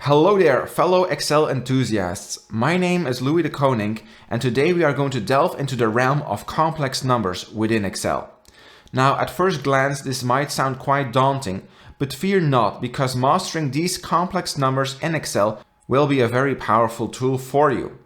Hello there, fellow Excel enthusiasts. My name is Louis de Koning, and today we are going to delve into the realm of complex numbers within Excel. Now, at first glance, this might sound quite daunting, but fear not, because mastering these complex numbers in Excel will be a very powerful tool for you.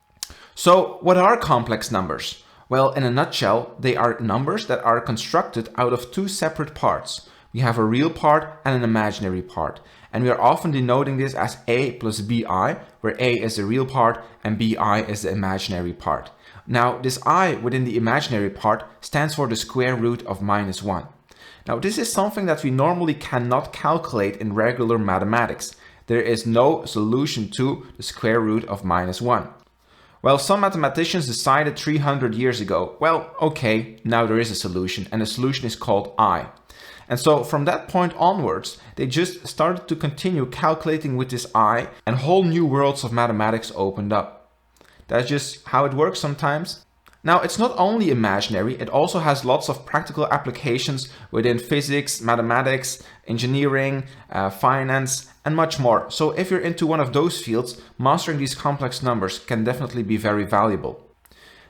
So, what are complex numbers? Well, in a nutshell, they are numbers that are constructed out of two separate parts. We have a real part and an imaginary part. And we are often denoting this as A plus BI, where A is the real part and BI is the imaginary part. Now, this I within the imaginary part stands for the square root of -1. Now, this is something that we normally cannot calculate in regular mathematics. There is no solution to the square root of -1. Well, some mathematicians decided 300 years ago, well, okay, now there is a solution, and the solution is called I. And so from that point onwards, they just started to continue calculating with this I, and whole new worlds of mathematics opened up. That's just how it works sometimes. Now, it's not only imaginary, it also has lots of practical applications within physics, mathematics, engineering, finance, and much more. So if you're into one of those fields, mastering these complex numbers can definitely be very valuable.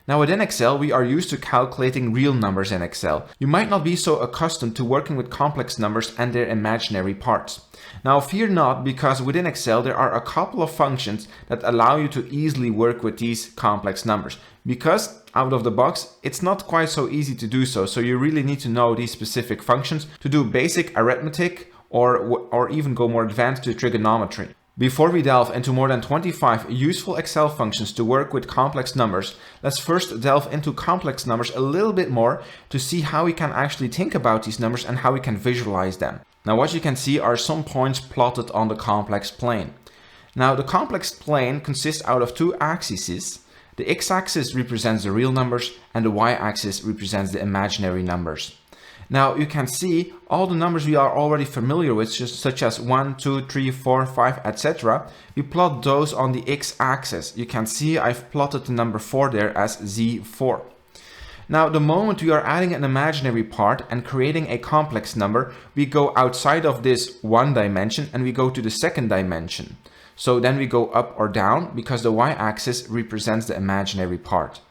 Now, within Excel, we are used to calculating real numbers in Excel. You might not be so accustomed to working with complex numbers and their imaginary parts. Now, fear not, because within Excel, there are a couple of functions that allow you to easily work with these complex numbers. Because out of the box, it's not quite so easy to do so. So you really need to know these specific functions to do basic arithmetic or even go more advanced to trigonometry. Before we delve into more than 25 useful Excel functions to work with complex numbers, let's first delve into complex numbers a little bit more to see how we can actually think about these numbers and how we can visualize them. Now, what you can see are some points plotted on the complex plane. Now, the complex plane consists out of two axes. The x-axis represents the real numbers and the y-axis represents the imaginary numbers. Now, you can see all the numbers we are already familiar with, such as 1, 2, 3, 4, 5, etc. We plot those on the x-axis. You can see I've plotted the number 4 there as Z4. Now, the moment we are adding an imaginary part and creating a complex number, we go outside of this one dimension and we go to the second dimension. So then we go up or down because the y-axis represents the imaginary part.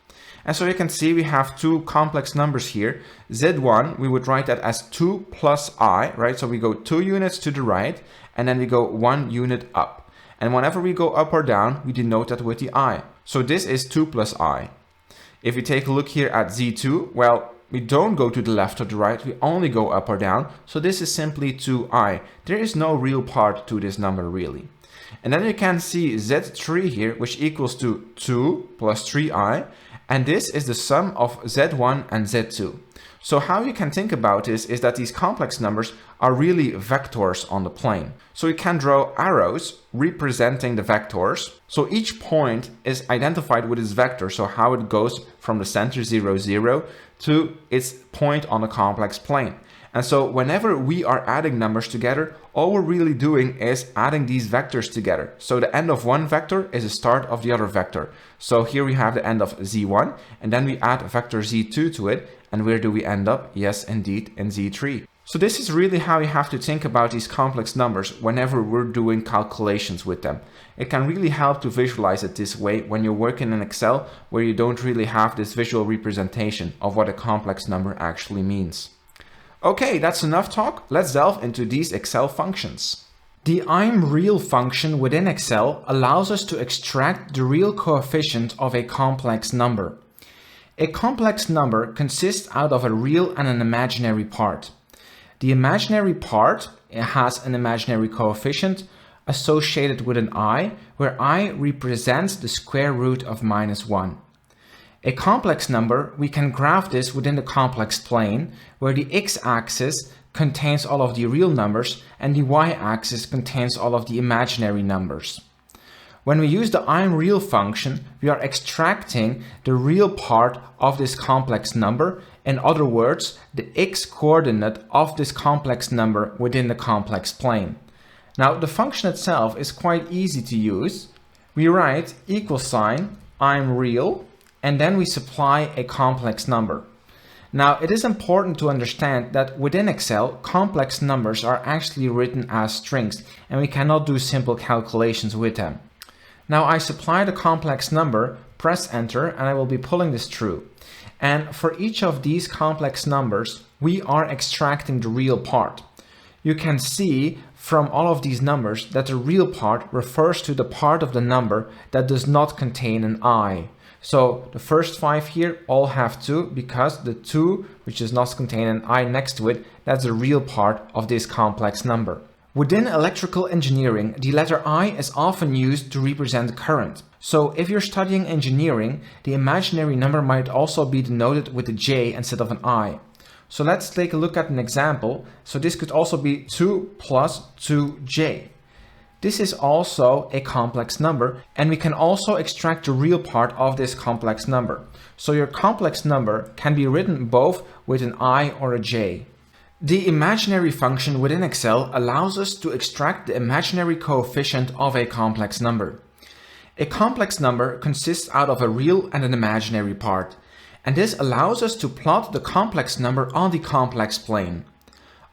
And so you can see we have two complex numbers here. Z1, we would write that as 2 plus I, right? So we go 2 units to the right and then we go 1 unit up. And whenever we go up or down, we denote that with the I. So this is 2 plus I. If we take a look here at Z2, well, we don't go to the left or the right, we only go up or down. So this is simply 2I. There is no real part to this number really. And then you can see Z3 here, which equals to 2 plus 3I. And this is the sum of Z1 and Z2. So how you can think about this is that these complex numbers are really vectors on the plane. So you can draw arrows representing the vectors. So each point is identified with its vector, so how it goes from the center 0, 0 to its point on the complex plane. And so whenever we are adding numbers together, all we're really doing is adding these vectors together. So the end of one vector is the start of the other vector. So here we have the end of Z1, and then we add vector Z2 to it. And where do we end up? Yes, indeed, in Z3. So this is really how you have to think about these complex numbers whenever we're doing calculations with them. It can really help to visualize it this way when you're working in Excel, where you don't really have this visual representation of what a complex number actually means. Okay, that's enough talk. Let's delve into these Excel functions. The ImReal function within Excel allows us to extract the real coefficient of a complex number. A complex number consists out of a real and an imaginary part. The imaginary part has an imaginary coefficient associated with an I, where I represents the square root of -1. A complex number, we can graph this within the complex plane, where the x-axis contains all of the real numbers and the y-axis contains all of the imaginary numbers. When we use the ImReal function, we are extracting the real part of this complex number. In other words, the x-coordinate of this complex number within the complex plane. Now, the function itself is quite easy to use. We write equal sign ImReal, and then we supply a complex number. Now, it is important to understand that within Excel, complex numbers are actually written as strings, and we cannot do simple calculations with them. Now, I supply the complex number, press enter, and I will be pulling this through. And for each of these complex numbers, we are extracting the real part. You can see from all of these numbers that the real part refers to the part of the number that does not contain an I. So the first 5 here all have 2 because the 2, which does not contain an I next to it, that's the real part of this complex number. Within electrical engineering, the letter I is often used to represent current. So if you're studying engineering, the imaginary number might also be denoted with a J instead of an I. So let's take a look at an example. So this could also be 2 plus 2J. This is also a complex number, and we can also extract the real part of this complex number. So your complex number can be written both with an I or a J. The imaginary function within Excel allows us to extract the imaginary coefficient of a complex number. A complex number consists out of a real and an imaginary part, and this allows us to plot the complex number on the complex plane.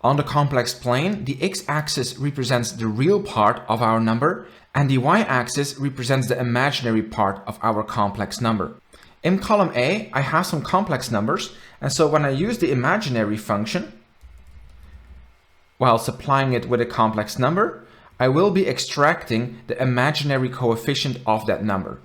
On the complex plane, the x-axis represents the real part of our number, and the y-axis represents the imaginary part of our complex number. In column A, I have some complex numbers, and so when I use the imaginary function, while supplying it with a complex number, I will be extracting the imaginary coefficient of that number.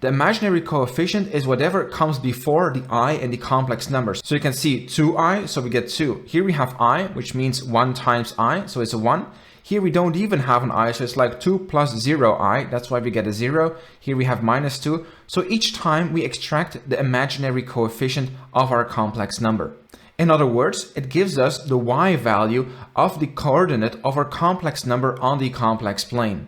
The imaginary coefficient is whatever comes before the I in the complex numbers. So you can see 2I, so we get 2. Here we have I, which means 1 times I, so it's a 1. Here we don't even have an I, so it's like 2 plus 0I, that's why we get a 0. Here we have minus 2. So each time we extract the imaginary coefficient of our complex number. In other words, it gives us the y value of the coordinate of our complex number on the complex plane.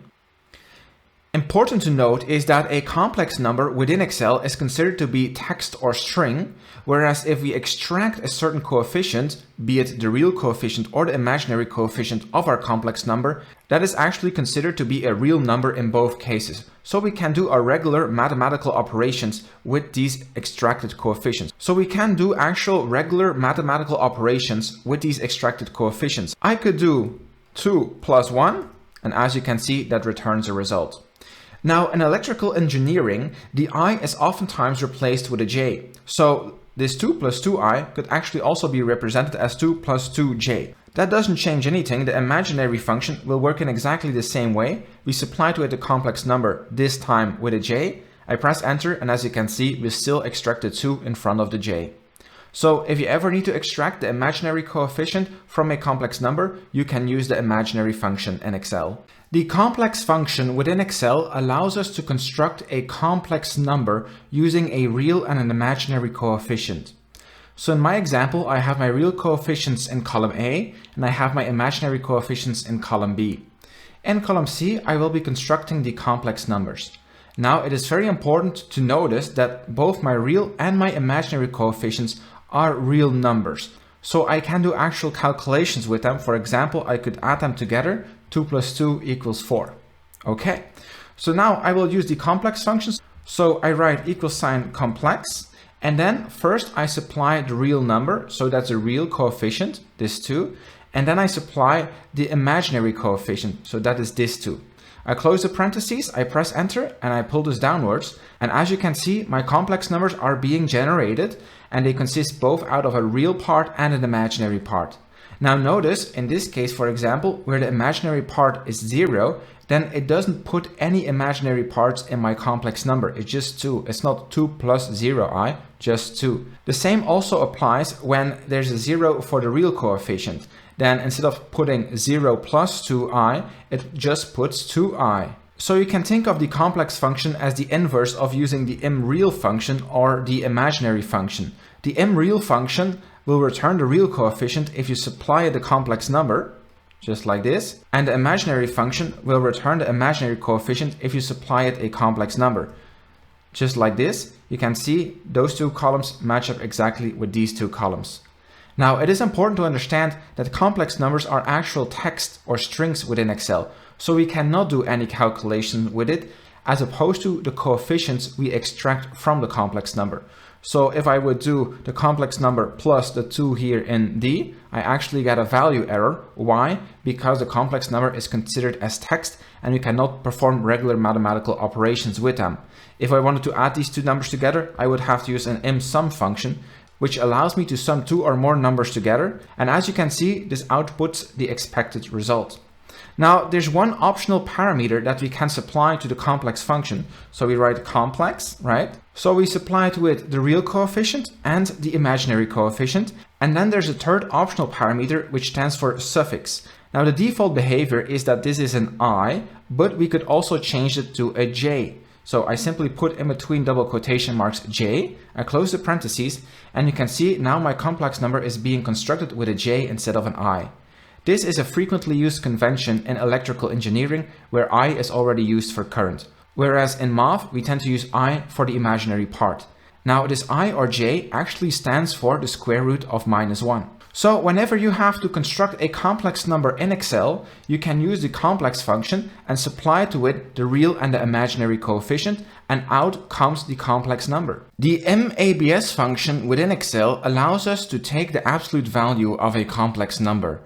Important to note is that a complex number within Excel is considered to be text or string, whereas if we extract a certain coefficient, be it the real coefficient or the imaginary coefficient of our complex number, that is actually considered to be a real number in both cases. So we can do our regular mathematical operations with these extracted coefficients. So we can do actual regular mathematical operations with these extracted coefficients. I could do 2 plus 1, and as you can see, that returns a result. Now, in electrical engineering, the I is oftentimes replaced with a J. So this 2 plus 2I could actually also be represented as 2 plus 2J. That doesn't change anything. The imaginary function will work in exactly the same way. We supply to it a complex number, this time with a J. I press enter, and as you can see, we still extract the 2 in front of the J. So if you ever need to extract the imaginary coefficient from a complex number, you can use the imaginary function in Excel. The complex function within Excel allows us to construct a complex number using a real and an imaginary coefficient. So in my example, I have my real coefficients in column A, and I have my imaginary coefficients in column B. In column C, I will be constructing the complex numbers. Now, it is very important to notice that both my real and my imaginary coefficients are real numbers. So I can do actual calculations with them. For example, I could add them together. 2 plus 2 equals 4. Okay, so now I will use the complex functions. So I write equal sign complex, and then first I supply the real number. So that's a real coefficient, this 2. And then I supply the imaginary coefficient. So that is this 2. I close the parentheses, I press enter, and I pull this downwards. And as you can see, my complex numbers are being generated, and they consist both out of a real part and an imaginary part. Now notice, in this case, for example, where the imaginary part is 0, then it doesn't put any imaginary parts in my complex number. It's just 2. It's not 2 plus 0i, just 2. The same also applies when there's a 0 for the real coefficient. Then instead of putting 0 plus 2i, it just puts 2i. So you can think of the complex function as the inverse of using the ImReal function or the imaginary function. The ImReal function will return the real coefficient if you supply the complex number, just like this, and the imaginary function will return the imaginary coefficient if you supply it a complex number. Just like this, you can see those two columns match up exactly with these two columns. Now, it is important to understand that complex numbers are actual text or strings within Excel, so we cannot do any calculation with it, as opposed to the coefficients we extract from the complex number. So if I would do the complex number plus the 2 here in D, I actually get a value error. Why? Because the complex number is considered as text and we cannot perform regular mathematical operations with them. If I wanted to add these two numbers together, I would have to use an MSum function, which allows me to sum two or more numbers together. And as you can see, this outputs the expected result. Now, there's one optional parameter that we can supply to the complex function. So we write complex, right? So we supply to it the real coefficient and the imaginary coefficient. And then there's a third optional parameter, which stands for suffix. Now, the default behavior is that this is an I, but we could also change it to a J. So I simply put in between double quotation marks J, I close the parentheses, and you can see now my complex number is being constructed with a J instead of an I. This is a frequently used convention in electrical engineering where I is already used for current, whereas in math we tend to use I for the imaginary part. Now this I or J actually stands for the square root of -1. So whenever you have to construct a complex number in Excel, you can use the complex function and supply to it the real and the imaginary coefficient, and out comes the complex number. The MABS function within Excel allows us to take the absolute value of a complex number.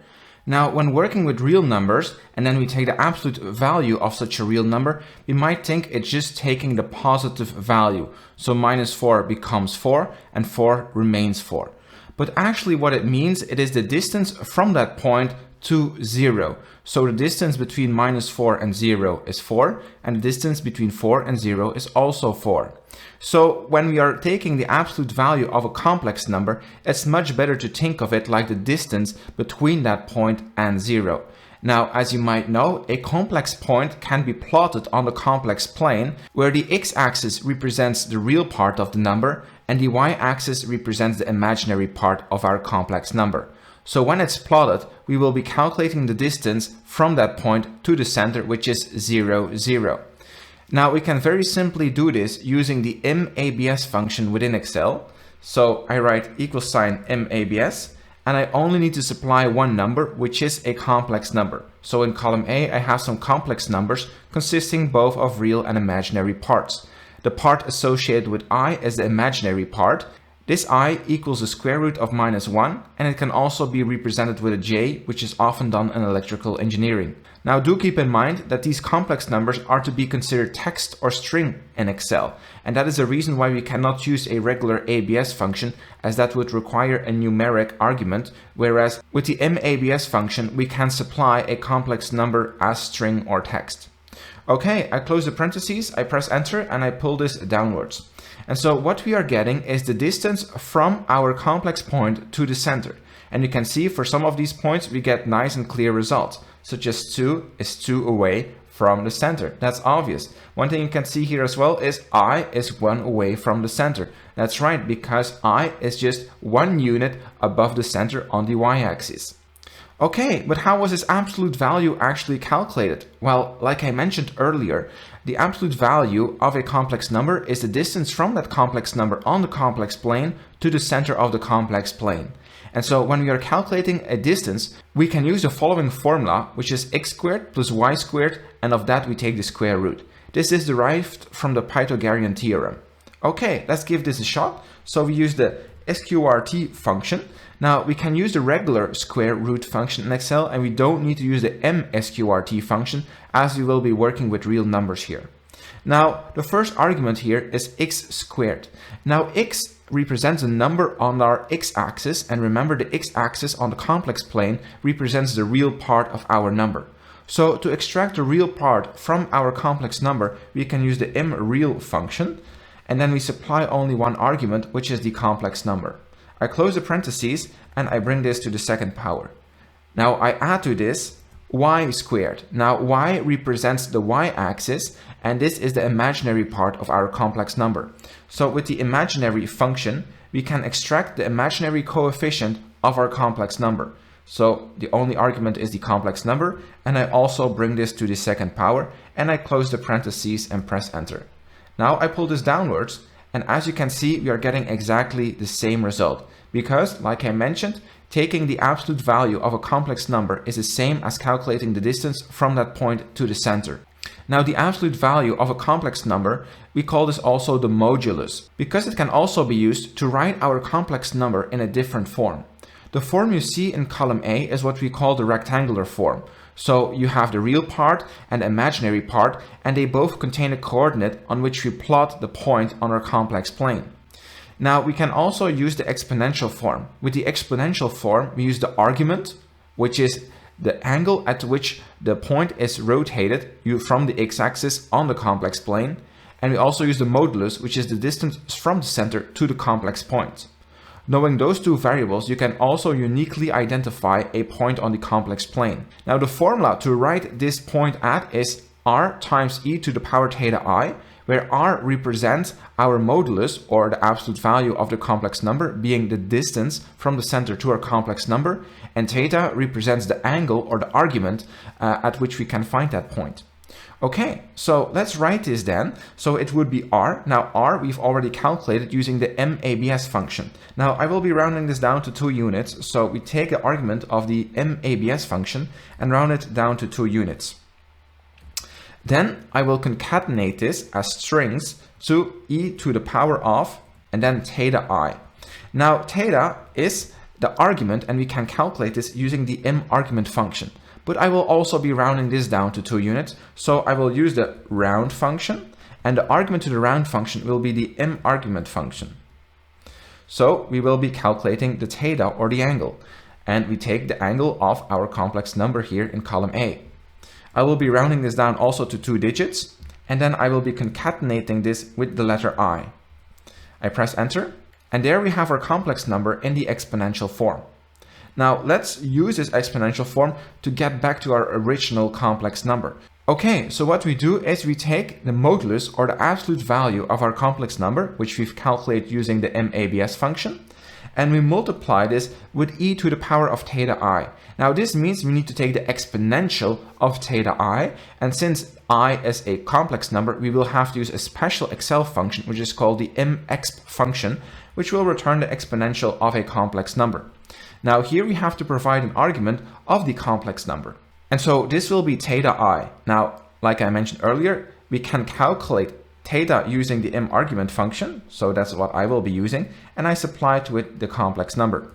Now, when working with real numbers, and then we take the absolute value of such a real number, we might think it's just taking the positive value. So -4 becomes 4 and 4 remains 4. But actually what it means, it is the distance from that point to 0. So the distance between -4 and 0 is 4, and the distance between 4 and 0 is also 4. So when we are taking the absolute value of a complex number, it's much better to think of it like the distance between that point and 0. Now, as you might know, a complex point can be plotted on the complex plane, where the x-axis represents the real part of the number and the y-axis represents the imaginary part of our complex number. So when it's plotted, we will be calculating the distance from that point to the center, which is 0, 0. Now we can very simply do this using the MABS function within Excel. So I write =MABS, and I only need to supply one number, which is a complex number. So in column A, I have some complex numbers consisting both of real and imaginary parts. The part associated with I is the imaginary part. This I equals the square root of -1, and it can also be represented with a J, which is often done in electrical engineering. Now do keep in mind that these complex numbers are to be considered text or string in Excel, and that is the reason why we cannot use a regular ABS function, as that would require a numeric argument, whereas with the MABS function we can supply a complex number as string or text. Okay, I close the parentheses, I press enter, and I pull this downwards. And so what we are getting is the distance from our complex point to the center. And you can see for some of these points we get nice and clear results, such as 2 is 2 away from the center. That's obvious. One thing you can see here as well is I is 1 away from the center. That's right, because I is just 1 unit above the center on the y-axis. Okay, but how was this absolute value actually calculated? Well, like I mentioned earlier, the absolute value of a complex number is the distance from that complex number on the complex plane to the center of the complex plane. And so when we are calculating a distance, we can use the following formula, which is x squared plus y squared, and of that we take the square root. This is derived from the Pythagorean theorem. Okay, let's give this a shot. So we use the MSQRT function. Now we can use the regular square root function in Excel, and we don't need to use the MSQRT function, as we will be working with real numbers here. Now the first argument here is x squared. Now x represents a number on our x-axis, and remember the x-axis on the complex plane represents the real part of our number. So to extract the real part from our complex number, we can use the ImReal function, and then we supply only one argument, which is the complex number. I close the parentheses and I bring this to the second power. Now I add to this y squared. Now y represents the y-axis, and this is the imaginary part of our complex number. So with the imaginary function, we can extract the imaginary coefficient of our complex number. So the only argument is the complex number, and I also bring this to the second power, and I close the parentheses and press enter. Now I pull this downwards, and as you can see, we are getting exactly the same result, because, like I mentioned, taking the absolute value of a complex number is the same as calculating the distance from that point to the center. Now the absolute value of a complex number, we call this also the modulus, because it can also be used to write our complex number in a different form. The form you see in column A is what we call the rectangular form. So you have the real part and the imaginary part, and they both contain a coordinate on which we plot the point on our complex plane. Now we can also use the exponential form. With the exponential form, we use the argument, which is the angle at which the point is rotated from the x-axis on the complex plane. And we also use the modulus, which is the distance from the center to the complex point. Knowing those two variables, you can also uniquely identify a point on the complex plane. Now the formula to write this point at is r times e to the power theta I, where r represents our modulus, or the absolute value of the complex number, being the distance from the center to our complex number, and theta represents the angle or the argument at which we can find that point. Okay, so let's write this then. So it would be r. Now r we've already calculated using the MABS function. Now I will be rounding this down to 2 units. So we take the argument of the MABS function and round it down to 2 units. Then I will concatenate this as strings to e to the power of, and then theta I. Now theta is the argument, and we can calculate this using the MArgument function. But I will also be rounding this down to 2 units. So I will use the round function, and the argument to the round function will be the MArgument function. So we will be calculating the theta, or the angle, and we take the angle of our complex number here in column A. I will be rounding this down also to 2 digits, and then I will be concatenating this with the letter I. I press enter, and there we have our complex number in the exponential form. Now let's use this exponential form to get back to our original complex number. Okay, so what we do is we take the modulus, or the absolute value of our complex number, which we've calculated using the MABS function, and we multiply this with e to the power of theta I. Now this means we need to take the exponential of theta I, and since I is a complex number, we will have to use a special Excel function, which is called the MSub function, which will return the exponential of a complex number. Now here we have to provide an argument of the complex number. And so this will be theta I. Now, like I mentioned earlier, we can calculate theta using the MArgument function. So that's what I will be using. And I supply to it the complex number.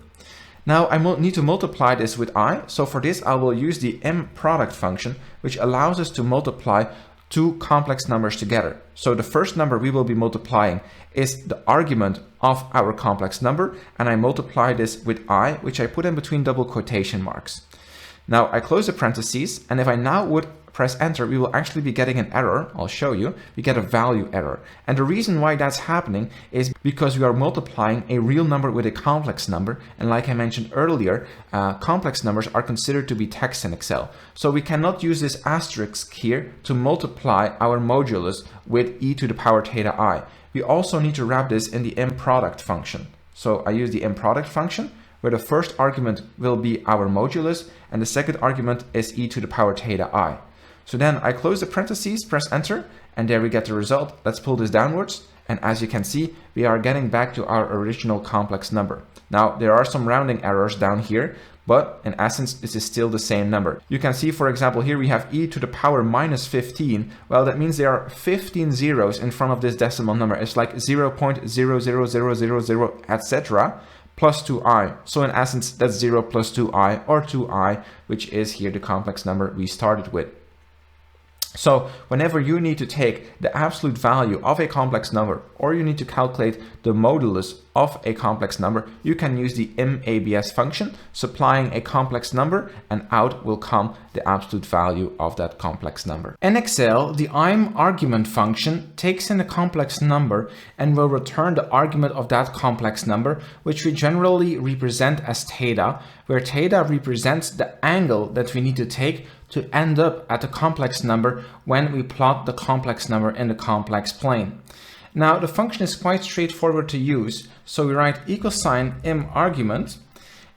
Now I need to multiply this with I. So for this, I will use the Mproduct function, which allows us to multiply 2 complex numbers together. So the first number we will be multiplying is the argument of our complex number, and I multiply this with I, which I put in between double quotation marks. Now I close the parentheses, and if I now would press enter, we will actually be getting an error. I'll show you. We get a value error. And the reason why that's happening is because we are multiplying a real number with a complex number. And like I mentioned earlier, complex numbers are considered to be text in Excel. So we cannot use this asterisk here to multiply our modulus with e to the power theta I. We also need to wrap this in the Mproduct function. So I use the Mproduct function, where the first argument will be our modulus, and the second argument is e to the power theta I. So then I close the parentheses, press enter, and there we get the result. Let's pull this downwards. And as you can see, we are getting back to our original complex number. Now, there are some rounding errors down here, but in essence, this is still the same number. You can see, for example, here we have e to the power minus 15. Well, that means there are 15 zeros in front of this decimal number. It's like 0.00000, etc. plus 2i. So in essence, that's 0 plus 2i, or 2i, which is here the complex number we started with. So whenever you need to take the absolute value of a complex number, or you need to calculate the modulus of a complex number, you can use the MABS function, supplying a complex number, and out will come the absolute value of that complex number. In Excel, the ImReal function takes in a complex number and will return the argument of that complex number, which we generally represent as theta, where theta represents the angle that we need to take to end up at the complex number when we plot the complex number in the complex plane. Now the function is quite straightforward to use, so we write =, ImReal,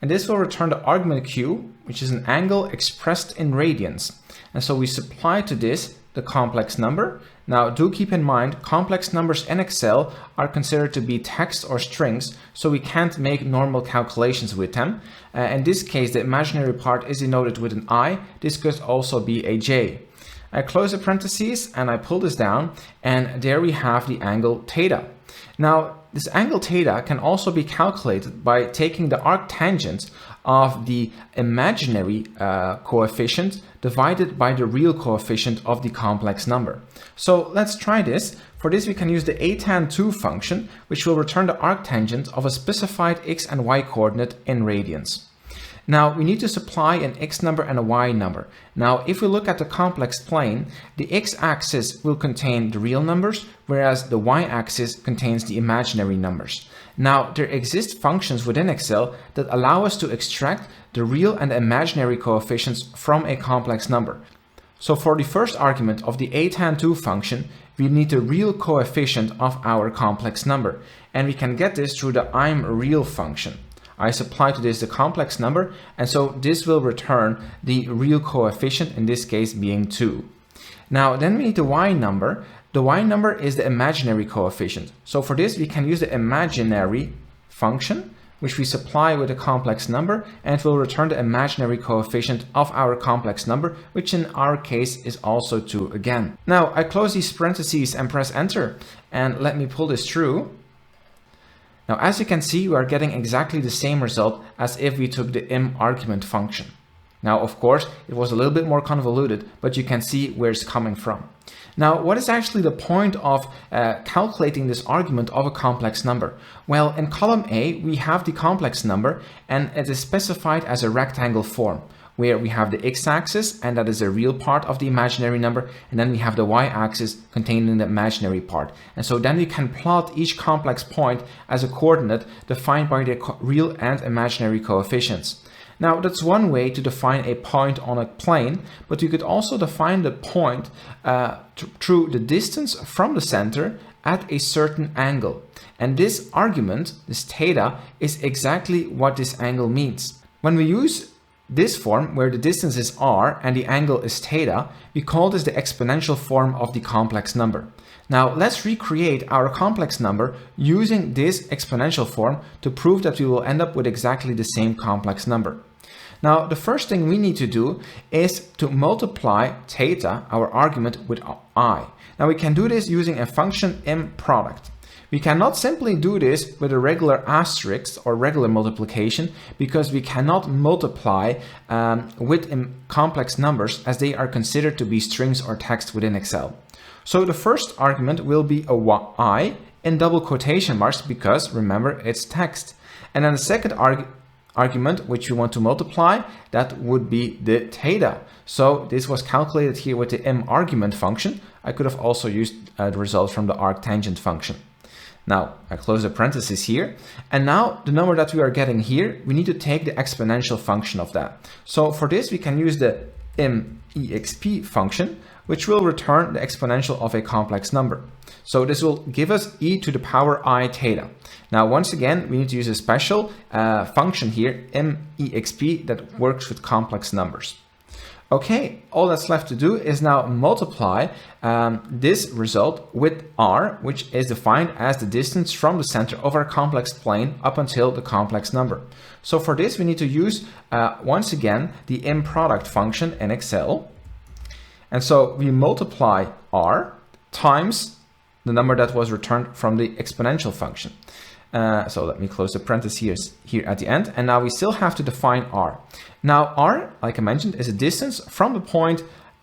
and this will return the argument q, which is an angle expressed in radians. And so we supply to this the complex number. Now do keep in mind, complex numbers in Excel are considered to be text or strings, so we can't make normal calculations with them. In this case, the imaginary part is denoted with an I. This could also be a J. I close the parentheses and I pull this down, and there we have the angle theta. Now, this angle theta can also be calculated by taking the arctangent of the imaginary coefficient divided by the real coefficient of the complex number. So let's try this. For this, we can use the atan2 function, which will return the arctangent of a specified x and y coordinate in radians. Now, we need to supply an x number and a y number. Now, if we look at the complex plane, the x-axis will contain the real numbers, whereas the y-axis contains the imaginary numbers. Now, there exist functions within Excel that allow us to extract the real and imaginary coefficients from a complex number. So for the first argument of the atan2 function, we need the real coefficient of our complex number, and we can get this through the ImReal function. I supply to this the complex number, and so this will return the real coefficient, in this case being 2. Now then we need the y number. The y number is the imaginary coefficient. So for this we can use the imaginary function, which we supply with a complex number, and it will return the imaginary coefficient of our complex number, which in our case is also 2 again. Now I close these parentheses and press enter, and let me pull this through. Now, as you can see, we are getting exactly the same result as if we took the ImArgument function. Now, of course, it was a little bit more convoluted, but you can see where it's coming from. Now, what is actually the point of calculating this argument of a complex number? Well, in column A, we have the complex number, and it is specified as a rectangle form, where we have the x-axis, and that is a real part of the imaginary number, and then we have the y-axis containing the imaginary part. And so then we can plot each complex point as a coordinate defined by the real and imaginary coefficients. Now, that's one way to define a point on a plane, but you could also define the point through the distance from the center at a certain angle. And this argument, this theta, is exactly what this angle means. When we use this form, where the distance is r and the angle is theta, we call this the exponential form of the complex number. Now let's recreate our complex number using this exponential form to prove that we will end up with exactly the same complex number. Now the first thing we need to do is to multiply theta, our argument, with I. Now we can do this using a function Mproduct. We cannot simply do this with a regular asterisk or regular multiplication, because we cannot multiply with complex numbers, as they are considered to be strings or text within Excel. So the first argument will be a y in double quotation marks, because remember, it's text. And then the second argument, which we want to multiply, that would be the theta. So this was calculated here with the ImArgument function. I could have also used the result from the arctangent function. Now I close the parentheses here, and now the number that we are getting here, we need to take the exponential function of that. So for this we can use the MEXP function, which will return the exponential of a complex number. So this will give us e to the power I theta. Now once again we need to use a special function here, MEXP, that works with complex numbers. Okay, all that's left to do is now multiply this result with r, which is defined as the distance from the center of our complex plane up until the complex number. So for this we need to use once again the Mproduct function in Excel. And so we multiply r times the number that was returned from the exponential function. So let me close the parentheses here at the end, and now we still have to define r. Now r, like I mentioned, is a distance from the point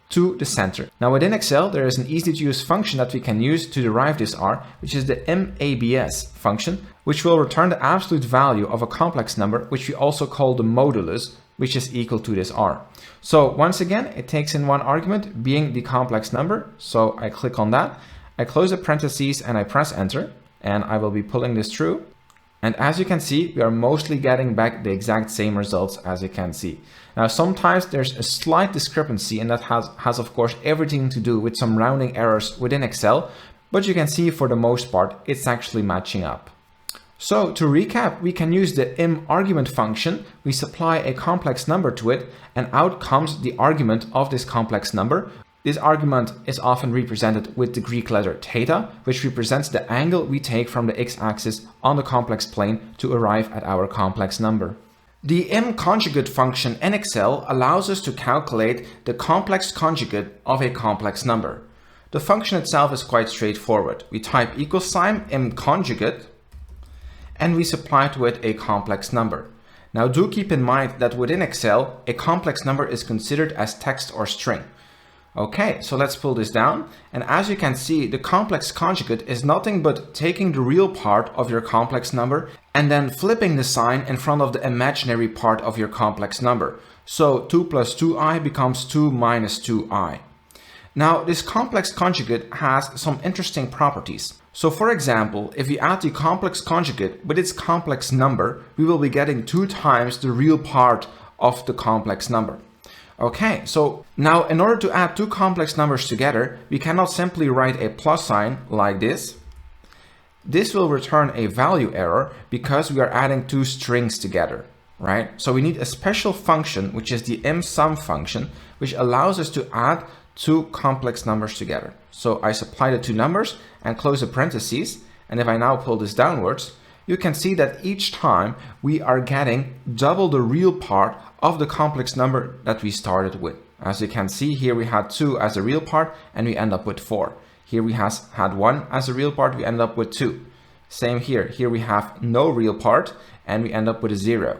to the center. Now within Excel there is an easy to use function that we can use to derive this r, which is the MABS function, which will return the absolute value of a complex number, which we also call the modulus, which is equal to this r. So once again, it takes in one argument, being the complex number. So I click on that, I close the parentheses and I press enter, and I will be pulling this through. And as you can see, we are mostly getting back the exact same results, as you can see. Now, sometimes there's a slight discrepancy, and that has of course everything to do with some rounding errors within Excel, but you can see for the most part, it's actually matching up. So to recap, we can use the ImArgument function. We supply a complex number to it, and out comes the argument of this complex number. This argument is often represented with the Greek letter theta, which represents the angle we take from the x-axis on the complex plane to arrive at our complex number. The MConjugate function in Excel allows us to calculate the complex conjugate of a complex number. The function itself is quite straightforward. We type =, MConjugate, and we supply it with a complex number. Now do keep in mind that within Excel, a complex number is considered as text or string. Okay, so let's pull this down, and as you can see, the complex conjugate is nothing but taking the real part of your complex number and then flipping the sign in front of the imaginary part of your complex number. So 2 plus 2i becomes 2 minus 2i. Now, this complex conjugate has some interesting properties. So for example, if we add the complex conjugate with its complex number, we will be getting 2 times the real part of the complex number. Okay, so now in order to add 2 complex numbers together, we cannot simply write a plus sign like this. This will return a value error because we are adding 2 strings together, right? So we need a special function, which is the MSum function, which allows us to add 2 complex numbers together. So I supply the 2 numbers and close the parentheses. And if I now pull this downwards, you can see that each time we are getting double the real part of the complex number that we started with. As you can see here, we had 2 as a real part and we end up with 4. Here we had 1 as a real part, we end up with 2. Same here. Here we have no real part and we end up with a 0.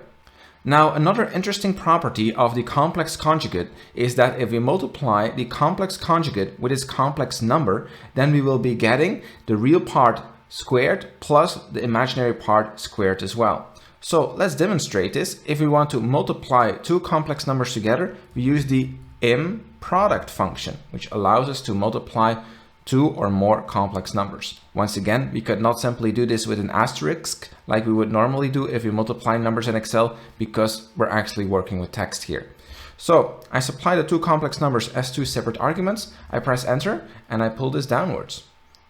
Now, another interesting property of the complex conjugate is that if we multiply the complex conjugate with its complex number, then we will be getting the real part squared plus the imaginary part squared as well. So let's demonstrate this. If we want to multiply 2 complex numbers together, we use the MProduct function, which allows us to multiply 2 or more complex numbers. Once again, we could not simply do this with an asterisk like we would normally do if we multiply numbers in Excel, because we're actually working with text here. So I supply the 2 complex numbers as 2 separate arguments. I press enter and I pull this downwards.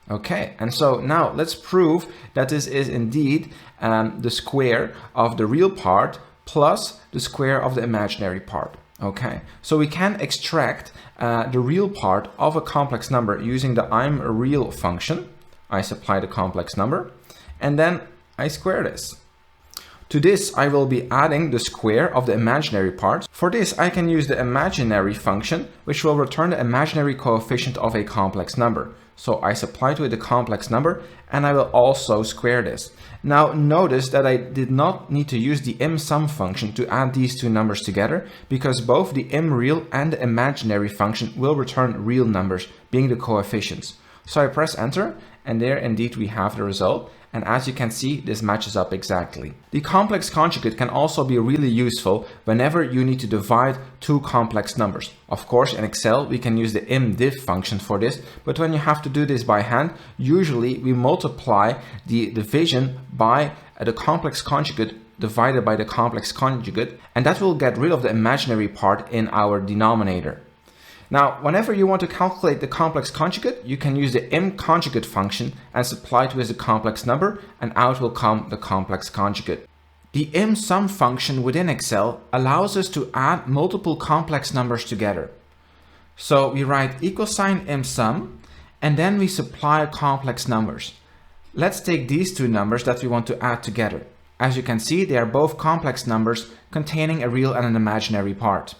Okay, and so now let's prove that this is indeed the square of the real part plus the square of the imaginary part. Okay, so we can extract the real part of a complex number using the ImReal function. I supply the complex number and then I square this. To this, I will be adding the square of the imaginary part. For this, I can use the imaginary function, which will return the imaginary coefficient of a complex number. So I supply to it the complex number and I will also square this. Now notice that I did not need to use the MSum function to add these 2 numbers together, because both the ImReal and the imaginary function will return real numbers, being the coefficients. So I press enter and there indeed we have the result. And as you can see, this matches up exactly. The complex conjugate can also be really useful whenever you need to divide 2 complex numbers. Of course, in Excel, we can use the imdiv function for this, but when you have to do this by hand, usually we multiply the division by the complex conjugate divided by the complex conjugate, and that will get rid of the imaginary part in our denominator. Now, whenever you want to calculate the complex conjugate, you can use the MConjugate function and supply it with a complex number, and out will come the complex conjugate. The MSum function within Excel allows us to add multiple complex numbers together. So we write =MSum and then we supply complex numbers. Let's take these 2 numbers that we want to add together. As you can see, they are both complex numbers containing a real and an imaginary part.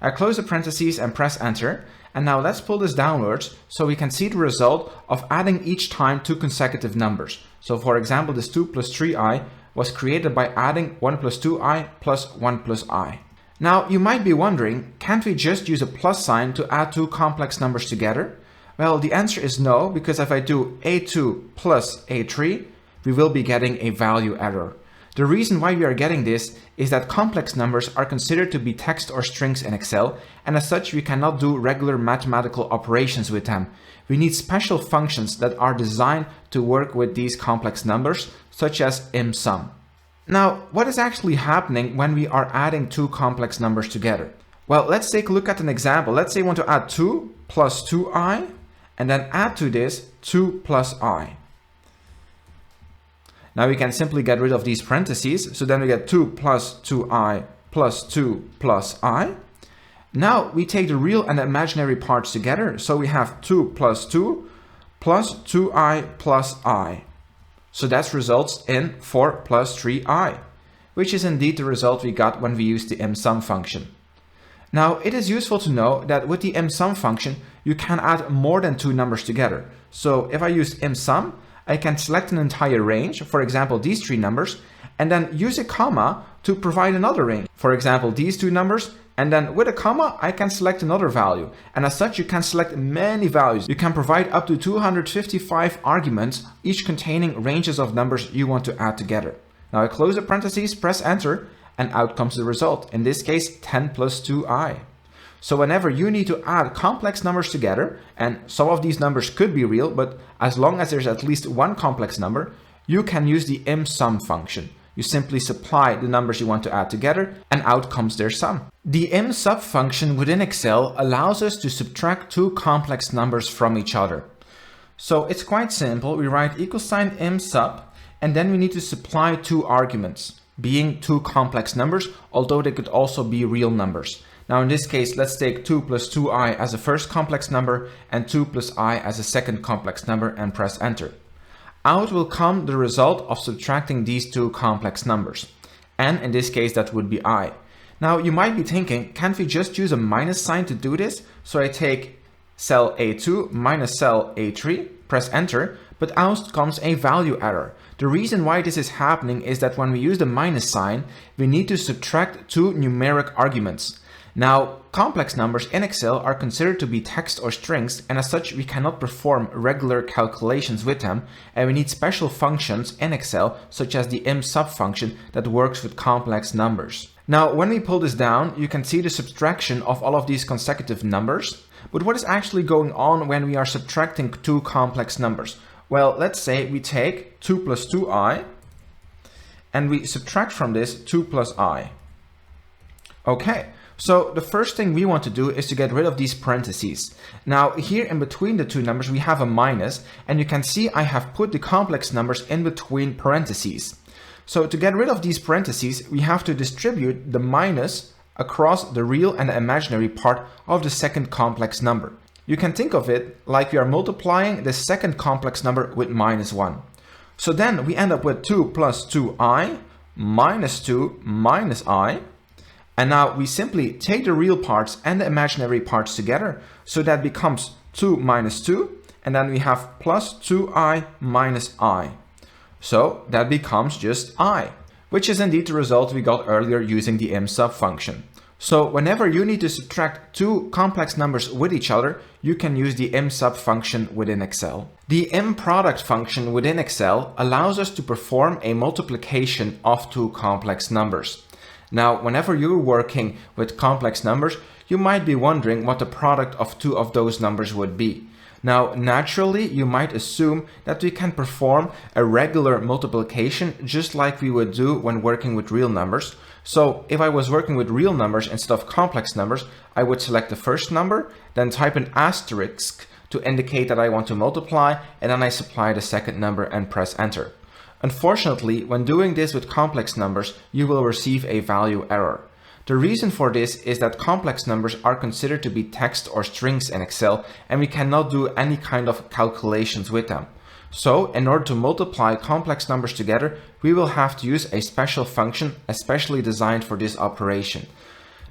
I close the parentheses and press enter, and now let's pull this downwards so we can see the result of adding each time 2 consecutive numbers. So for example, this 2 plus 3i was created by adding 1 plus 2i plus 1 plus I. Now you might be wondering, can't we just use a plus sign to add 2 complex numbers together? Well, the answer is no, because if I do a2 plus a3, we will be getting a value error. The reason why we are getting this is that complex numbers are considered to be text or strings in Excel, and as such we cannot do regular mathematical operations with them. We need special functions that are designed to work with these complex numbers, such as MSum. Now, what is actually happening when we are adding 2 complex numbers together? Well, let's take a look at an example. Let's say we want to add 2 plus 2i, and then add to this 2 plus I. Now we can simply get rid of these parentheses, so then we get 2 plus 2i plus 2 plus I. Now we take the real and the imaginary parts together, so we have 2 plus 2 plus 2i plus I. So that results in 4 plus 3i, which is indeed the result we got when we used the MSum function. Now, it is useful to know that with the MSum function, you can add more than two numbers together. So if I use MSum, I can select an entire range, for example, these three numbers, and then use a comma to provide another range. For example, these two numbers, and then with a comma, I can select another value. And as such, you can select many values. You can provide up to 255 arguments, each containing ranges of numbers you want to add together. Now I close the parentheses, press enter, and out comes the result. In this case, 10 plus 2i. So whenever you need to add complex numbers together, and some of these numbers could be real, but as long as there's at least one complex number, you can use the MSum function. You simply supply the numbers you want to add together, and out comes their sum. The Msub function within Excel allows us to subtract two complex numbers from each other. So it's quite simple. We write =Msub, and then we need to supply two arguments, being two complex numbers, although they could also be real numbers. Now in this case, let's take 2 plus 2i as a first complex number and 2 plus I as a second complex number and press enter. Out will come the result of subtracting these two complex numbers. And in this case, that would be I. Now you might be thinking, can't we just use a minus sign to do this? So I take cell A2 minus cell A3, press enter, but out comes a value error. The reason why this is happening is that when we use the minus sign, we need to subtract two numeric arguments. Now, complex numbers in Excel are considered to be text or strings, and as such we cannot perform regular calculations with them, and we need special functions in Excel such as the Msub function that works with complex numbers. Now when we pull this down, you can see the subtraction of all of these consecutive numbers, but what is actually going on when we are subtracting two complex numbers? Well, let's say we take 2 plus 2i and we subtract from this 2 plus I. Okay. So the first thing we want to do is to get rid of these parentheses. Now here in between the two numbers we have a minus, and you can see I have put the complex numbers in between parentheses. So to get rid of these parentheses, we have to distribute the minus across the real and the imaginary part of the second complex number. You can think of it like we are multiplying the second complex number with minus 1. So then we end up with 2 plus 2i minus 2 minus I. And now we simply take the real parts and the imaginary parts together, so that becomes 2 minus 2, and then we have plus 2i minus I. So that becomes just I, which is indeed the result we got earlier using the Msub function. So whenever you need to subtract two complex numbers with each other, you can use the Msub function within Excel. The Mproduct function within Excel allows us to perform a multiplication of two complex numbers. Now, whenever you're working with complex numbers, you might be wondering what the product of two of those numbers would be. Now, naturally, you might assume that we can perform a regular multiplication just like we would do when working with real numbers. So if I was working with real numbers instead of complex numbers, I would select the first number, then type an asterisk to indicate that I want to multiply, and then I supply the second number and press enter. Unfortunately, when doing this with complex numbers, you will receive a value error. The reason for this is that complex numbers are considered to be text or strings in Excel, and we cannot do any kind of calculations with them. So, in order to multiply complex numbers together, we will have to use a special function especially designed for this operation.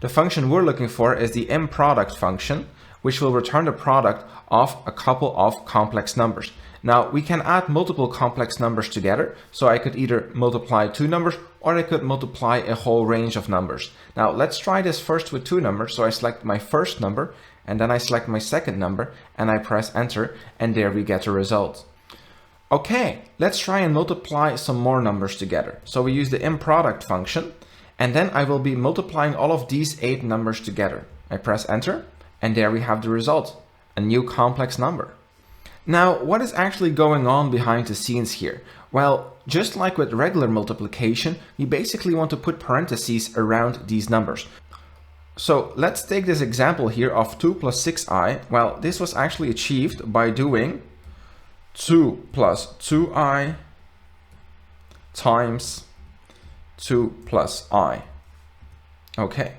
The function we're looking for is the Mproduct function, which will return the product of a couple of complex numbers. Now we can add multiple complex numbers together, so I could either multiply two numbers or I could multiply a whole range of numbers. Now let's try this first with two numbers, so I select my first number and then I select my second number and I press enter, and there we get a result. Okay, let's try and multiply some more numbers together. So we use the Mproduct function, and then I will be multiplying all of these 8 numbers together. I press enter, and there we have the result, a new complex number. Now, what is actually going on behind the scenes here? Well, just like with regular multiplication, we basically want to put parentheses around these numbers. So let's take this example here of 2 plus 6i. Well, this was actually achieved by doing 2 plus 2i times 2 plus I. Okay,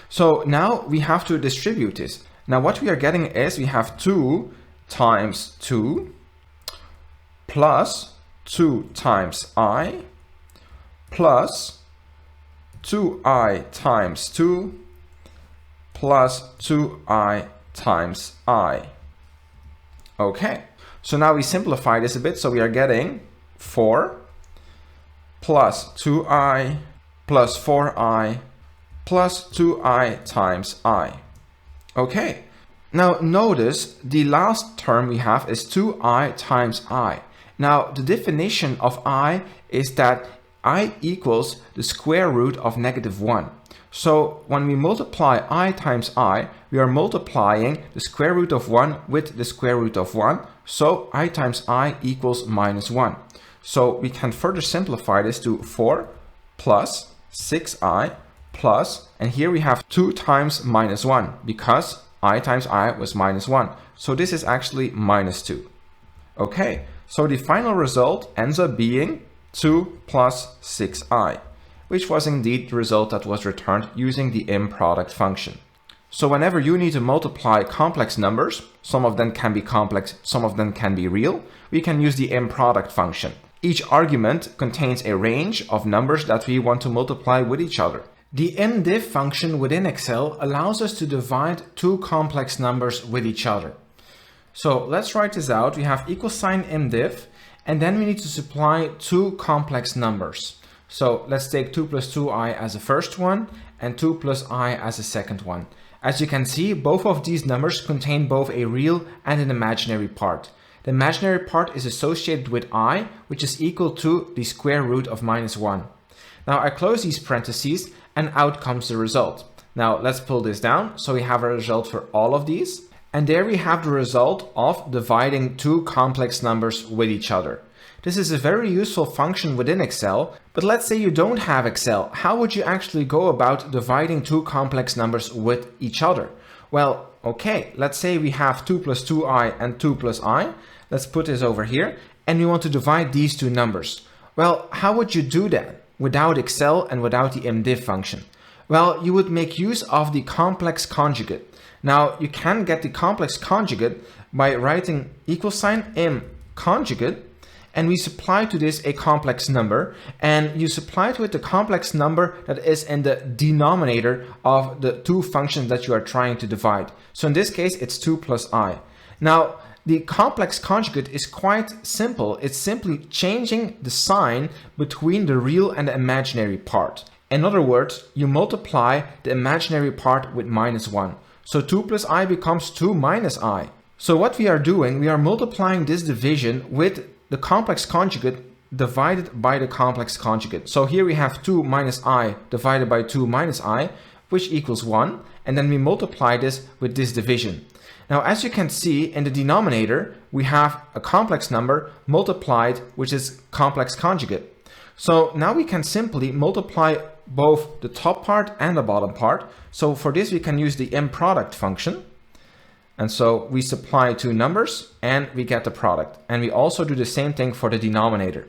so now we have to distribute this. Now what we are getting is we have 2 times 2 plus 2 times I plus 2i times 2 plus 2i times I. Okay, so now we simplify this a bit, so we are getting 4 plus 2i plus 4i plus 2i times I. Okay, now notice the last term we have is 2i times I. Now the definition of I is that I equals the square root of -1. So when we multiply I times I, we are multiplying the square root of 1 with the square root of 1. So I times I equals -1. So we can further simplify this to 4 plus 6i plus, and here we have 2 times -1 because I times I was -1. So this is actually -2. Okay, so the final result ends up being 2 plus 6i, which was indeed the result that was returned using the Mproduct function. So whenever you need to multiply complex numbers, some of them can be complex, some of them can be real, we can use the Mproduct function. Each argument contains a range of numbers that we want to multiply with each other. The mdiff function within Excel allows us to divide two complex numbers with each other. So let's write this out. We have equal sign mdiff, and then we need to supply two complex numbers. So let's take 2 plus 2i as the first one and 2 plus I as the second one. As you can see, both of these numbers contain both a real and an imaginary part. The imaginary part is associated with I, which is equal to the square root of -1. Now I close these parentheses and out comes the result. Now let's pull this down so we have a result for all of these. And there we have the result of dividing two complex numbers with each other. This is a very useful function within Excel, but let's say you don't have Excel. How would you actually go about dividing two complex numbers with each other? Well, okay, let's say we have 2 plus 2i and 2 plus I. Let's put this over here, and we want to divide these two numbers. Well, how would you do that without Excel and without the mdiff function? Well, you would make use of the complex conjugate. Now, you can get the complex conjugate by writing equal sign m conjugate, and we supply to this a complex number, and you supply to it the complex number that is in the denominator of the two functions that you are trying to divide. So in this case, it's 2 plus I. Now, the complex conjugate is quite simple. It's simply changing the sign between the real and the imaginary part. In other words, you multiply the imaginary part with -1. So 2 plus I becomes 2 minus I. So what we are doing, we are multiplying this division with the complex conjugate divided by the complex conjugate. So here we have 2 minus I divided by 2 minus I, which equals 1. And then we multiply this with this division. Now, as you can see in the denominator, we have a complex number multiplied, which is complex conjugate. So now we can simply multiply both the top part and the bottom part. So for this, we can use the Mproduct function. And so we supply two numbers and we get the product. And we also do the same thing for the denominator.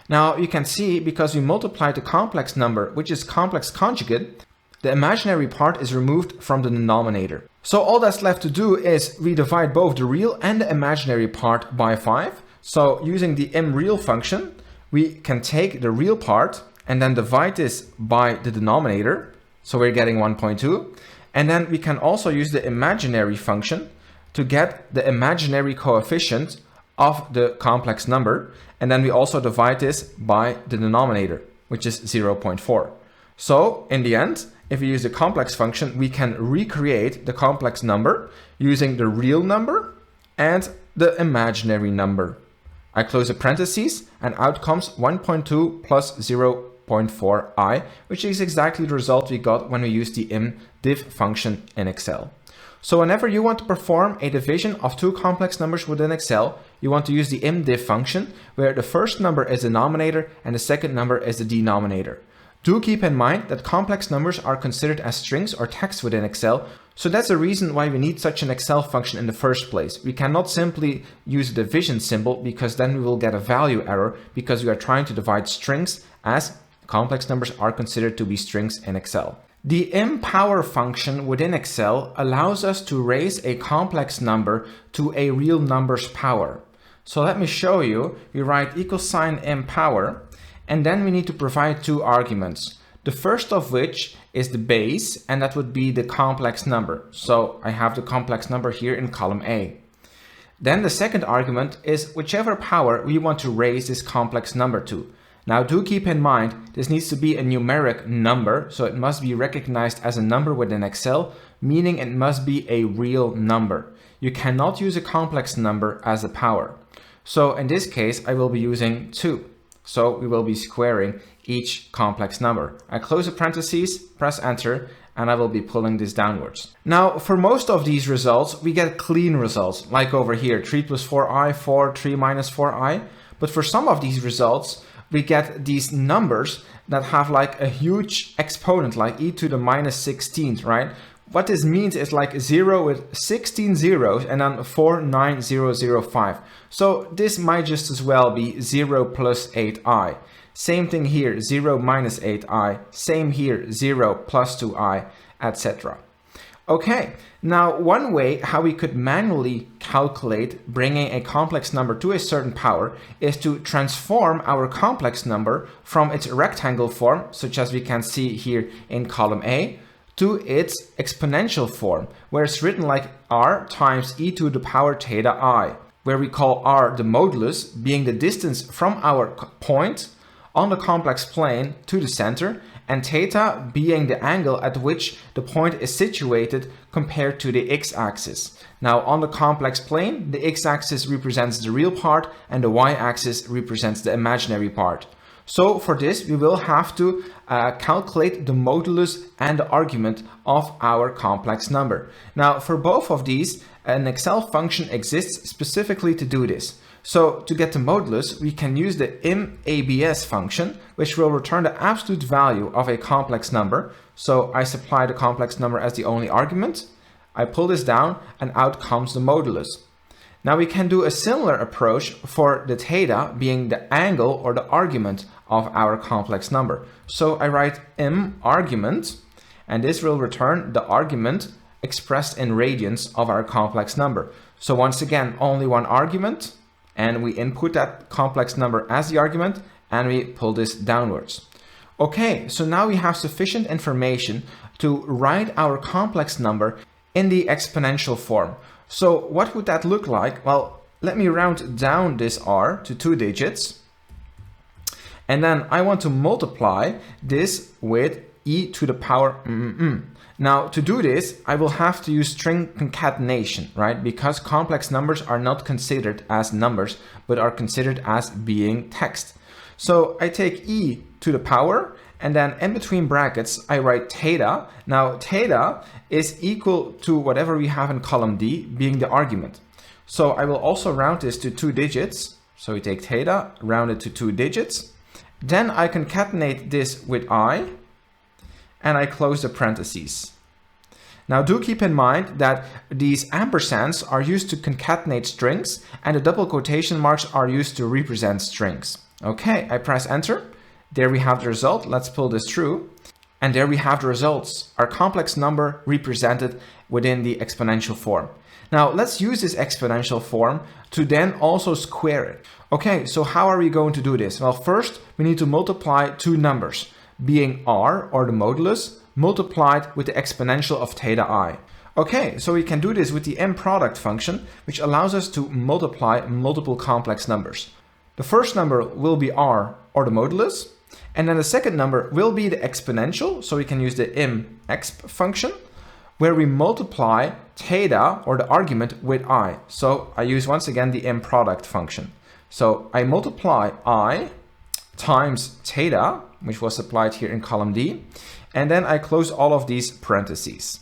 Now you can see, because we multiply the complex number, which is complex conjugate, the imaginary part is removed from the denominator. So all that's left to do is we divide both the real and the imaginary part by 5. So using the ImReal function, we can take the real part and then divide this by the denominator. So we're getting 1.2. And then we can also use the imaginary function to get the imaginary coefficient of the complex number. And then we also divide this by the denominator, which is 0.4. So in the end, if we use the complex function, we can recreate the complex number using the real number and the imaginary number. I close the parentheses and out comes 1.2 plus 0.4i, which is exactly the result we got when we used the mdiff function in Excel. So whenever you want to perform a division of two complex numbers within Excel, you want to use the mdiff function, where the first number is the denominator and the second number is the denominator. Do keep in mind that complex numbers are considered as strings or text within Excel, so that's the reason why we need such an Excel function in the first place. We cannot simply use the division symbol, because then we will get a value error, because we are trying to divide strings, as complex numbers are considered to be strings in Excel. The MPower function within Excel allows us to raise a complex number to a real number's power. So let me show you. We write equal sign MPower, and then we need to provide two arguments. The first of which is the base, and that would be the complex number. So I have the complex number here in column A. Then the second argument is whichever power we want to raise this complex number to. Now do keep in mind, this needs to be a numeric number, so it must be recognized as a number within Excel, meaning it must be a real number. You cannot use a complex number as a power. So in this case, I will be using 2. So we will be squaring each complex number. I close the parentheses, press enter, and I will be pulling this downwards. Now, for most of these results, we get clean results, like over here, 3 plus 4i, 4, 3 minus 4i. But for some of these results, we get these numbers that have like a huge exponent, like e to the minus 16th, right? What this means is like 0 with 16 zeros and then 49005. So this might just as well be 0 plus 8i. Same thing here, 0 minus 8i. Same here, 0 plus 2i, etc. Okay, now one way how we could manually calculate bringing a complex number to a certain power is to transform our complex number from its rectangle form, such as we can see here in column A, to its exponential form, where it's written like r times e to the power theta I, where we call r the modulus being the distance from our point on the complex plane to the center, and theta being the angle at which the point is situated compared to the x-axis. Now on the complex plane, the x-axis represents the real part and the y-axis represents the imaginary part. So for this, we will have to calculate the modulus and the argument of our complex number. Now for both of these, an Excel function exists specifically to do this. So to get the modulus, we can use the MABS function, which will return the absolute value of a complex number. So I supply the complex number as the only argument. I pull this down and out comes the modulus. Now we can do a similar approach for the theta being the angle or the argument of our complex number. So I write argument, and this will return the argument expressed in radians of our complex number. So once again, only one argument, and we input that complex number as the argument, and we pull this downwards. Okay, so now we have sufficient information to write our complex number in the exponential form. So what would that look like? Well, let me round down this r to 2 digits. And then I want to multiply this with e to the power Now to do this, I will have to use string concatenation, right? Because complex numbers are not considered as numbers, but are considered as being text. So I take e to the power, and then in between brackets, I write theta. Now theta is equal to whatever we have in column D, being the argument. So I will also round this to 2 digits. So we take theta, round it to 2 digits. Then I concatenate this with I, and I close the parentheses. Now do keep in mind that these ampersands are used to concatenate strings, and the double quotation marks are used to represent strings. Okay, I press enter. There we have the result. Let's pull this through. And there we have the results. Our complex number represented within the exponential form. Now let's use this exponential form to then also square it. Okay, so how are we going to do this? Well, first we need to multiply two numbers, being r, or the modulus, multiplied with the exponential of theta I. Okay, so we can do this with the Mproduct function, which allows us to multiply multiple complex numbers. The first number will be r, or the modulus, and then the second number will be the exponential, so we can use the imexp function, where we multiply theta, or the argument, with I. So I use once again the Mproduct function. So I multiply I times theta, which was supplied here in column D, and then I close all of these parentheses.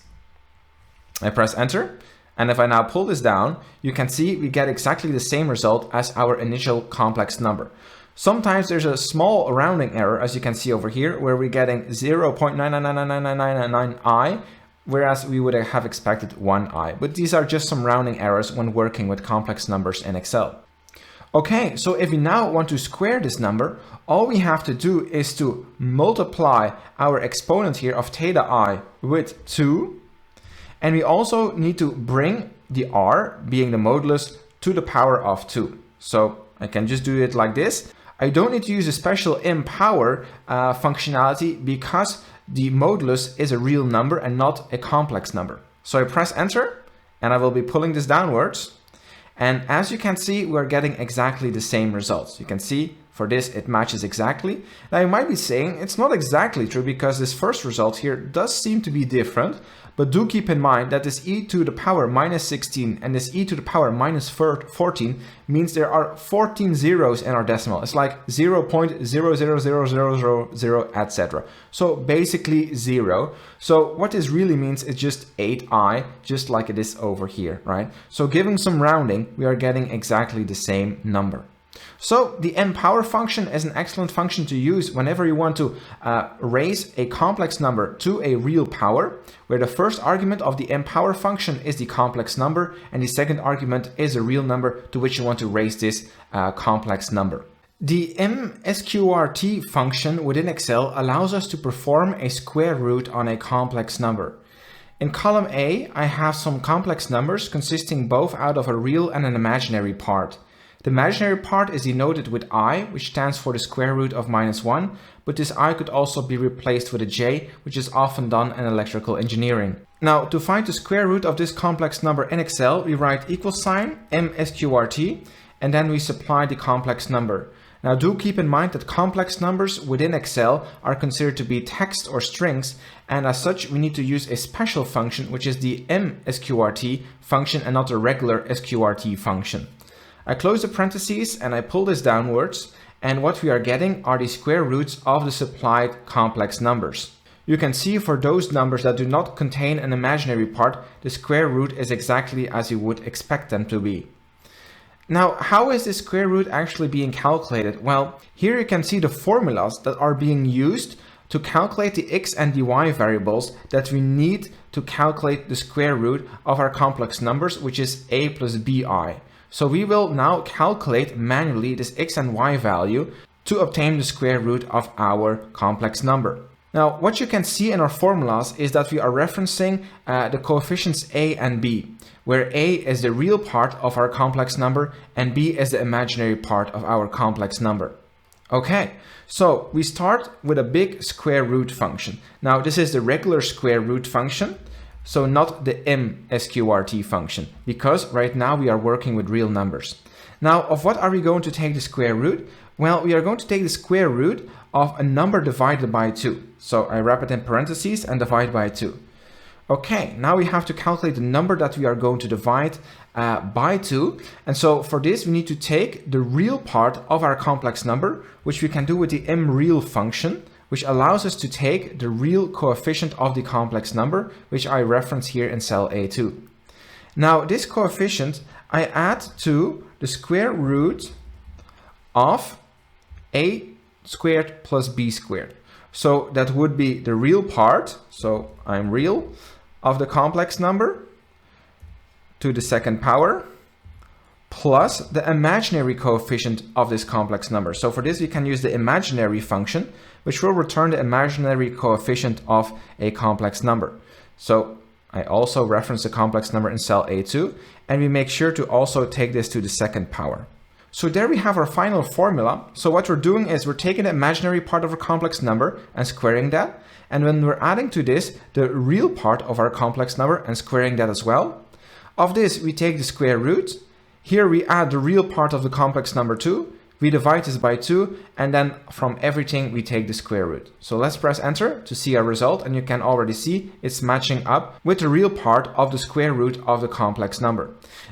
I press enter, and if I now pull this down, you can see we get exactly the same result as our initial complex number. Sometimes there's a small rounding error, as you can see over here, where we're getting 0.9999999i, whereas we would have expected 1i. But these are just some rounding errors when working with complex numbers in Excel. Okay, so if we now want to square this number, all we have to do is to multiply our exponent here of theta I with 2. And we also need to bring the r, being the modulus, to the power of 2. So I can just do it like this. I don't need to use a special MPower functionality because the modulus is a real number and not a complex number. So I press enter and I will be pulling this downwards. And as you can see, we're getting exactly the same results. You can see for this, it matches exactly. Now you might be saying it's not exactly true because this first result here does seem to be different, but do keep in mind that this e to the power minus 16 and this e to the power minus 14 means there are 14 zeros in our decimal. It's like 0.000000, etc. So basically 0. So what this really means is just 8i, just like it is over here, right? So giving some rounding, we are getting exactly the same number. So the MPower function is an excellent function to use whenever you want to raise a complex number to a real power, where the first argument of the MPower function is the complex number and the second argument is a real number to which you want to raise this complex number. The MSQRT function within Excel allows us to perform a square root on a complex number. In column A, I have some complex numbers consisting both out of a real and an imaginary part. The imaginary part is denoted with I, which stands for the square root of -1, but this I could also be replaced with a j, which is often done in electrical engineering. Now, to find the square root of this complex number in Excel, we write =, MSQRT, and then we supply the complex number. Now, do keep in mind that complex numbers within Excel are considered to be text or strings, and as such, we need to use a special function, which is the MSQRT function and not a regular SQRT function. I close the parentheses and I pull this downwards, and what we are getting are the square roots of the supplied complex numbers. You can see for those numbers that do not contain an imaginary part, the square root is exactly as you would expect them to be. Now, how is this square root actually being calculated? Well, here you can see the formulas that are being used to calculate the x and the y variables that we need to calculate the square root of our complex numbers, which is a plus bi. So we will now calculate manually this x and y value to obtain the square root of our complex number. Now, what you can see in our formulas is that we are referencing the coefficients a and b, where a is the real part of our complex number and b is the imaginary part of our complex number. Okay, so we start with a big square root function. Now, this is the regular square root function. So not the MSQRT function, because right now we are working with real numbers. Now, of what are we going to take the square root? Well, we are going to take the square root of a number divided by 2. So I wrap it in parentheses and divide by 2. Okay, now we have to calculate the number that we are going to divide by 2. And so for this, we need to take the real part of our complex number, which we can do with the MReal function, which allows us to take the real coefficient of the complex number, which I reference here in cell A2. Now, this coefficient I add to the square root of a squared plus b squared. So that would be the real part, so I'm real, of the complex number to the second power, plus the imaginary coefficient of this complex number. So for this, we can use the imaginary function, which will return the imaginary coefficient of a complex number. So I also reference the complex number in cell A2, and we make sure to also take this to the second power. So there we have our final formula. So what we're doing is we're taking the imaginary part of a complex number and squaring that. And when we're adding to this the real part of our complex number and squaring that as well. Of this, we take the square root. Here we add the real part of the complex number 2. We divide this by 2, and then from everything we take the square root. So let's press enter to see our result, and you can already see it's matching up with the real part of the square root of the complex number.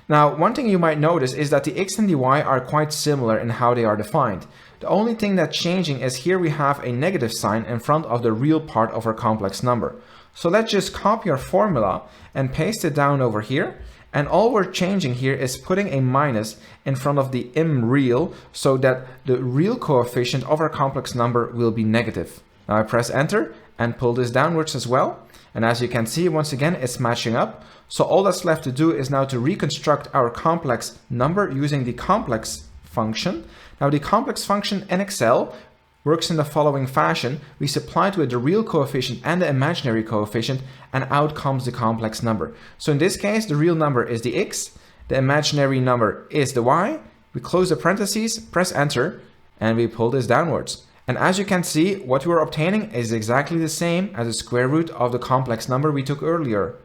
Now, one thing you might notice is that the x and the y are quite similar in how they are defined. The only thing that's changing is here we have a negative sign in front of the real part of our complex number. So let's just copy our formula and paste it down over here. And all we're changing here is putting a minus in front of the ImReal so that the real coefficient of our complex number will be negative. Now I press enter and pull this downwards as well. And as you can see, once again, it's matching up. So all that's left to do is now to reconstruct our complex number using the complex function. Now the complex function in Excel works in the following fashion. We supply to it the real coefficient and the imaginary coefficient, and out comes the complex number. So in this case, the real number is the x, the imaginary number is the y. We close the parentheses, press enter, and we pull this downwards. And as you can see, what we're obtaining is exactly the same as the square root of the complex number we took earlier.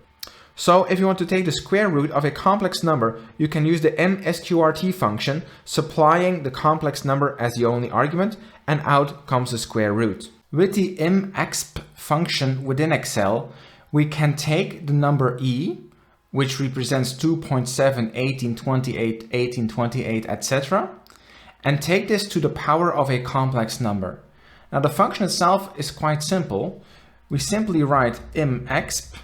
So if you want to take the square root of a complex number, you can use the MSQRT function, supplying the complex number as the only argument, and out comes the square root. With the MABS function within Excel, we can take the number e, which represents 2.7, 18, 28, 18, 28, etc., and take this to the power of a complex number. Now the function itself is quite simple. We simply write imexp,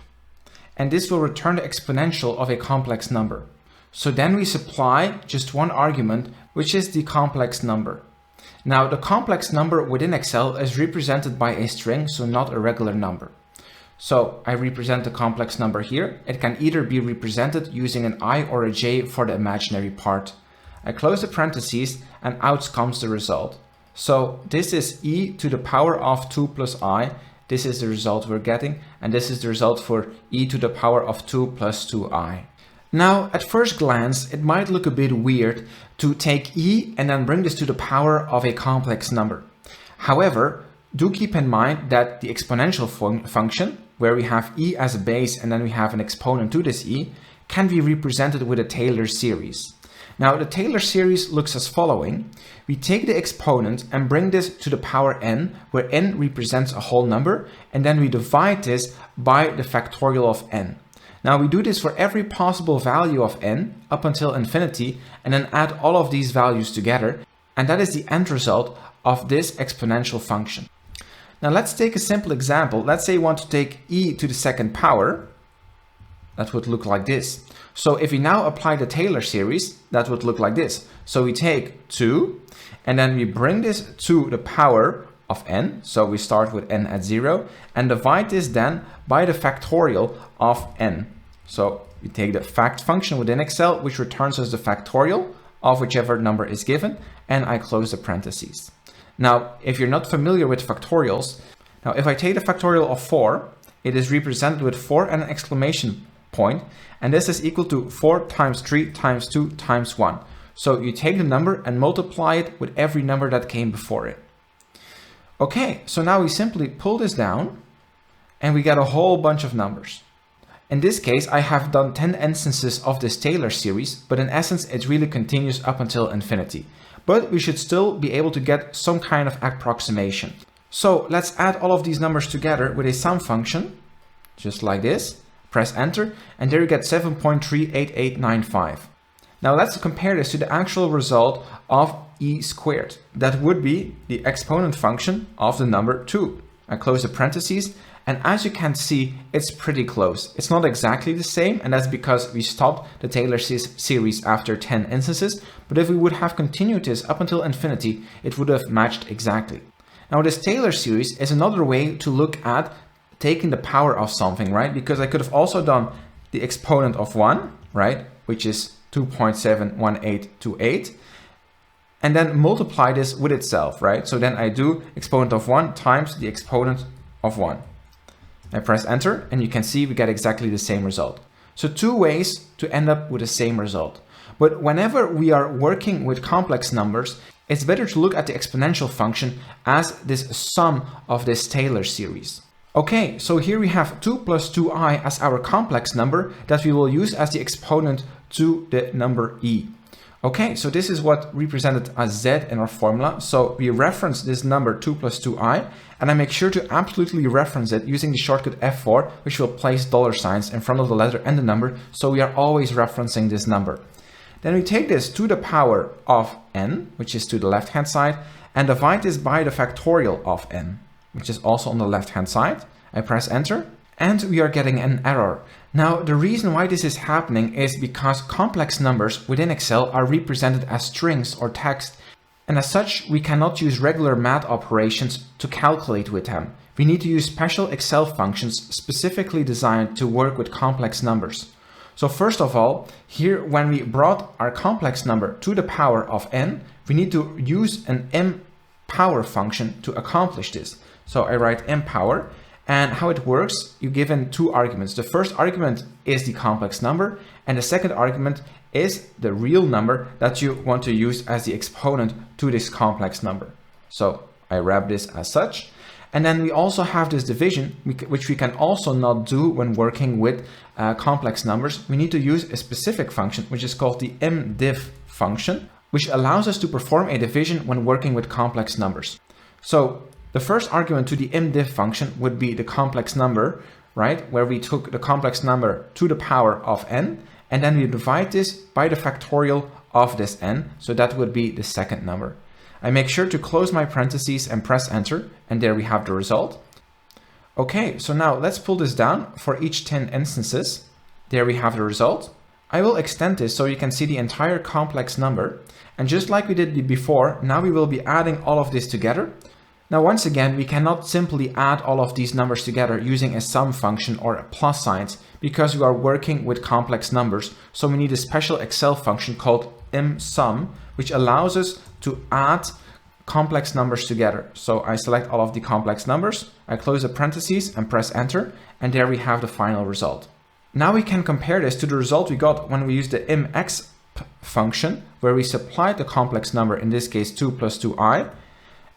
and this will return the exponential of a complex number. So then we supply just one argument, which is the complex number. Now the complex number within Excel is represented by a string, so not a regular number. So I represent the complex number here. It can either be represented using an I or a j for the imaginary part. I close the parentheses and out comes the result. So this is e to the power of 2 plus I. This is the result we're getting, and this is the result for e to the power of 2 plus 2i. Now, at first glance, it might look a bit weird to take e and then bring this to the power of a complex number. However, do keep in mind that the exponential function, where we have e as a base and then we have an exponent to this e, can be represented with a Taylor series. Now, the Taylor series looks as following. We take the exponent and bring this to the power n, where n represents a whole number, and then we divide this by the factorial of n. Now, we do this for every possible value of n up until infinity, and then add all of these values together, and that is the end result of this exponential function. Now, let's take a simple example. Let's say you want to take e to the second power. That would look like this. So if we now apply the Taylor series, that would look like this. So we take 2, and then we bring this to the power of n. So we start with n at 0, and divide this then by the factorial of n. So we take the fact function within Excel, which returns us the factorial of whichever number is given, and I close the parentheses. Now, if you're not familiar with factorials, now if I take the factorial of 4, it is represented with 4 and an exclamation point, and this is equal to 4 times 3 times 2 times 1. So you take the number and multiply it with every number that came before it. Okay, so now we simply pull this down and we get a whole bunch of numbers. In this case, I have done 10 instances of this Taylor series, but in essence, it really continues up until infinity. But we should still be able to get some kind of approximation. So let's add all of these numbers together with a sum function, just like this. Press enter, and there you get 7.38895. Now let's compare this to the actual result of e squared. That would be the exponent function of the number 2. I close the parentheses, and as you can see, it's pretty close. It's not exactly the same, and that's because we stopped the Taylor series after 10 instances, but if we would have continued this up until infinity, it would have matched exactly. Now this Taylor series is another way to look at taking the power of something, right? Because I could have also done the exponent of 1, right? Which is 2.71828, and then multiply this with itself, right? So then I do exponent of 1 times the exponent of 1. I press enter, and you can see we get exactly the same result. So 2 ways to end up with the same result. But whenever we are working with complex numbers, it's better to look at the exponential function as this sum of this Taylor series. Okay, so here we have 2 plus 2i as our complex number that we will use as the exponent to the number e. Okay, so this is what represented as z in our formula. So we reference this number 2 plus 2i, and I make sure to absolutely reference it using the shortcut F4, which will place $signs in front of the letter and the number, so we are always referencing this number. Then we take this to the power of n, which is to the left-hand side, and divide this by the factorial of n, which is also on the left-hand side. I press enter, and we are getting an error. Now, the reason why this is happening is because complex numbers within Excel are represented as strings or text, and as such, we cannot use regular math operations to calculate with them. We need to use special Excel functions specifically designed to work with complex numbers. So first of all, here when we brought our complex number to the power of n, we need to use an MPower function to accomplish this. So I write MPower, And how it works, you give in two arguments. The first argument is the complex number, and the second argument is the real number that you want to use as the exponent to this complex number. So I wrap this as such. And then we also have this division, which we can also not do when working with complex numbers. We need to use a specific function, which is called the MDiv function, which allows us to perform a division when working with complex numbers. So the first argument to the MDiv function would be the complex number, right? Where we took the complex number to the power of n, and then we divide this by the factorial of this n. So that would be the second number. I make sure to close my parentheses and press enter, and there we have the result. Okay, so now let's pull this down for each 10 instances. There we have the result. I will extend this so you can see the entire complex number. And just like we did before, now we will be adding all of this together. Now, once again, we cannot simply add all of these numbers together using a sum function or a plus signs because we are working with complex numbers. So we need a special Excel function called MSum, which allows us to add complex numbers together. So I select all of the complex numbers, I close the parentheses and press enter, and there we have the final result. Now we can compare this to the result we got when we used the MXP function, where we supplied the complex number, in this case 2 plus 2i,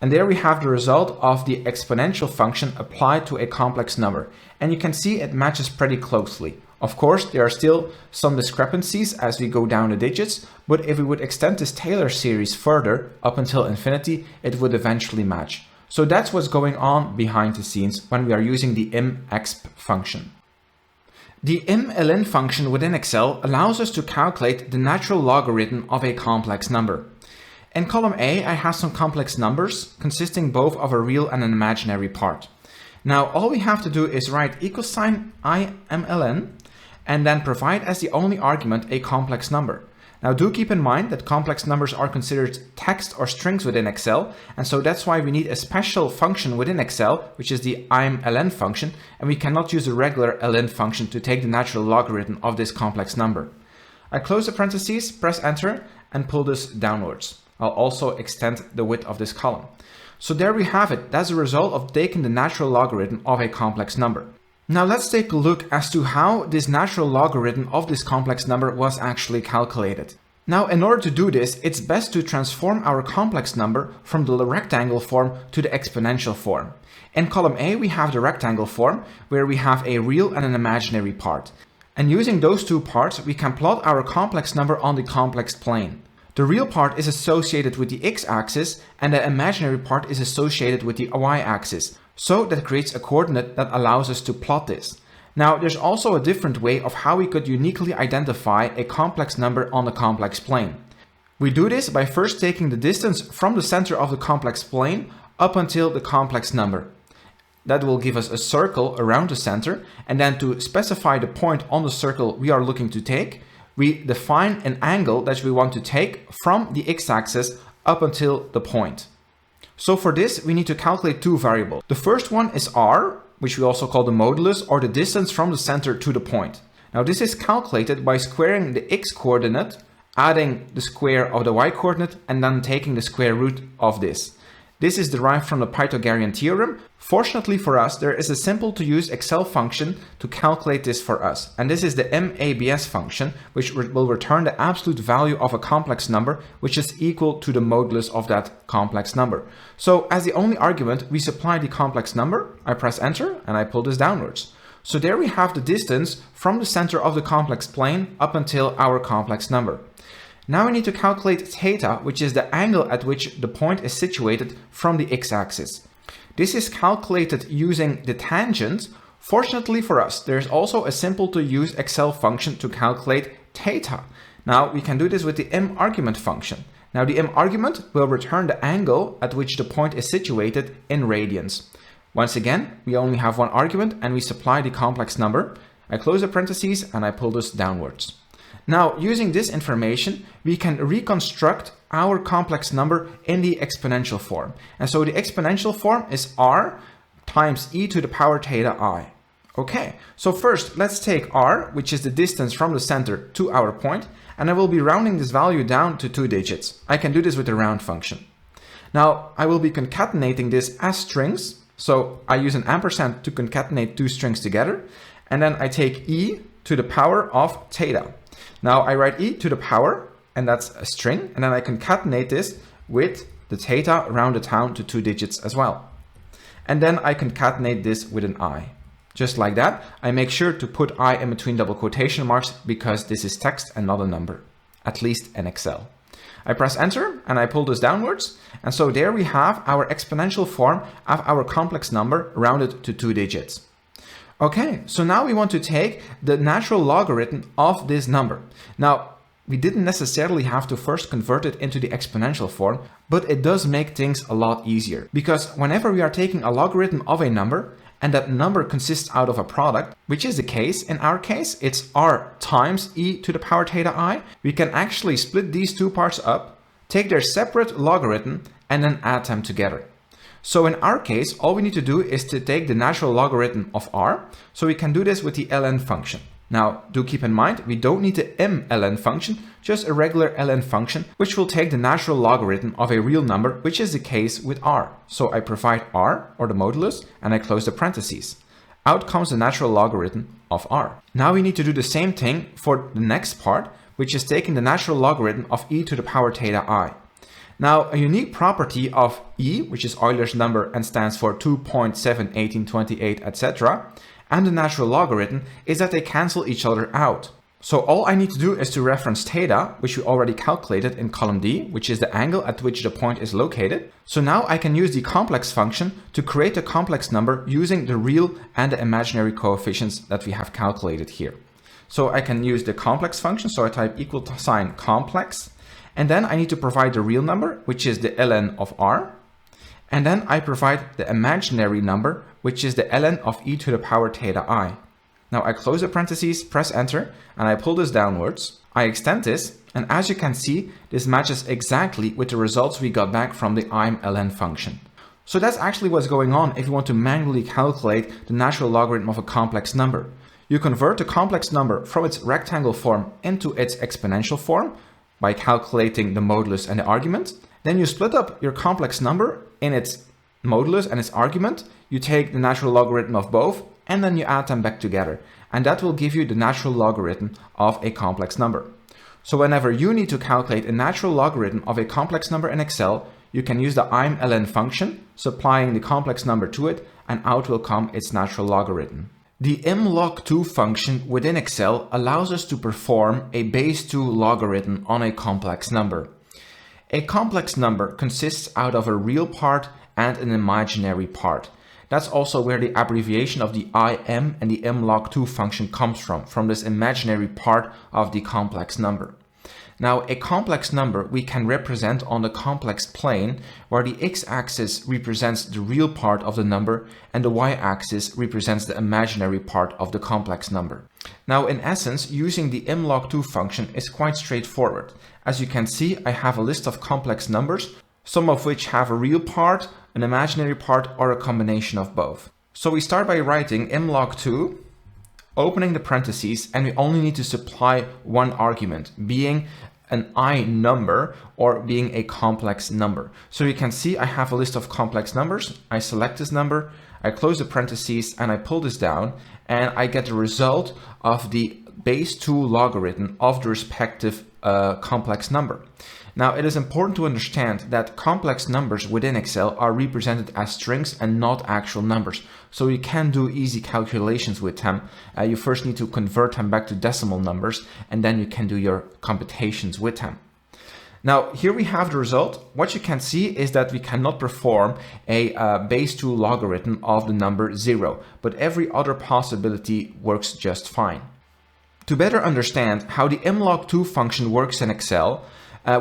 and there we have the result of the exponential function applied to a complex number. And you can see it matches pretty closely. Of course, there are still some discrepancies as we go down the digits, but if we would extend this Taylor series further up until infinity, it would eventually match. So that's what's going on behind the scenes when we are using the imexp function. The imln function within Excel allows us to calculate the natural logarithm of a complex number. In column A, I have some complex numbers consisting both of a real and an imaginary part. Now, all we have to do is write equals sign imln and then provide as the only argument a complex number. Now, do keep in mind that complex numbers are considered text or strings within Excel, and so that's why we need a special function within Excel, which is the imln function, and we cannot use the regular ln function to take the natural logarithm of this complex number. I close the parentheses, press enter, and pull this downwards. I'll also extend the width of this column. So there we have it. That's the result of taking the natural logarithm of a complex number. Now let's take a look as to how this natural logarithm of this complex number was actually calculated. Now, in order to do this, it's best to transform our complex number from the rectangle form to the exponential form. In column A, we have the rectangle form, where we have a real and an imaginary part. And using those two parts, we can plot our complex number on the complex plane. The real part is associated with the x-axis and the imaginary part is associated with the y-axis. So that creates a coordinate that allows us to plot this. Now, there's also a different way of how we could uniquely identify a complex number on the complex plane. We do this by first taking the distance from the center of the complex plane up until the complex number. That will give us a circle around the center, and then to specify the point on the circle we are looking to take, we define an angle that we want to take from the x-axis up until the point. So for this, we need to calculate two variables. The first one is r, which we also call the modulus, or the distance from the center to the point. Now this is calculated by squaring the x coordinate, adding the square of the y coordinate, and then taking the square root of this. This is derived from the Pythagorean theorem. Fortunately for us, there is a simple to use Excel function to calculate this for us. And this is the MABS function, which will return the absolute value of a complex number, which is equal to the modulus of that complex number. So as the only argument, we supply the complex number, I press enter, and I pull this downwards. So there we have the distance from the center of the complex plane up until our complex number. Now we need to calculate theta, which is the angle at which the point is situated from the x-axis. This is calculated using the tangent. Fortunately for us, there's also a simple to use Excel function to calculate theta. Now we can do this with the margument function. Now the margument will return the angle at which the point is situated in radians. Once again, we only have one argument and we supply the complex number. I close the parentheses and I pull this downwards. Now, using this information, we can reconstruct our complex number in the exponential form. And so the exponential form is r times e to the power theta I. Okay, so first let's take r, which is the distance from the center to our point, and I will be rounding this value down to 2 digits. I can do this with the round function. Now, I will be concatenating this as strings, So I use an ampersand to concatenate two strings together, and then I take e to the power of theta. Now I write e to the power, and that's a string, and then I concatenate this with the theta rounded down to 2 digits as well. And then I concatenate this with an I. Just like that, I make sure to put I in between double quotation marks because this is text and not a number, at least in Excel. I press enter and I pull this downwards. And so there we have our exponential form of our complex number rounded to 2 digits. Okay, so now we want to take the natural logarithm of this number. Now, we didn't necessarily have to first convert it into the exponential form, but it does make things a lot easier. Because whenever we are taking a logarithm of a number, and that number consists out of a product, which is the case, in our case, it's r times e to the power theta I, we can actually split these two parts up, take their separate logarithm, and then add them together. So in our case, all we need to do is to take the natural logarithm of r, so we can do this with the ln function. Now, do keep in mind, we don't need the mln function, just a regular ln function, which will take the natural logarithm of a real number, which is the case with r. So I provide r, or the modulus, and I close the parentheses. Out comes the natural logarithm of r. Now we need to do the same thing for the next part, which is taking the natural logarithm of e to the power theta I. Now, a unique property of e, which is Euler's number and stands for 2.7, 18, 28, etc., and the natural logarithm is that they cancel each other out. So all I need to do is to reference theta, which we already calculated in column D, which is the angle at which the point is located. So now I can use the complex function to create a complex number using the real and the imaginary coefficients that we have calculated here. So I can use the complex function, so I type equal sign complex, and then I need to provide the real number, which is the ln of r, and then I provide the imaginary number, which is the ln of e to the power theta I. Now I close the parentheses, press enter, and I pull this downwards. I extend this, and as you can see, this matches exactly with the results we got back from the imln function. So that's actually what's going on if you want to manually calculate the natural logarithm of a complex number. You convert the complex number from its rectangle form into its exponential form by calculating the modulus and the argument. Then you split up your complex number in its modulus and its argument. You take the natural logarithm of both, and then you add them back together. And that will give you the natural logarithm of a complex number. So whenever you need to calculate a natural logarithm of a complex number in Excel, you can use the imln function, supplying the complex number to it, and out will come its natural logarithm. The imlog2 function within Excel allows us to perform a base 2 logarithm on a complex number. A complex number consists out of a real part and an imaginary part. That's also where the abbreviation of the im and the imlog2 function comes from this imaginary part of the complex number. Now, a complex number we can represent on the complex plane, where the x-axis represents the real part of the number and the y-axis represents the imaginary part of the complex number. Now, in essence, using the imlog2 function is quite straightforward. As you can see, I have a list of complex numbers, some of which have a real part, an imaginary part, or a combination of both. So we start by writing imlog2, opening the parentheses, and we only need to supply one argument, being an I number or being a complex number. So you can see I have a list of complex numbers. I select this number, I close the parentheses, and I pull this down, and I get the result of the base 2 logarithm of the respective complex number. Now, it is important to understand that complex numbers within Excel are represented as strings and not actual numbers. So you can do easy calculations with them. You first need to convert them back to decimal numbers, and then you can do your computations with them. Now, here we have the result. What you can see is that we cannot perform a base 2 logarithm of the number 0, but every other possibility works just fine. To better understand how the imlog2 function works in Excel,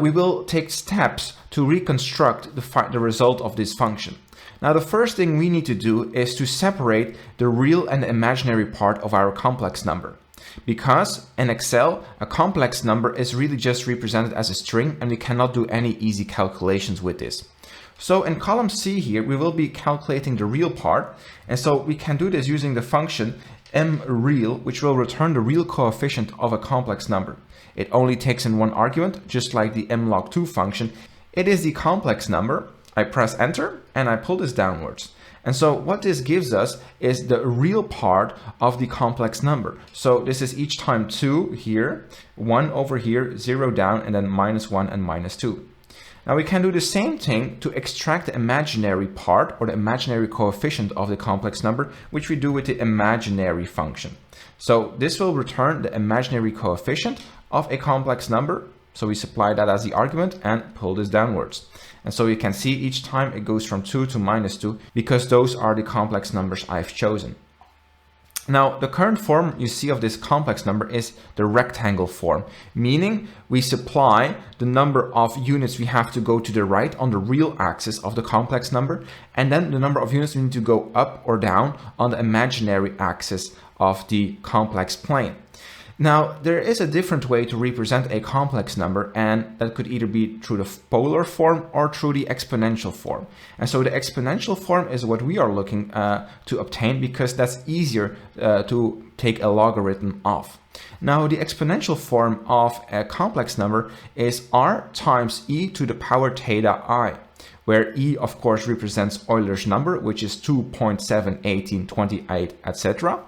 we will take steps to reconstruct the result of this function. Now, the first thing we need to do is to separate the real and the imaginary part of our complex number. Because in Excel, a complex number is really just represented as a string, and we cannot do any easy calculations with this. So in column C here, we will be calculating the real part. And so we can do this using the function MReal, which will return the real coefficient of a complex number. It only takes in one argument, just like the imlog2 function. It is the complex number. I press enter and I pull this downwards. And so what this gives us is the real part of the complex number. So this is each time 2 here, 1 over here, 0 down, and then -1 and -2. Now we can do the same thing to extract the imaginary part or the imaginary coefficient of the complex number, which we do with the imaginary function. So this will return the imaginary coefficient of a complex number. So we supply that as the argument and pull this downwards. And so you can see each time it goes from 2 to -2 because those are the complex numbers I've chosen. Now, the current form you see of this complex number is the rectangle form, meaning we supply the number of units we have to go to the right on the real axis of the complex number, and then the number of units we need to go up or down on the imaginary axis of the complex plane. Now, there is a different way to represent a complex number, and that could either be through the polar form or through the exponential form. And so the exponential form is what we are looking to obtain because that's easier to take a logarithm of. Now, the exponential form of a complex number is r times e to the power theta I, where e, of course, represents Euler's number, which is 2.7, 18, 28, etc.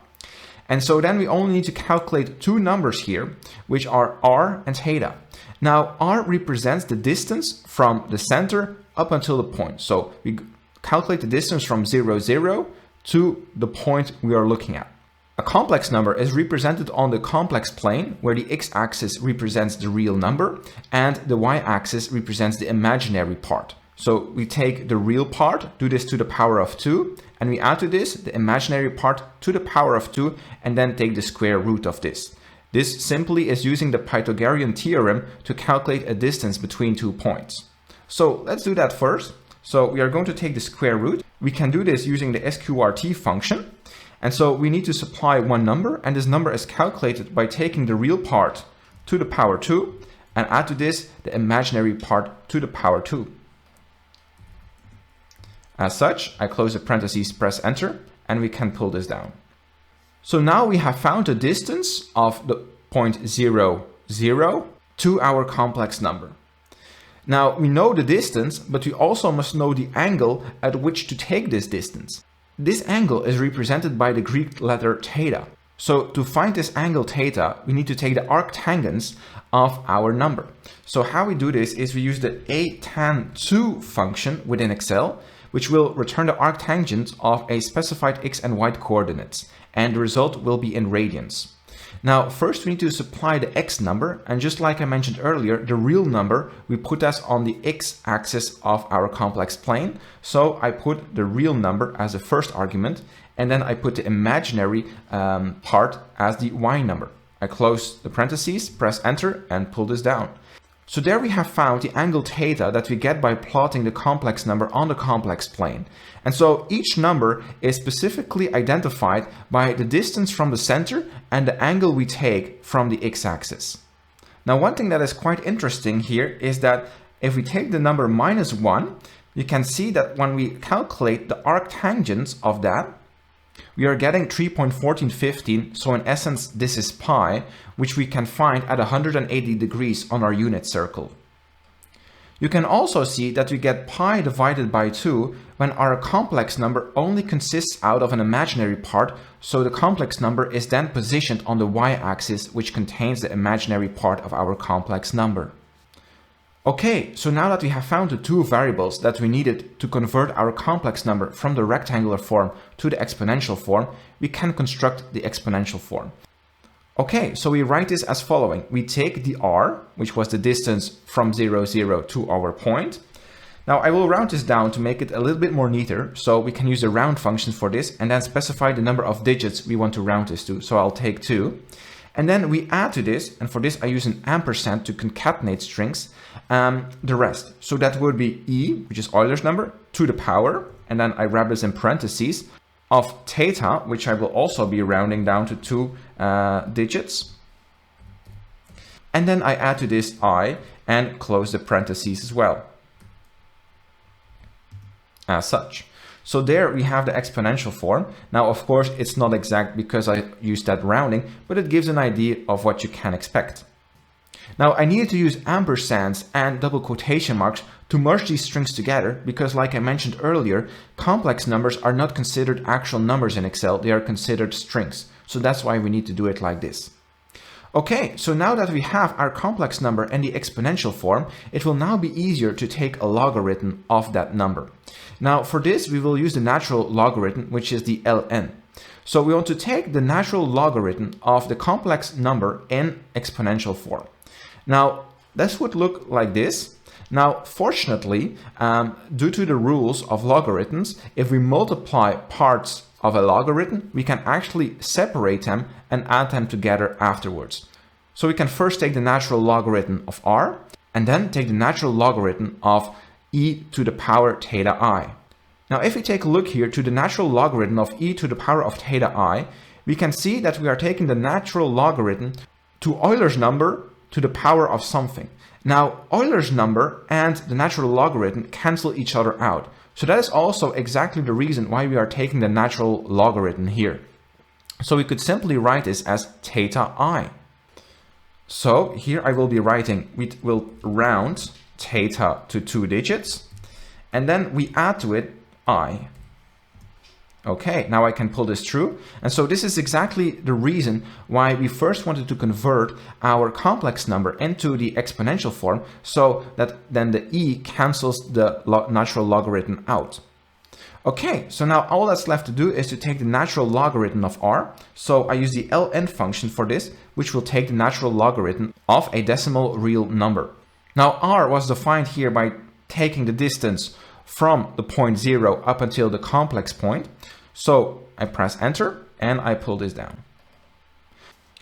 And so then we only need to calculate two numbers here, which are r and theta. Now, r represents the distance from the center up until the point. So we calculate the distance from 0, 0 to the point we are looking at. A complex number is represented on the complex plane, where the x-axis represents the real number and the y-axis represents the imaginary part. So we take the real part, do this to the power of 2, and we add to this the imaginary part to the power of 2, and then take the square root of this. This simply is using the Pythagorean theorem to calculate a distance between 2 points. So let's do that first. So we are going to take the square root. We can do this using the MSQRT function. And so we need to supply one number, and this number is calculated by taking the real part to the power 2 and add to this the imaginary part to the power 2. As such, I close the parentheses, press enter, and we can pull this down. So now we have found the distance of the point 0, 0 to our complex number. Now we know the distance, but we also must know the angle at which to take this distance. This angle is represented by the Greek letter theta. So to find this angle theta, we need to take the arctangents of our number. So how we do this is we use the tan2 function within Excel, which will return the arctangent of a specified x and y coordinates, and the result will be in radians. Now, first we need to supply the x number, and just like I mentioned earlier, the real number, we put that on the x-axis of our complex plane. So I put the real number as the first argument, and then I put the imaginary part as the y number. I close the parentheses, press enter, and pull this down. So there we have found the angle theta that we get by plotting the complex number on the complex plane. And so each number is specifically identified by the distance from the center and the angle we take from the x-axis. Now, one thing that is quite interesting here is that if we take the number -1, you can see that when we calculate the arctangents of that, we are getting 3.1415, so in essence this is pi, which we can find at 180 degrees on our unit circle. You can also see that we get pi divided by 2 when our complex number only consists out of an imaginary part, so the complex number is then positioned on the y-axis, which contains the imaginary part of our complex number. Okay, so now that we have found the two variables that we needed to convert our complex number from the rectangular form to the exponential form, we can construct the exponential form. Okay, so we write this as following. We take the r, which was the distance from 0, 0 to our point. Now I will round this down to make it a little bit more neater, so we can use the round function for this and then specify the number of digits we want to round this to. So I'll take 2. And then we add to this, and for this I use an ampersand to concatenate strings, the rest. So that would be e, which is Euler's number, to the power, and then I wrap this in parentheses, of theta, which I will also be rounding down to 2 digits. And then I add to this I and close the parentheses as well. As such. So there we have the exponential form. Now, of course, it's not exact because I used that rounding, but it gives an idea of what you can expect. Now I needed to use ampersands and double quotation marks to merge these strings together because, like I mentioned earlier, complex numbers are not considered actual numbers in Excel, they are considered strings. So that's why we need to do it like this. Okay, so now that we have our complex number in the exponential form, it will now be easier to take a logarithm of that number. Now for this, we will use the natural logarithm, which is the ln. So we want to take the natural logarithm of the complex number in exponential form. Now this would look like this. Now fortunately, due to the rules of logarithms, if we multiply parts of a logarithm, we can actually separate them and add them together afterwards. So we can first take the natural logarithm of r and then take the natural logarithm of e to the power theta I. Now if we take a look here to the natural logarithm of e to the power of theta I, we can see that we are taking the natural logarithm to Euler's number to the power of something. Now Euler's number and the natural logarithm cancel each other out. So that is also exactly the reason why we are taking the natural logarithm here. So we could simply write this as theta I. So here I will be writing, we will round theta to 2 digits, and then we add to it I. Okay, now I can pull this through. And so this is exactly the reason why we first wanted to convert our complex number into the exponential form so that then the e cancels the natural logarithm out. Okay, so now all that's left to do is to take the natural logarithm of r. So I use the ln function for this, which will take the natural logarithm of a decimal real number. Now r was defined here by taking the distance from the point 0 up until the complex point. So I press enter and I pull this down.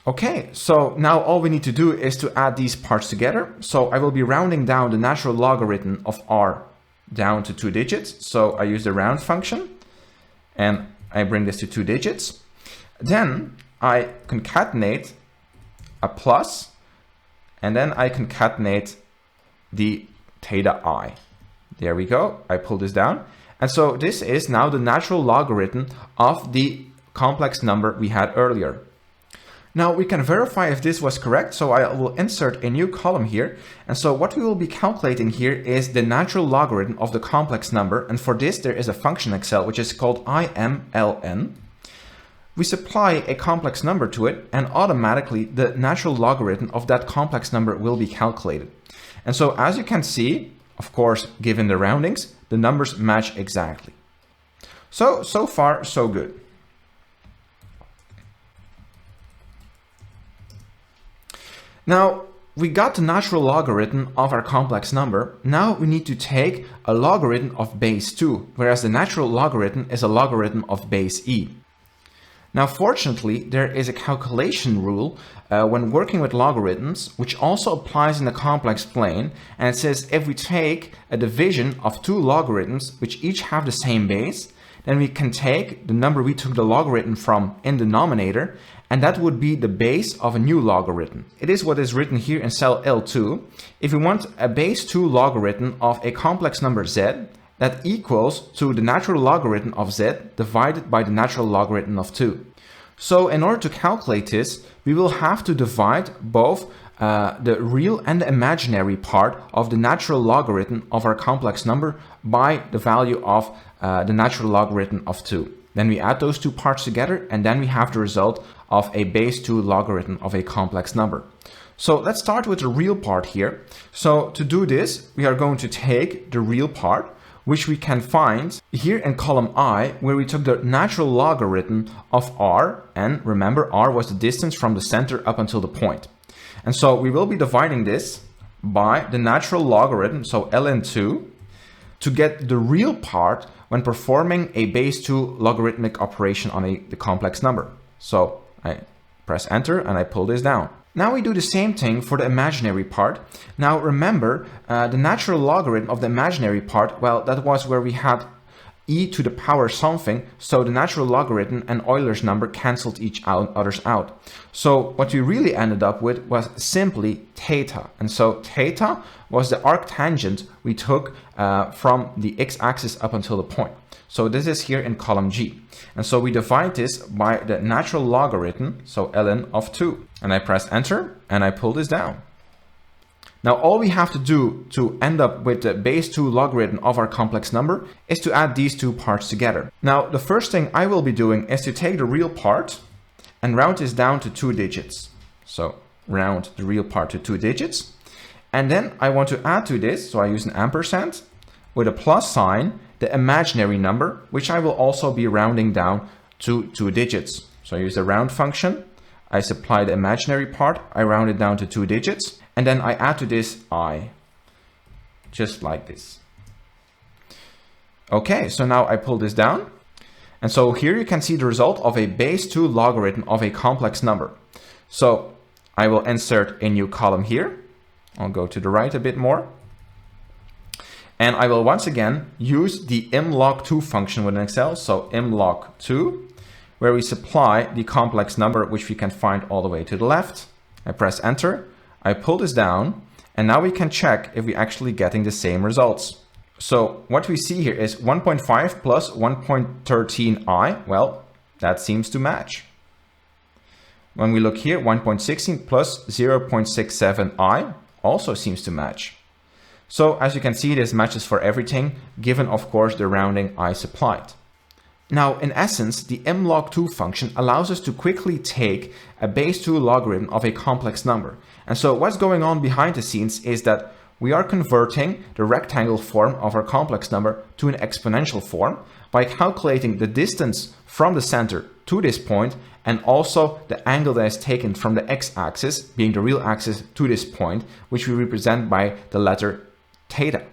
Okay, so now all we need to do is to add these parts together. So I will be rounding down the natural logarithm of r down to 2 digits. So I use the round function and I bring this to 2 digits. Then I concatenate a plus and then I concatenate the theta I. There we go. I pull this down. And so this is now the natural logarithm of the complex number we had earlier. Now we can verify if this was correct. So I will insert a new column here. And so what we will be calculating here is the natural logarithm of the complex number. And for this, there is a function in Excel, which is called ImLn. We supply a complex number to it and automatically the natural logarithm of that complex number will be calculated. And so as you can see, of course, given the roundings, the numbers match exactly. So far, so good. Now, we got the natural logarithm of our complex number. Now we need to take a logarithm of base 2, whereas the natural logarithm is a logarithm of base e. Now, fortunately, there is a calculation rule when working with logarithms, which also applies in the complex plane. And it says if we take a division of 2 logarithms, which each have the same base, then we can take the number we took the logarithm from in the denominator, and that would be the base of a new logarithm. It is what is written here in cell L2. If we want a base 2 logarithm of a complex number z, that equals to the natural logarithm of z divided by the natural logarithm of 2. So in order to calculate this, we will have to divide both the real and the imaginary part of the natural logarithm of our complex number by the value of the natural logarithm of 2. Then we add those two parts together and then we have the result of a base 2 logarithm of a complex number. So let's start with the real part here. So to do this, we are going to take the real part, which we can find here in column I, where we took the natural logarithm of r, and remember r was the distance from the center up until the point. And so we will be dividing this by the natural logarithm, so ln2, to get the real part when performing a base 2 logarithmic operation on the complex number. So I press enter and I pull this down. Now we do the same thing for the imaginary part. Now remember, the natural logarithm of the imaginary part, well, that was where we had e to the power something, so the natural logarithm and Euler's number cancelled each others out. So what we really ended up with was simply theta. And so theta was the arctangent we took from the x-axis up until the point. So this is here in column G. And so we divide this by the natural logarithm, so ln of 2. And I press enter and I pull this down. Now all we have to do to end up with the base 2 logarithm of our complex number is to add these two parts together. Now the first thing I will be doing is to take the real part and round this down to 2 digits. So round the real part to 2 digits. And then I want to add to this, so I use an ampersand with a plus sign, the imaginary number, which I will also be rounding down to 2 digits. So I use the round function, I supply the imaginary part, I round it down to 2 digits, and then I add to this I, just like this. Okay, so now I pull this down. And so here you can see the result of a base 2 logarithm of a complex number. So I will insert a new column here. I'll go to the right a bit more. And I will once again use the imlog2 function within Excel. So imlog2, where we supply the complex number, which we can find all the way to the left. I press enter, I pull this down, and now we can check if we're actually getting the same results. So what we see here is 1.5 plus 1.13i. Well, that seems to match. When we look here, 1.16 plus 0.67i also seems to match. So as you can see, this matches for everything, given of course the rounding I supplied. Now in essence, the imlog2 function allows us to quickly take a base 2 logarithm of a complex number. And so what's going on behind the scenes is that we are converting the rectangle form of our complex number to an exponential form by calculating the distance from the center to this point and also the angle that is taken from the x-axis, being the real axis, to this point, which we represent by the letter theta.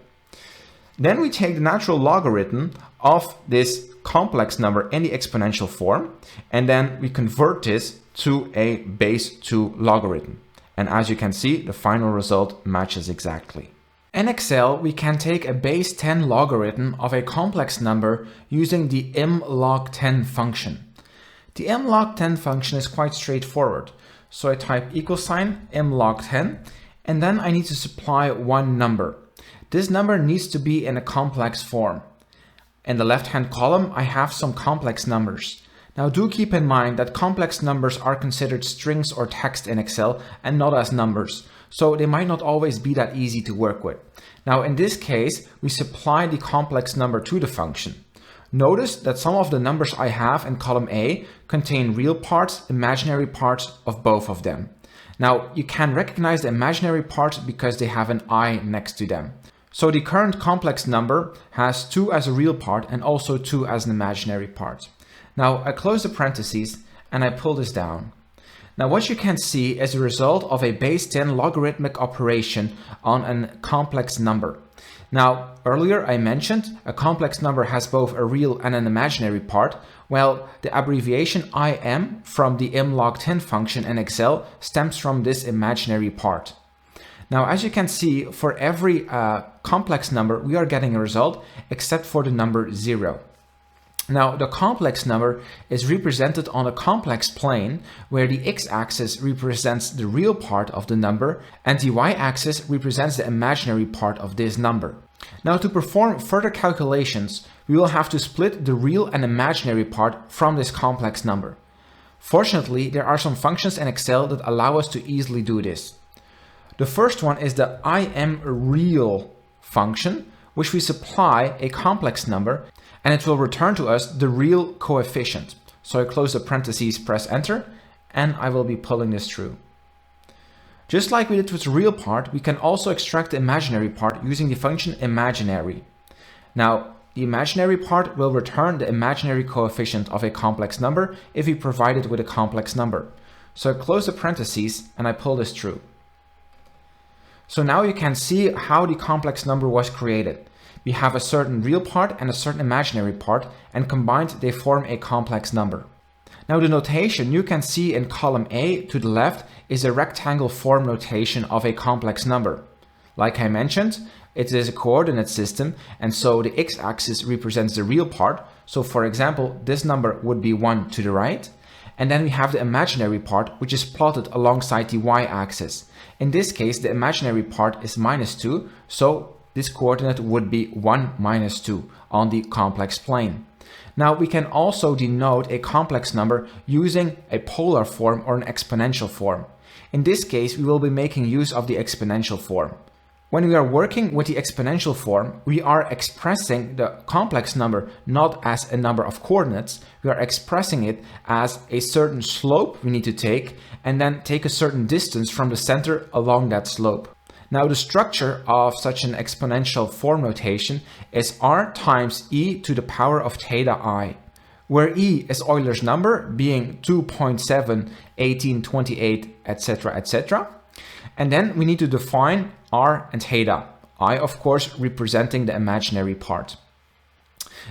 Then we take the natural logarithm of this complex number in the exponential form, and then we convert this to a base 2 logarithm. And as you can see, the final result matches exactly. In Excel, we can take a base 10 logarithm of a complex number using the imlog10 function. The imlog10 function is quite straightforward. So I type equal sign imlog10, and then I need to supply one number. This number needs to be in a complex form. In the left-hand column, I have some complex numbers. Now do keep in mind that complex numbers are considered strings or text in Excel and not as numbers, so they might not always be that easy to work with. Now in this case, we supply the complex number to the function. Notice that some of the numbers I have in column A contain real parts, imaginary parts of both of them. Now you can recognize the imaginary parts because they have an I next to them. So the current complex number has 2 as a real part and also 2 as an imaginary part. Now I close the parentheses and I pull this down. Now what you can see is the result of a base 10 logarithmic operation on a complex number. Now earlier I mentioned a complex number has both a real and an imaginary part. Well, the abbreviation IM from the imlog10 function in Excel stems from this imaginary part. Now, as you can see, for every complex number, we are getting a result except for the number 0. Now, the complex number is represented on a complex plane where the x-axis represents the real part of the number and the y-axis represents the imaginary part of this number. Now, to perform further calculations, we will have to split the real and imaginary part from this complex number. Fortunately, there are some functions in Excel that allow us to easily do this. The first one is the ImReal function, which we supply a complex number and it will return to us the real coefficient. So I close the parentheses, press enter, and I will be pulling this through. Just like we did with the real part, we can also extract the imaginary part using the function imaginary. Now, the imaginary part will return the imaginary coefficient of a complex number if we provide it with a complex number. So I close the parentheses and I pull this through. So now you can see how the complex number was created. We have a certain real part and a certain imaginary part, and combined they form a complex number. Now the notation you can see in column A to the left is a rectangle form notation of a complex number. Like I mentioned, it is a coordinate system, and so the x-axis represents the real part. So for example, this number would be 1 to the right. And then we have the imaginary part, which is plotted alongside the y-axis. In this case, the imaginary part is -2, so this coordinate would be 1 minus 2 on the complex plane. Now we can also denote a complex number using a polar form or an exponential form. In this case, we will be making use of the exponential form. When we are working with the exponential form, we are expressing the complex number not as a number of coordinates, we are expressing it as a certain slope we need to take and then take a certain distance from the center along that slope. Now the structure of such an exponential form notation is r times e to the power of theta I, where e is Euler's number being 2.7, 18, 28, etc., etc. And then we need to define r and theta, I of course representing the imaginary part.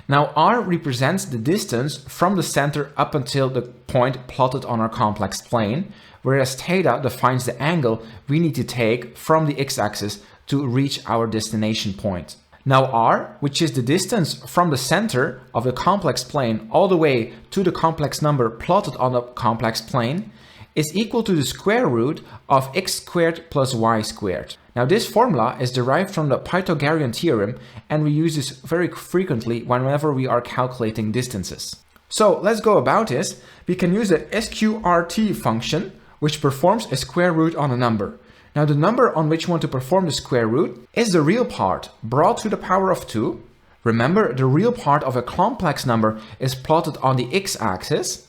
Now r represents the distance from the center up until the point plotted on our complex plane, whereas theta defines the angle we need to take from the x-axis to reach our destination point. Now r, which is the distance from the center of the complex plane all the way to the complex number plotted on the complex plane, is equal to the square root of x squared plus y squared. Now this formula is derived from the Pythagorean theorem and we use this very frequently whenever we are calculating distances. So let's go about this. We can use the MSQRT function, which performs a square root on a number. Now the number on which we want to perform the square root is the real part brought to the power of 2. Remember, the real part of a complex number is plotted on the x-axis.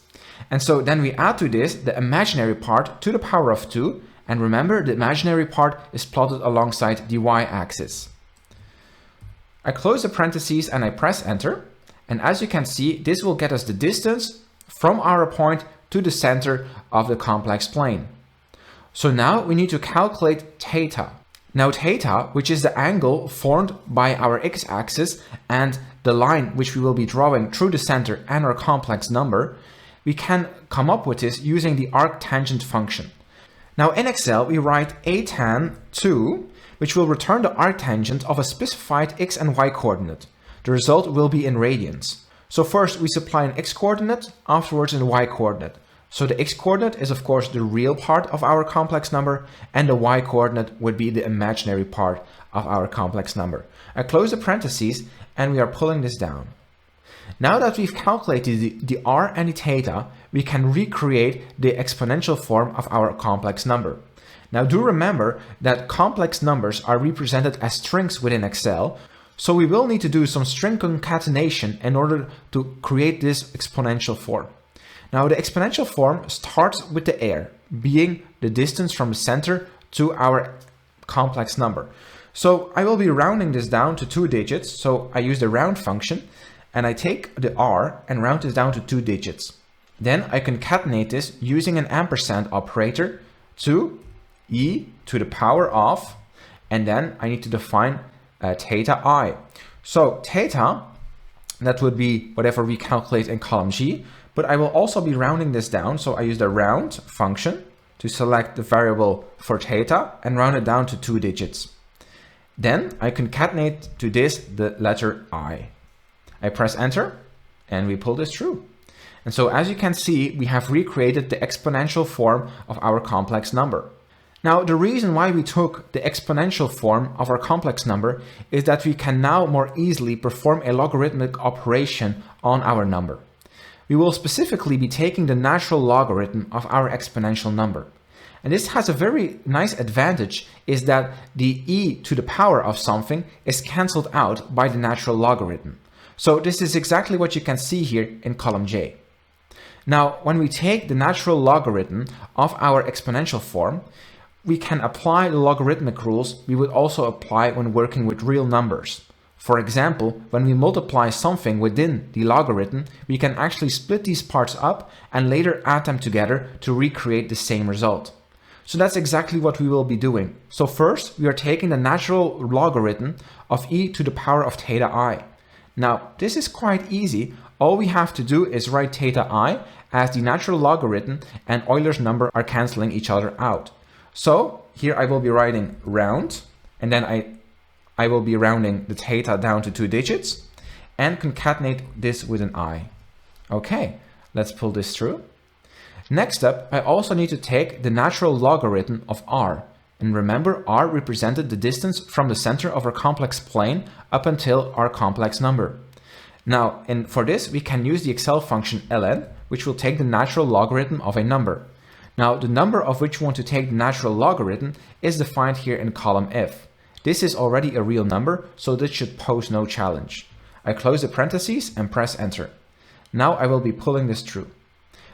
And so then we add to this the imaginary part to the power of 2. And remember, the imaginary part is plotted alongside the y-axis. I close the parentheses and I press enter. And as you can see, this will get us the distance from our point to the center of the complex plane. So now we need to calculate theta. Now theta, which is the angle formed by our x-axis and the line which we will be drawing through the center and our complex number, we can come up with this using the arctangent function. Now in Excel, we write a tan 2, which will return the arctangent of a specified x and y coordinate. The result will be in radians. So first we supply an x coordinate, afterwards a y coordinate. So the x coordinate is of course the real part of our complex number and the y coordinate would be the imaginary part of our complex number. I close the parentheses and we are pulling this down. Now that we've calculated the r and the theta, we can recreate the exponential form of our complex number. Now do remember that complex numbers are represented as strings within Excel, so we will need to do some string concatenation in order to create this exponential form. Now the exponential form starts with the air, being the distance from the center to our complex number. So I will be rounding this down to 2 digits, so I use the round function and I take the r and round this down to 2 digits. Then I concatenate this using an ampersand operator to e to the power of, and then I need to define theta I. So theta, that would be whatever we calculate in column G, but I will also be rounding this down. So I use the round function to select the variable for theta and round it down to 2 digits. Then I concatenate to this the letter I. I press enter and we pull this through. And so as you can see, we have recreated the exponential form of our complex number. Now, the reason why we took the exponential form of our complex number is that we can now more easily perform a logarithmic operation on our number. We will specifically be taking the natural logarithm of our exponential number. And this has a very nice advantage, is that the e to the power of something is cancelled out by the natural logarithm. So this is exactly what you can see here in column J. Now, when we take the natural logarithm of our exponential form, we can apply the logarithmic rules we would also apply when working with real numbers. For example, when we multiply something within the logarithm, we can actually split these parts up and later add them together to recreate the same result. So that's exactly what we will be doing. So first, we are taking the natural logarithm of e to the power of theta I. Now, this is quite easy. All we have to do is write theta I as the natural logarithm and Euler's number are cancelling each other out. So here I will be writing round, and then I will be rounding the theta down to 2 digits and concatenate this with an I. Okay, let's pull this through. Next up, I also need to take the natural logarithm of r. And remember, r represented the distance from the center of our complex plane up until our complex number. Now, for this, we can use the Excel function ln, which will take the natural logarithm of a number. Now, the number of which we want to take the natural logarithm is defined here in column if. This is already a real number, so this should pose no challenge. I close the parentheses and press enter. Now I will be pulling this through.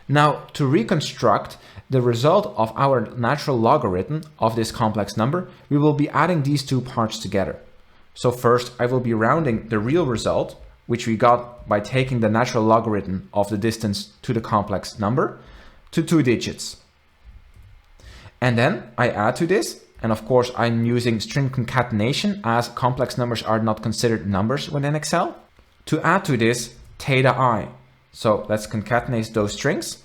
Now, to reconstruct the result of our natural logarithm of this complex number, we will be adding these two parts together. So first, I will be rounding the real result, which we got by taking the natural logarithm of the distance to the complex number, to 2 digits. And then I add to this, and of course I'm using string concatenation as complex numbers are not considered numbers within Excel. To add to this, theta I. So let's concatenate those strings.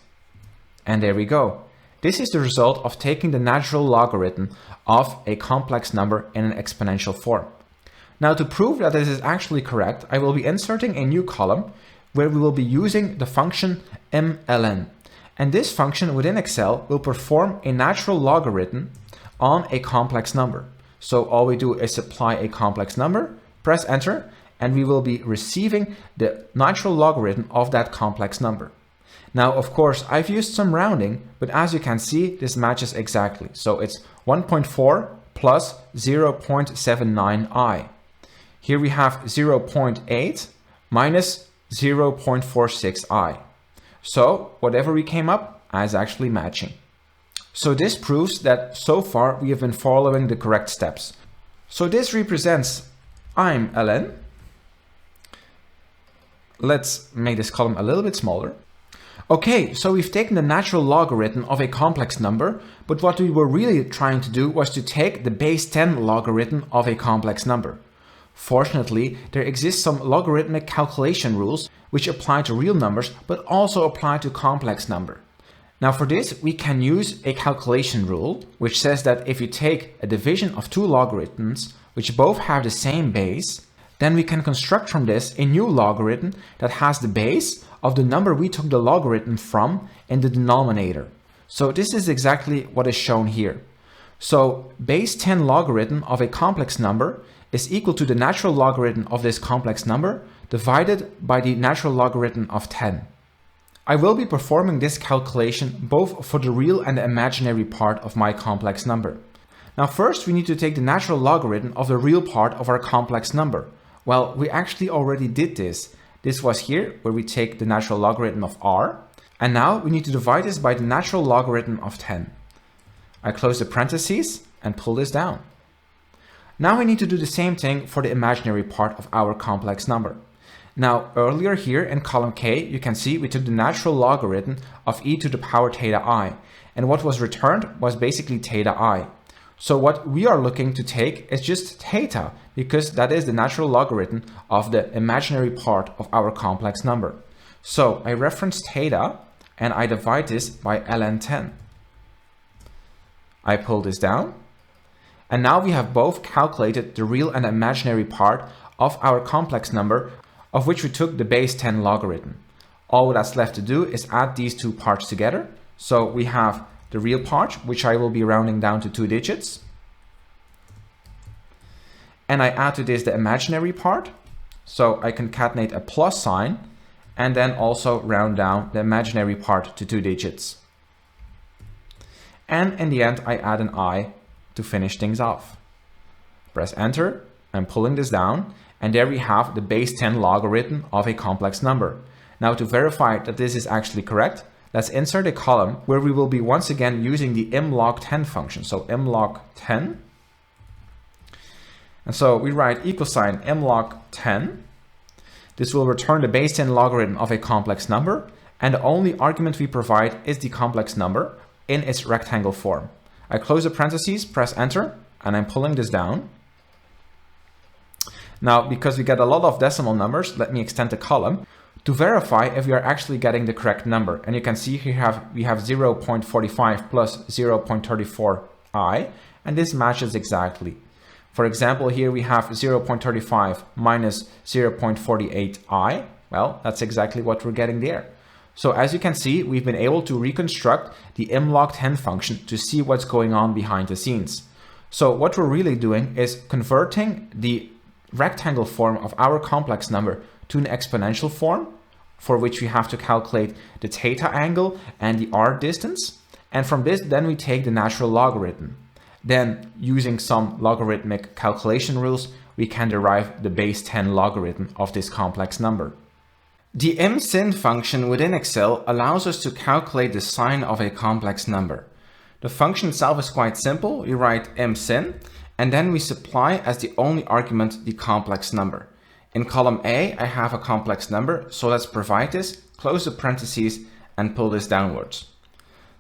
And there we go. This is the result of taking the natural logarithm of a complex number in an exponential form. Now, to prove that this is actually correct, I will be inserting a new column where we will be using the function mln. And this function within Excel will perform a natural logarithm on a complex number. So all we do is apply a complex number, press enter, and we will be receiving the natural logarithm of that complex number. Now, of course, I've used some rounding, but as you can see, this matches exactly. So it's 1.4 plus 0.79i. Here we have 0.8 minus 0.46i. So whatever we came up is actually matching. So this proves that so far we have been following the correct steps. So this represents ImLn. Let's make this column a little bit smaller. Okay, so we've taken the natural logarithm of a complex number, but what we were really trying to do was to take the base 10 logarithm of a complex number. Fortunately, there exist some logarithmic calculation rules which apply to real numbers, but also apply to complex number. Now for this, we can use a calculation rule, which says that if you take a division of two logarithms, which both have the same base, then we can construct from this a new logarithm that has the base of the number we took the logarithm from in the denominator. So this is exactly what is shown here. So base 10 logarithm of a complex number is equal to the natural logarithm of this complex number divided by the natural logarithm of 10. I will be performing this calculation both for the real and the imaginary part of my complex number. Now first we need to take the natural logarithm of the real part of our complex number. Well, we actually already did this. This was here where we take the natural logarithm of r, and now we need to divide this by the natural logarithm of 10. I close the parentheses and pull this down. Now we need to do the same thing for the imaginary part of our complex number. Now earlier here in column K, you can see we took the natural logarithm of e to the power theta I, and what was returned was basically theta I. So what we are looking to take is just theta, because that is the natural logarithm of the imaginary part of our complex number. So I reference theta and I divide this by ln 10. I pull this down, and now we have both calculated the real and imaginary part of our complex number, of which we took the base 10 logarithm. All that's left to do is add these two parts together. So we have the real part, which I will be rounding down to 2 digits. And I add to this the imaginary part. So I concatenate a plus sign and then also round down the imaginary part to 2 digits. And in the end, I add an I to finish things off. Press enter. I'm pulling this down, and there we have the base 10 logarithm of a complex number. Now to verify that this is actually correct, let's insert a column where we will be once again using the imlog10 function. So imlog10. And so we write equal sign imlog10. This will return the base 10 logarithm of a complex number, and the only argument we provide is the complex number in its rectangle form. I close the parentheses, press enter, and I'm pulling this down. Now, because we get a lot of decimal numbers, let me extend the column to verify if we are actually getting the correct number. And you can see here we have 0.45 plus 0.34i, and this matches exactly. For example, here we have 0.35 minus 0.48i. Well, that's exactly what we're getting there. So as you can see, we've been able to reconstruct the imlog10 function to see what's going on behind the scenes. So what we're really doing is converting the rectangle form of our complex number to an exponential form, for which we have to calculate the theta angle and the r distance. And from this, then we take the natural logarithm. Then, using some logarithmic calculation rules, we can derive the base 10 logarithm of this complex number. The MSum function within Excel allows us to calculate the sign of a complex number. The function itself is quite simple. We write MSum, and then we supply as the only argument the complex number. In column A, I have a complex number, so let's provide this, close the parentheses, and pull this downwards.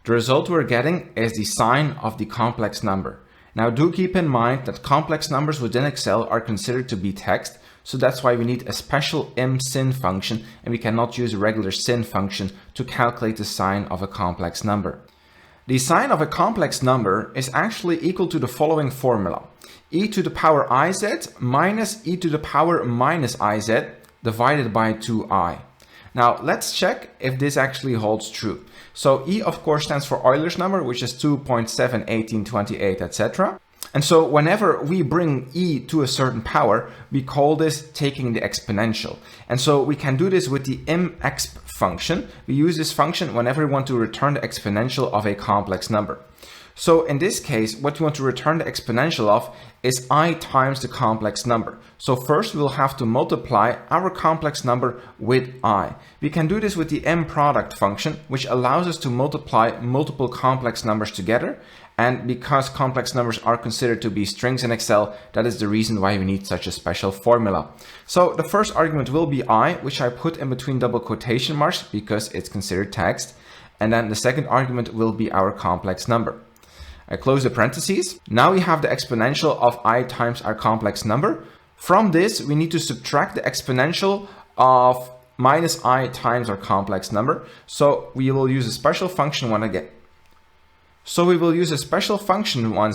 The result we're getting is the sign of the complex number. Now do keep in mind that complex numbers within Excel are considered to be text, so that's why we need a special MSum function, and we cannot use a regular sum function to calculate the sign of a complex number. The sign of a complex number is actually equal to the following formula: e to the power iz minus e to the power minus iz divided by 2I. Now let's check if this actually holds true. So e of course stands for Euler's number, which is 2.7, 18, 28, etc. And so whenever we bring e to a certain power, we call this taking the exponential. And so we can do this with the MXP function. We use this function whenever we want to return the exponential of a complex number. So in this case, what we want to return the exponential of is I times the complex number. So first we'll have to multiply our complex number with I. We can do this with the Mproduct function, which allows us to multiply multiple complex numbers together. And because complex numbers are considered to be strings in Excel, that is the reason why we need such a special formula. So the first argument will be I, which I put in between double quotation marks because it's considered text. And then the second argument will be our complex number. I close the parentheses. Now we have the exponential of I times our complex number. From this, we need to subtract the exponential of minus I times our complex number. So we will use a special function once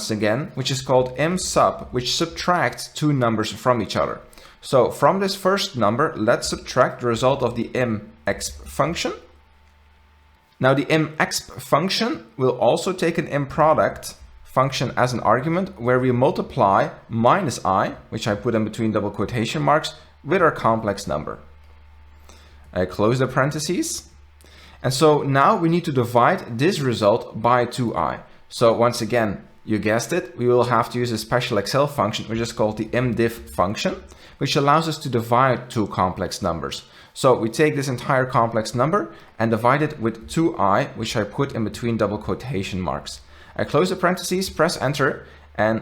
again, which is called Msub, which subtracts two numbers from each other. So from this first number, let's subtract the result of the MXP function. Now the MXP function will also take an Mproduct function as an argument, where we multiply minus I, which I put in between double quotation marks, with our complex number. I close the parentheses. And so now we need to divide this result by 2I. So once again, you guessed it, we will have to use a special Excel function, which is called the mdiff function, which allows us to divide two complex numbers. So we take this entire complex number and divide it with 2I, which I put in between double quotation marks. I close the parentheses, press enter, and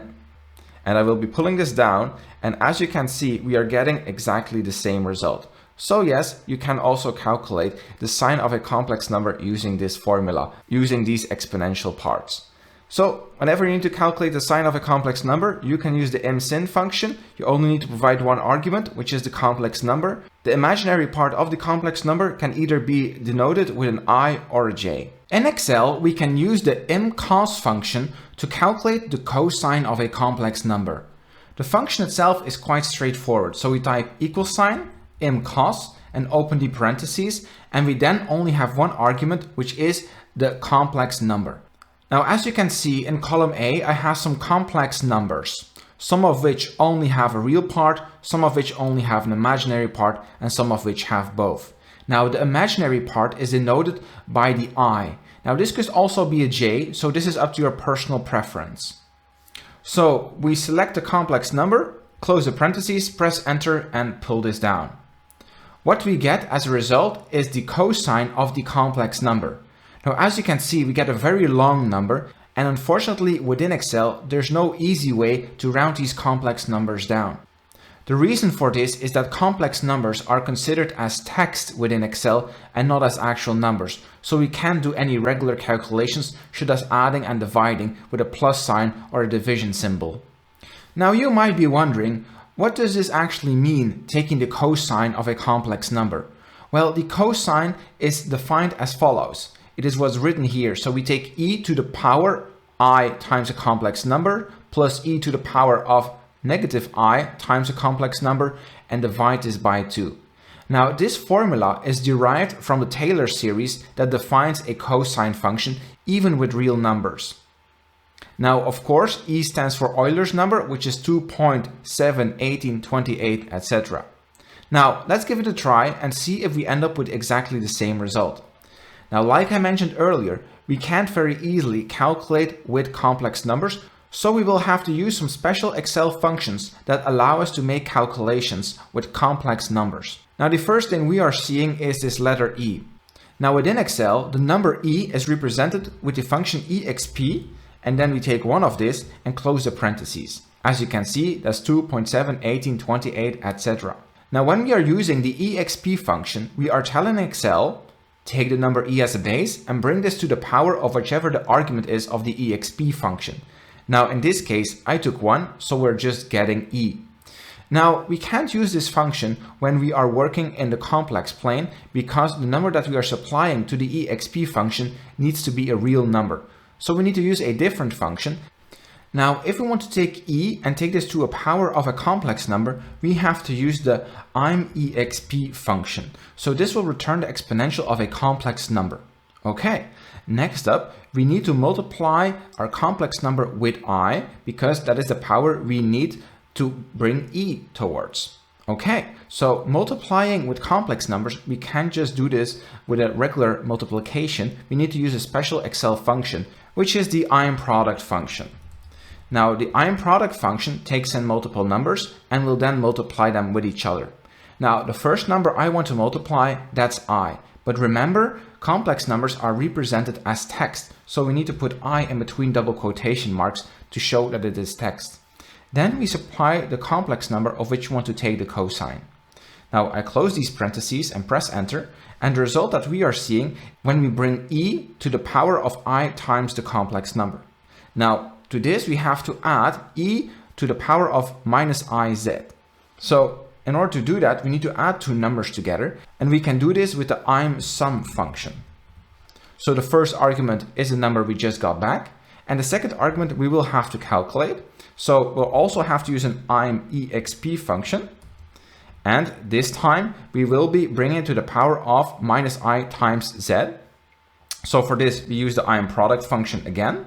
I will be pulling this down. And as you can see, we are getting exactly the same result. So yes, you can also calculate the sign of a complex number using this formula, using these exponential parts. So whenever you need to calculate the sign of a complex number, you can use the MSum function. You only need to provide one argument, which is the complex number. The imaginary part of the complex number can either be denoted with an I or a J. In Excel, we can use the mcos function to calculate the cosine of a complex number. The function itself is quite straightforward. So we type equal sign, mcos, and open the parentheses, and we then only have one argument, which is the complex number. Now, as you can see in column A, I have some complex numbers, some of which only have a real part, some of which only have an imaginary part, and some of which have both. Now, the imaginary part is denoted by the I. Now, this could also be a J, so this is up to your personal preference. So we select the complex number, close the parentheses, press enter, and pull this down. What we get as a result is the cosine of the complex number. Now, as you can see, we get a very long number, and unfortunately within Excel, there's no easy way to round these complex numbers down. The reason for this is that complex numbers are considered as text within Excel and not as actual numbers, so we can't do any regular calculations such as adding and dividing with a plus sign or a division symbol. Now you might be wondering, what does this actually mean, taking the cosine of a complex number? Well, the cosine is defined as follows. It is what's written here. So we take e to the power I times a complex number plus e to the power of negative I times a complex number and divide this by 2. Now this formula is derived from the Taylor series that defines a cosine function even with real numbers. Now of course E stands for Euler's number, which is 2.7, 18, 28, etc. Now let's give it a try and see if we end up with exactly the same result. Now, like I mentioned earlier, we can't very easily calculate with complex numbers, so we will have to use some special Excel functions that allow us to make calculations with complex numbers. Now the first thing we are seeing is this letter E. Now within Excel, the number E is represented with the function exp, and then we take one of this and close the parentheses. As you can see, that's 2.7, 18, 28, etc. Now when we are using the exp function, we are telling Excel, take the number E as a base and bring this to the power of whichever the argument is of the exp function. Now in this case, I took 1, so we're just getting E. Now we can't use this function when we are working in the complex plane because the number that we are supplying to the exp function needs to be a real number. So we need to use a different function. Now if we want to take E and take this to a power of a complex number, we have to use the ImExp function. So this will return the exponential of a complex number. Okay, next up, we need to multiply our complex number with I because that is the power we need to bring E towards. Okay, so multiplying with complex numbers, we can't just do this with a regular multiplication. We need to use a special Excel function, which is the ImProduct function. Now the ImProduct function takes in multiple numbers and will then multiply them with each other. Now the first number I want to multiply, that's I. But remember, complex numbers are represented as text, so we need to put I in between double quotation marks to show that it is text. Then we supply the complex number of which we want to take the cosine. Now I close these parentheses and press enter, and the result that we are seeing when we bring E to the power of I times the complex number. Now to this we have to add E to the power of minus IZ. So in order to do that, we need to add two numbers together, and we can do this with the Msum function. So the first argument is the number we just got back, and the second argument we will have to calculate. So we'll also have to use an ImExp function, and this time we will be bringing it to the power of minus I times Z. So for this we use the ImProduct function again.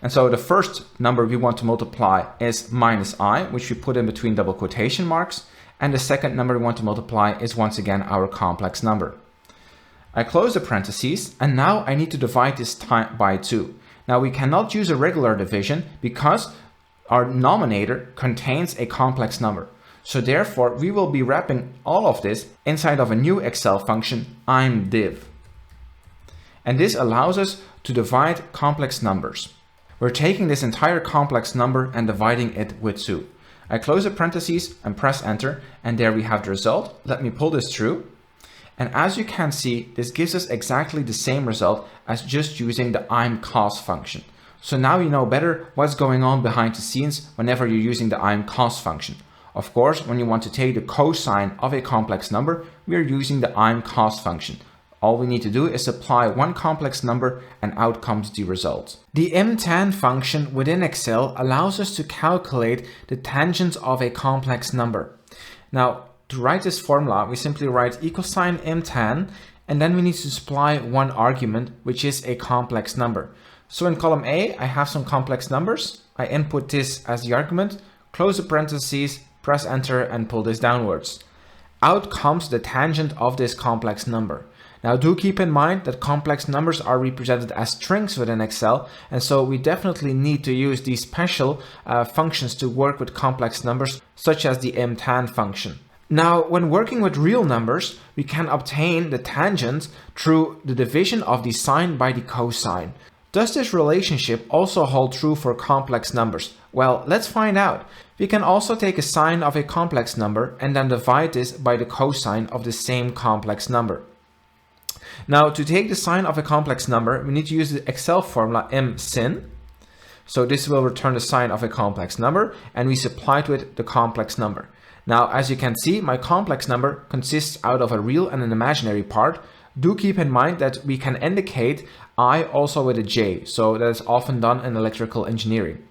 And so the first number we want to multiply is minus I, which we put in between double quotation marks. And the second number we want to multiply is once again our complex number. I close the parentheses, and now I need to divide this by 2. Now we cannot use a regular division because our denominator contains a complex number. So therefore we will be wrapping all of this inside of a new Excel function, imdiv. And this allows us to divide complex numbers. We're taking this entire complex number and dividing it with 2. I close the parentheses and press enter, and there we have the result. Let me pull this through. And as you can see, this gives us exactly the same result as just using the imcos function. So now you know better what's going on behind the scenes whenever you're using the imcos function. Of course, when you want to take the cosine of a complex number, we are using the imcos function. All we need to do is apply one complex number and out comes the result. The imtan function within Excel allows us to calculate the tangents of a complex number. Now, to write this formula, we simply write equal sign imtan, and then we need to supply one argument, which is a complex number. So in column A, I have some complex numbers. I input this as the argument, close the parentheses, press enter, and pull this downwards. Out comes the tangent of this complex number. Now do keep in mind that complex numbers are represented as strings within Excel, and so we definitely need to use these special functions to work with complex numbers, such as the imtan function. Now, when working with real numbers, we can obtain the tangent through the division of the sine by the cosine. Does this relationship also hold true for complex numbers? Well, let's find out. We can also take a sine of a complex number and then divide this by the cosine of the same complex number. Now, to take the sine of a complex number, we need to use the Excel formula MSyn. So this will return the sine of a complex number, and we supply to it the complex number. Now, as you can see, my complex number consists out of a real and an imaginary part. Do keep in mind that we can indicate I also with a J, so that is often done in electrical engineering.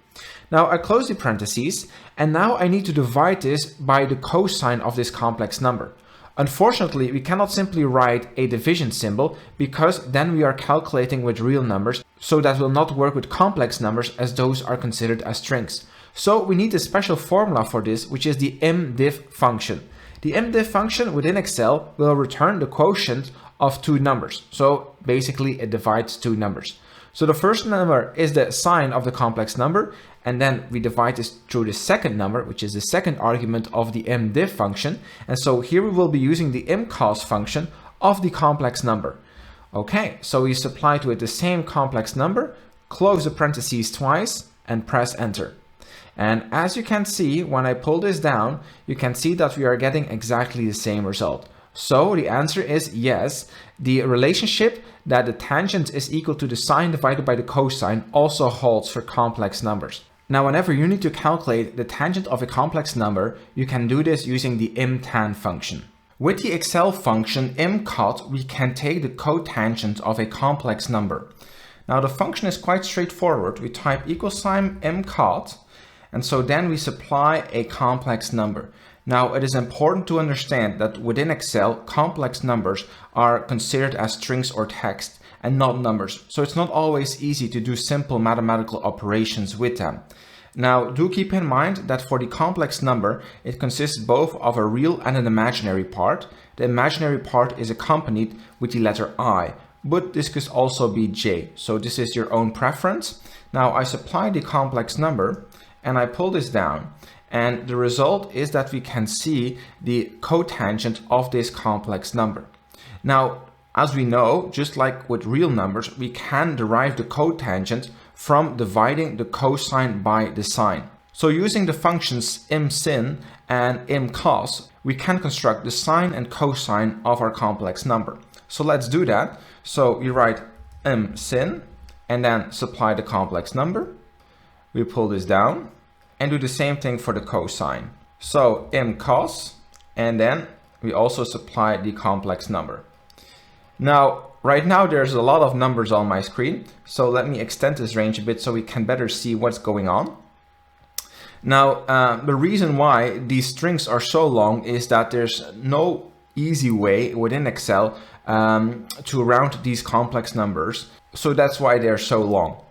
Now I close the parentheses, and now I need to divide this by the cosine of this complex number. Unfortunately, we cannot simply write a division symbol because then we are calculating with real numbers, so that will not work with complex numbers as those are considered as strings. So we need a special formula for this, which is the imdiv function. The imdiv function within Excel will return the quotient of two numbers. So basically it divides two numbers. So the first number is the sign of the complex number, and then we divide this through the second number, which is the second argument of the mdiff function. And so here we will be using the mcos function of the complex number. Okay, so we supply to it the same complex number, close the parentheses twice, and press enter. And as you can see, when I pull this down, you can see that we are getting exactly the same result. So the answer is yes. The relationship that the tangent is equal to the sine divided by the cosine also holds for complex numbers. Now, whenever you need to calculate the tangent of a complex number, you can do this using the imtan function. With the Excel function imcot, we can take the cotangent of a complex number. Now, the function is quite straightforward. We type equal sign mcot, and so then we supply a complex number. Now, it is important to understand that within Excel, complex numbers are considered as strings or text and not numbers. So it's not always easy to do simple mathematical operations with them. Now, do keep in mind that for the complex number, it consists both of a real and an imaginary part. The imaginary part is accompanied with the letter I, but this could also be J. So this is your own preference. Now, I supply the complex number and I pull this down. And the result is that we can see the cotangent of this complex number. Now, as we know, just like with real numbers, we can derive the cotangent from dividing the cosine by the sine. So using the functions imsin and imcos, we can construct the sine and cosine of our complex number. So let's do that. So we write imsin and then supply the complex number. We pull this down and do the same thing for the cosine. So mcos, and then we also supply the complex number. Now, right now there's a lot of numbers on my screen, so let me extend this range a bit so we can better see what's going on. Now, the reason why these strings are so long is that there's no easy way within Excel to round these complex numbers, so that's why they're so long.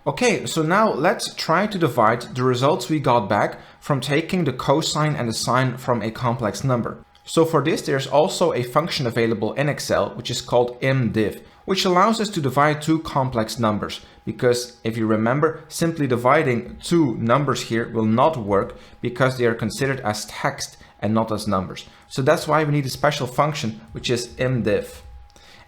Okay, so now let's try to divide the results we got back from taking the cosine and the sine from a complex number. So for this, there's also a function available in Excel, which is called mdiff, which allows us to divide two complex numbers. Because if you remember, simply dividing two numbers here will not work because they are considered as text and not as numbers. So that's why we need a special function, which is mdiff.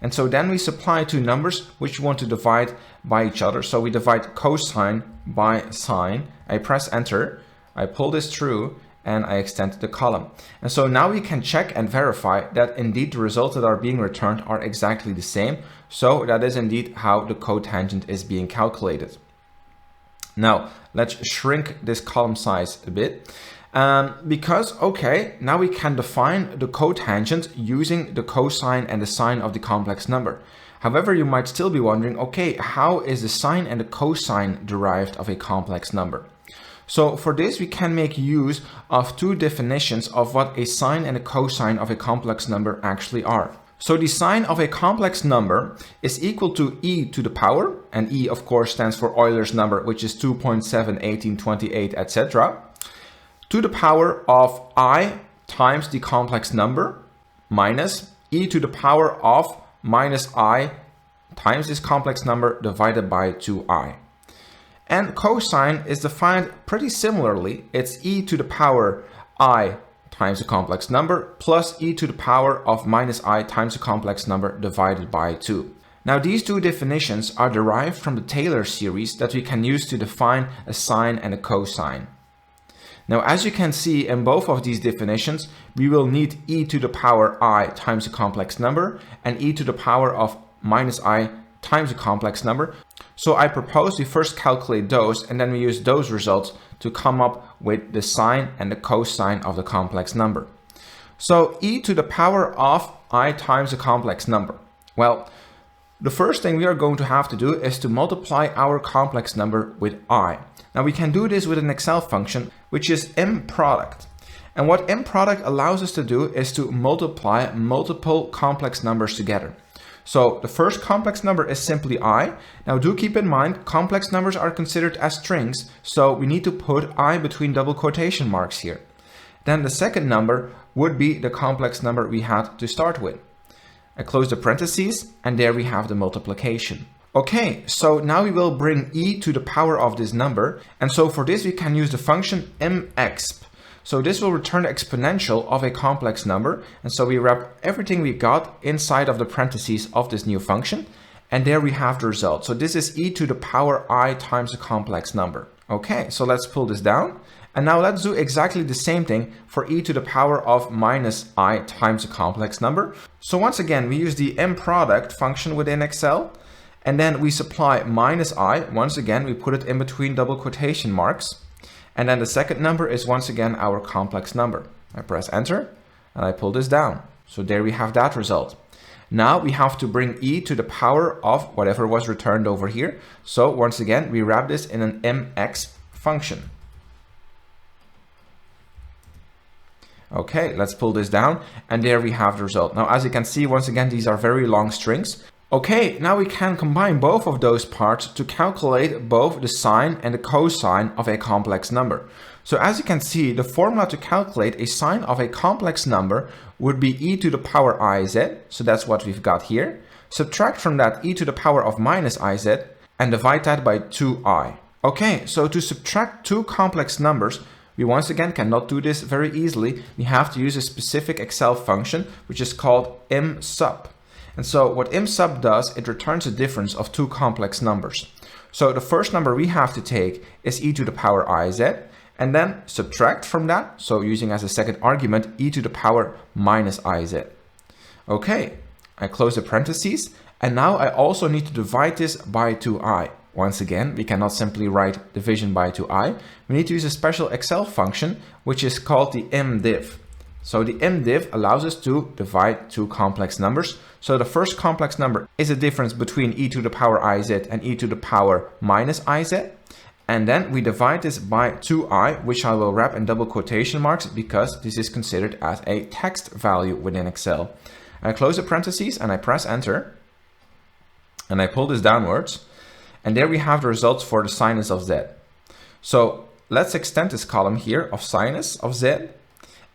And so then we supply two numbers which we want to divide by each other. So we divide cosine by sine. I press enter, I pull this through, and I extend the column. And so now we can check and verify that indeed the results that are being returned are exactly the same. So that is indeed how the cotangent is being calculated. Now let's shrink this column size a bit. Because, okay, now we can define the cotangent using the cosine and the sine of the complex number. However, you might still be wondering, okay, how is the sine and the cosine derived of a complex number? So for this, we can make use of two definitions of what a sine and a cosine of a complex number actually are. So the sine of a complex number is equal to e to the power, and e of course stands for Euler's number, which is 2.7, 18, 28, etc. to the power of I times the complex number minus e to the power of minus I times this complex number divided by 2i. And cosine is defined pretty similarly. It's e to the power I times the complex number plus e to the power of minus I times the complex number divided by 2. Now these two definitions are derived from the Taylor series that we can use to define a sine and a cosine. Now, as you can see in both of these definitions, we will need e to the power I times a complex number and e to the power of minus I times a complex number. So I propose we first calculate those and then we use those results to come up with the sine and the cosine of the complex number. So e to the power of I times a complex number. Well, the first thing we are going to have to do is to multiply our complex number with I. Now we can do this with an Excel function, which is MProduct. And what MProduct allows us to do is to multiply multiple complex numbers together. So the first complex number is simply I. Now do keep in mind, complex numbers are considered as strings, so we need to put I between double quotation marks here. Then the second number would be the complex number we had to start with. I close the parentheses and there we have the multiplication. Okay, so now we will bring e to the power of this number, and so for this we can use the function mexp. So this will return the exponential of a complex number, and so we wrap everything we got inside of the parentheses of this new function, and there we have the result. So this is e to the power I times a complex number. Okay, so let's pull this down, and now let's do exactly the same thing for e to the power of minus I times a complex number. So once again, we use the Mproduct function within Excel, and then we supply minus I. Once again, we put it in between double quotation marks. And then the second number is once again our complex number. I press enter and I pull this down. So there we have that result. Now we have to bring e to the power of whatever was returned over here. So once again, we wrap this in an MX function. Okay, let's pull this down, and there we have the result. Now, as you can see, once again, these are very long strings. Okay, now we can combine both of those parts to calculate both the sine and the cosine of a complex number. So as you can see, the formula to calculate a sine of a complex number would be e to the power iz, so that's what we've got here. Subtract from that e to the power of minus iz and divide that by 2i. Okay, so to subtract two complex numbers, we once again cannot do this very easily. We have to use a specific Excel function, which is called Msub. And so what Msub does, it returns a difference of two complex numbers. So the first number we have to take is e to the power iz, and then subtract from that, so using as a second argument e to the power minus iz. Okay, I close the parentheses, and now I also need to divide this by 2i. Once again, we cannot simply write division by 2i. We need to use a special Excel function, which is called the mdiv. So the mdiv allows us to divide two complex numbers. So the first complex number is a difference between e to the power iz and e to the power minus iz. And then we divide this by 2i, which I will wrap in double quotation marks because this is considered as a text value within Excel. I close the parentheses and I press enter. And I pull this downwards. And there we have the results for the sinus of z. So let's extend this column here of sinus of z.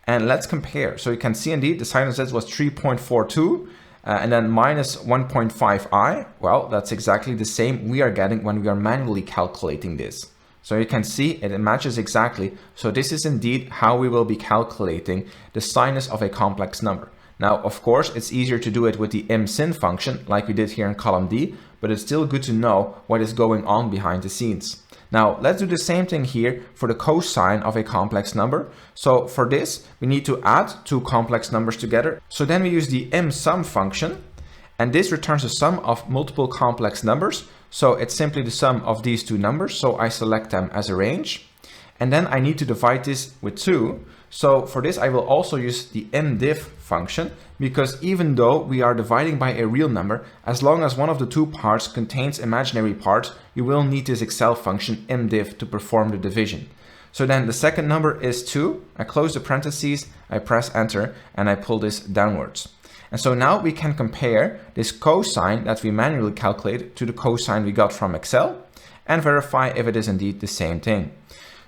And let's compare. So you can see indeed the sinus z was 3.42 and then minus 1.5i. Well, that's exactly the same we are getting when we are manually calculating this. So you can see it matches exactly. So this is indeed how we will be calculating the sinus of a complex number. Now, of course, it's easier to do it with the MSyn function like we did here in column D, but it's still good to know what is going on behind the scenes. Now, let's do the same thing here for the cosine of a complex number. So for this, we need to add two complex numbers together. So then we use the MSum function, and this returns the sum of multiple complex numbers. So it's simply the sum of these two numbers. So I select them as a range, and then I need to divide this with 2. So for this, I will also use the mdiv function, because even though we are dividing by a real number, as long as one of the two parts contains imaginary parts, you will need this Excel function mdiv to perform the division. So then the second number is 2. I close the parentheses, I press enter, and I pull this downwards. And so now we can compare this cosine that we manually calculated to the cosine we got from Excel and verify if it is indeed the same thing.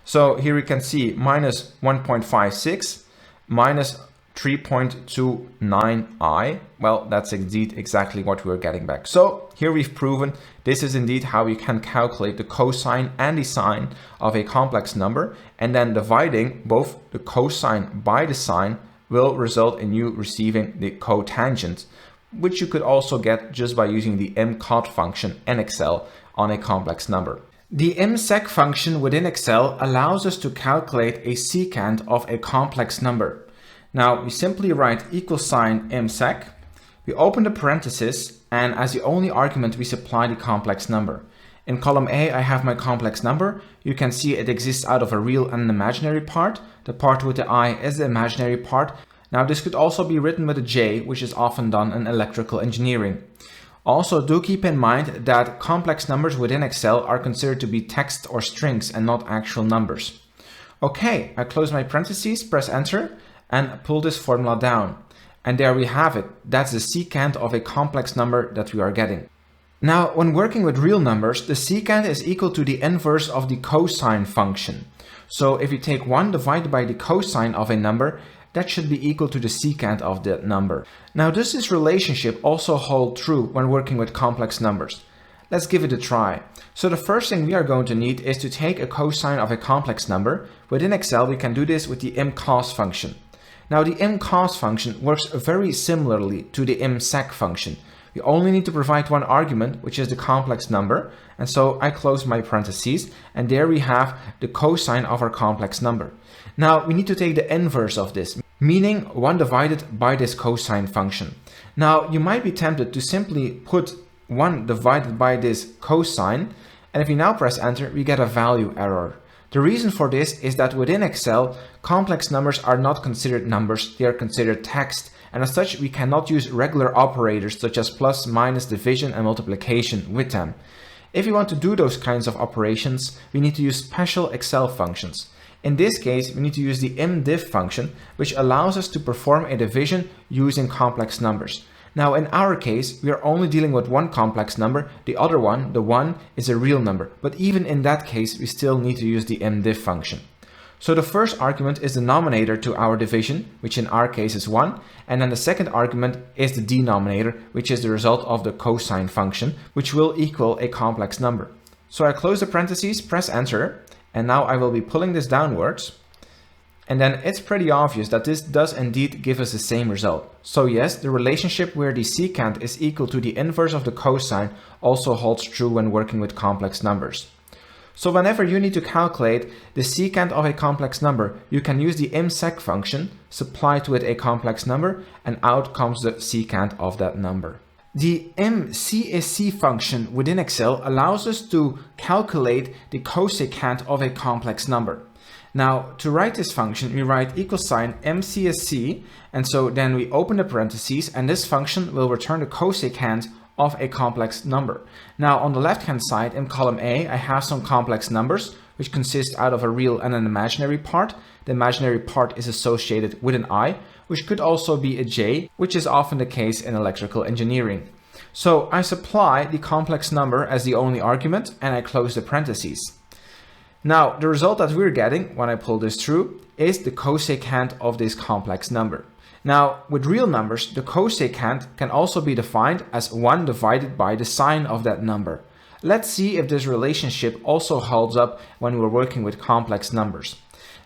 So here we can see minus 1.56 minus 3.29i. Well, that's indeed exactly what we're getting back. So here we've proven this is indeed how we can calculate the cosine and the sine of a complex number, and then dividing both the cosine by the sine will result in you receiving the cotangent, which you could also get just by using the mcot function in Excel on a complex number. The msec function within Excel allows us to calculate a secant of a complex number. Now we simply write equal sign msec, we open the parenthesis, and as the only argument we supply the complex number. In column A I have my complex number. You can see it exists out of a real and an imaginary part. The part with the I is the imaginary part. Now this could also be written with a J, which is often done in electrical engineering. Also, do keep in mind that complex numbers within Excel are considered to be text or strings and not actual numbers. Okay, I close my parentheses, press enter, and pull this formula down. And there we have it. That's the secant of a complex number that we are getting. Now, when working with real numbers, the secant is equal to the inverse of the cosine function. So if you take 1 divided by the cosine of a number, that should be equal to the secant of that number. Now, does this relationship also hold true when working with complex numbers? Let's give it a try. So the first thing we are going to need is to take a cosine of a complex number. Within Excel, we can do this with the imcos function. Now the imcos function works very similarly to the imsec function. We only need to provide one argument, which is the complex number. And so I close my parentheses, and there we have the cosine of our complex number. Now we need to take the inverse of this, meaning 1 divided by this cosine function. Now you might be tempted to simply put 1 divided by this cosine, and if we now press enter, we get a value error. The reason for this is that within Excel, complex numbers are not considered numbers, they are considered text, and as such we cannot use regular operators such as plus, minus, division and multiplication with them. If we want to do those kinds of operations, we need to use special Excel functions. In this case, we need to use the imdiv function, which allows us to perform a division using complex numbers. Now in our case, we are only dealing with one complex number, the other one, the 1, is a real number, but even in that case, we still need to use the imdiv function. So the first argument is the denominator to our division, which in our case is 1, and then the second argument is the denominator, which is the result of the cosine function, which will equal a complex number. So I close the parentheses, press enter, and now I will be pulling this downwards. And then it's pretty obvious that this does indeed give us the same result. So yes, the relationship where the secant is equal to the inverse of the cosine also holds true when working with complex numbers. So whenever you need to calculate the secant of a complex number, you can use the imsec function, supply to it a complex number, and out comes the secant of that number. The MCSC function within Excel allows us to calculate the cosecant of a complex number. Now, to write this function, we write equal sign MCSC, and so then we open the parentheses, and this function will return the cosecant of a complex number. Now, on the left-hand side in column A, I have some complex numbers, which consist out of a real and an imaginary part. The imaginary part is associated with an I, which could also be a J, which is often the case in electrical engineering. So I supply the complex number as the only argument, and I close the parentheses. Now, the result that we're getting when I pull this through is the cosecant of this complex number. Now, with real numbers, the cosecant can also be defined as 1 divided by the sine of that number. Let's see if this relationship also holds up when we're working with complex numbers.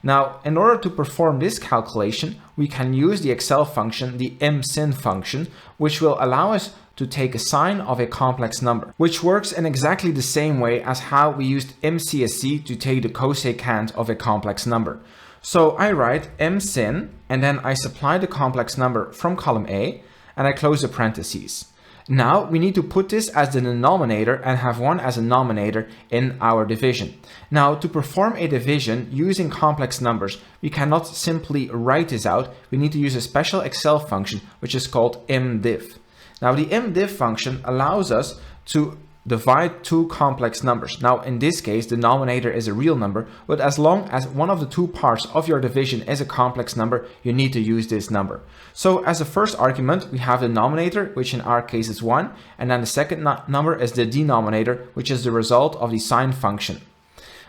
Now, in order to perform this calculation, we can use the Excel function, the MSyn function, which will allow us to take a sine of a complex number, which works in exactly the same way as how we used MCSC to take the cosecant of a complex number. So I write MSyn, and then I supply the complex number from column A, and I close the parentheses. Now we need to put this as the denominator and have 1 as a denominator in our division. Now, to perform a division using complex numbers, we cannot simply write this out. We need to use a special Excel function, which is called imdiv. Now, the imdiv function allows us to divide two complex numbers. Now, in this case, the denominator is a real number, but as long as one of the two parts of your division is a complex number, you need to use this number. So as a first argument, we have the denominator, which in our case is 1, and then the second number is the denominator, which is the result of the sine function.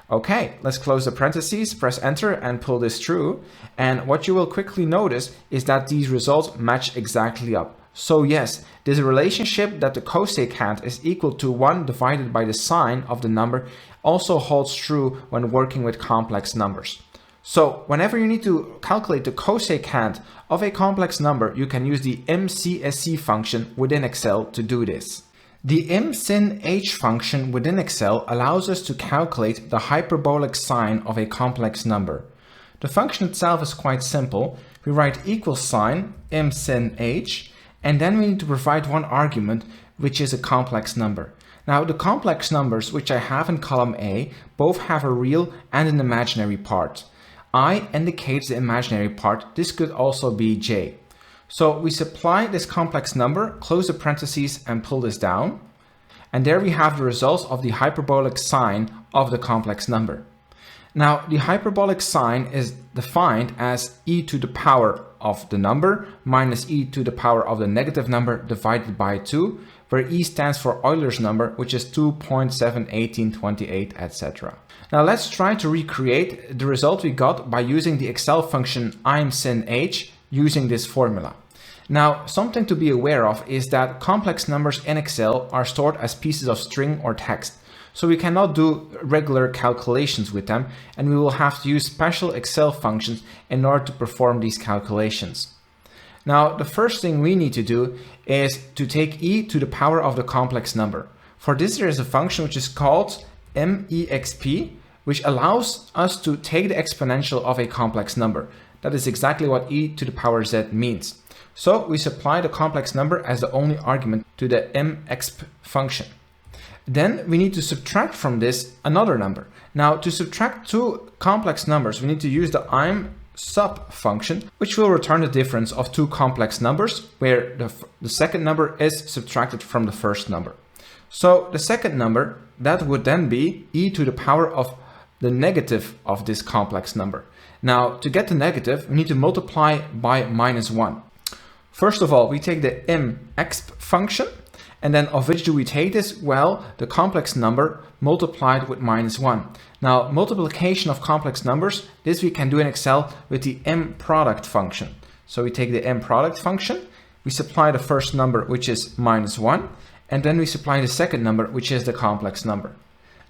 Okay, let's close the parentheses, press enter and pull this through. And what you will quickly notice is that these results match exactly up. So yes, this relationship that the cosecant is equal to 1 divided by the sine of the number also holds true when working with complex numbers. So whenever you need to calculate the cosecant of a complex number, you can use the MCSC function within Excel to do this. The MSyn function within Excel allows us to calculate the hyperbolic sign of a complex number. The function itself is quite simple. We write equal sign MSyn, and then we need to provide one argument, which is a complex number. Now, the complex numbers which I have in column A both have a real and an imaginary part. I indicates the imaginary part. This could also be J. So we supply this complex number, close the parentheses and pull this down. And there we have the results of the hyperbolic sign of the complex number. Now, the hyperbolic sign is defined as e to the power of the number minus e to the power of the negative number divided by 2, where e stands for Euler's number, which is 2.71828, etc. Now let's try to recreate the result we got by using the Excel function imsyn using this formula. Now, something to be aware of is that complex numbers in Excel are stored as pieces of string or text. So we cannot do regular calculations with them, and we will have to use special Excel functions in order to perform these calculations. Now, the first thing we need to do is to take e to the power of the complex number. For this, there is a function which is called MEXP, which allows us to take the exponential of a complex number. That is exactly what e to the power z means. So we supply the complex number as the only argument to the MEXP function. Then we need to subtract from this another number. Now, to subtract two complex numbers, we need to use the Msub function, which will return the difference of two complex numbers, where the second number is subtracted from the first number. So the second number, that would then be e to the power of the negative of this complex number. Now, to get the negative, we need to multiply by -1. First of all, we take the MXP function, and then of which do we take this? Well, the complex number multiplied with -1. Now, multiplication of complex numbers, this we can do in Excel with the Mproduct function. So we take the Mproduct function, we supply the first number, which is -1, and then we supply the second number, which is the complex number.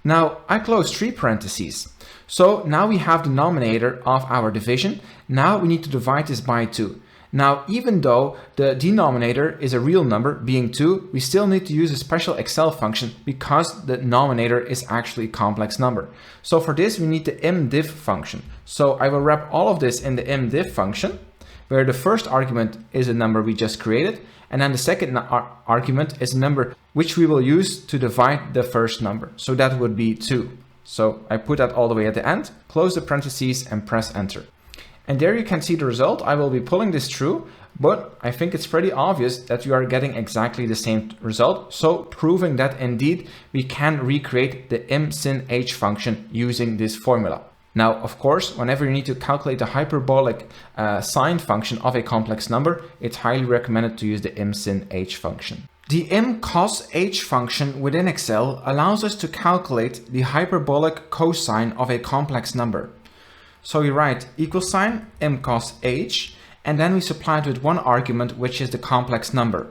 Now, I close 3 parentheses. So now we have the denominator of our division. Now we need to divide this by 2. Now, even though the denominator is a real number, being 2, we still need to use a special Excel function because the denominator is actually a complex number. So for this, we need the mdiv function. So I will wrap all of this in the mdiv function, where the first argument is a number we just created, and then the second argument is a number which we will use to divide the first number. So that would be 2. So I put that all the way at the end, close the parentheses and press enter. And there you can see the result. I will be pulling this through, but I think it's pretty obvious that you are getting exactly the same result. So proving that indeed we can recreate the msin function using this formula. Now, of course, whenever you need to calculate the hyperbolic sine function of a complex number, it's highly recommended to use the msin function. The mcos function within Excel allows us to calculate the hyperbolic cosine of a complex number. So we write equal sign mcos h, and then we supply it with one argument, which is the complex number.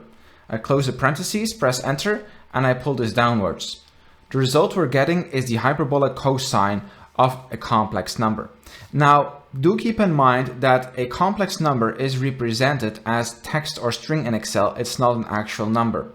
I close the parentheses, press enter, and I pull this downwards. The result we're getting is the hyperbolic cosine of a complex number. Now, do keep in mind that a complex number is represented as text or string in Excel. It's not an actual number.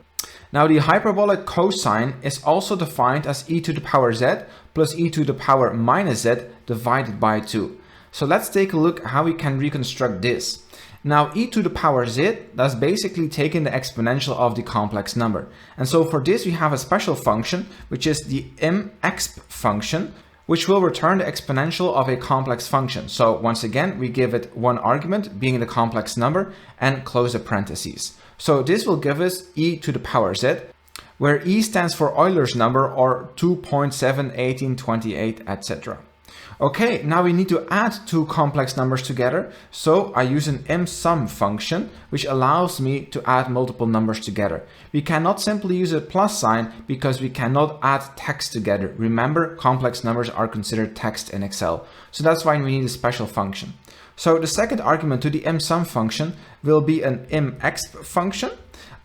Now, the hyperbolic cosine is also defined as e to the power z plus e to the power minus z divided by 2. So let's take a look how we can reconstruct this. Now, e to the power z, that's basically taking the exponential of the complex number. And so for this, we have a special function, which is the mexp function, which will return the exponential of a complex function. So once again, we give it one argument, being the complex number, and close the parentheses. So this will give us e to the power z, where e stands for Euler's number, or 2.7, 18, 28, etc. Okay, now we need to add two complex numbers together. So I use an MSum function, which allows me to add multiple numbers together. We cannot simply use a plus sign because we cannot add text together. Remember, complex numbers are considered text in Excel. So that's why we need a special function. So the second argument to the MSum function will be an mexp function.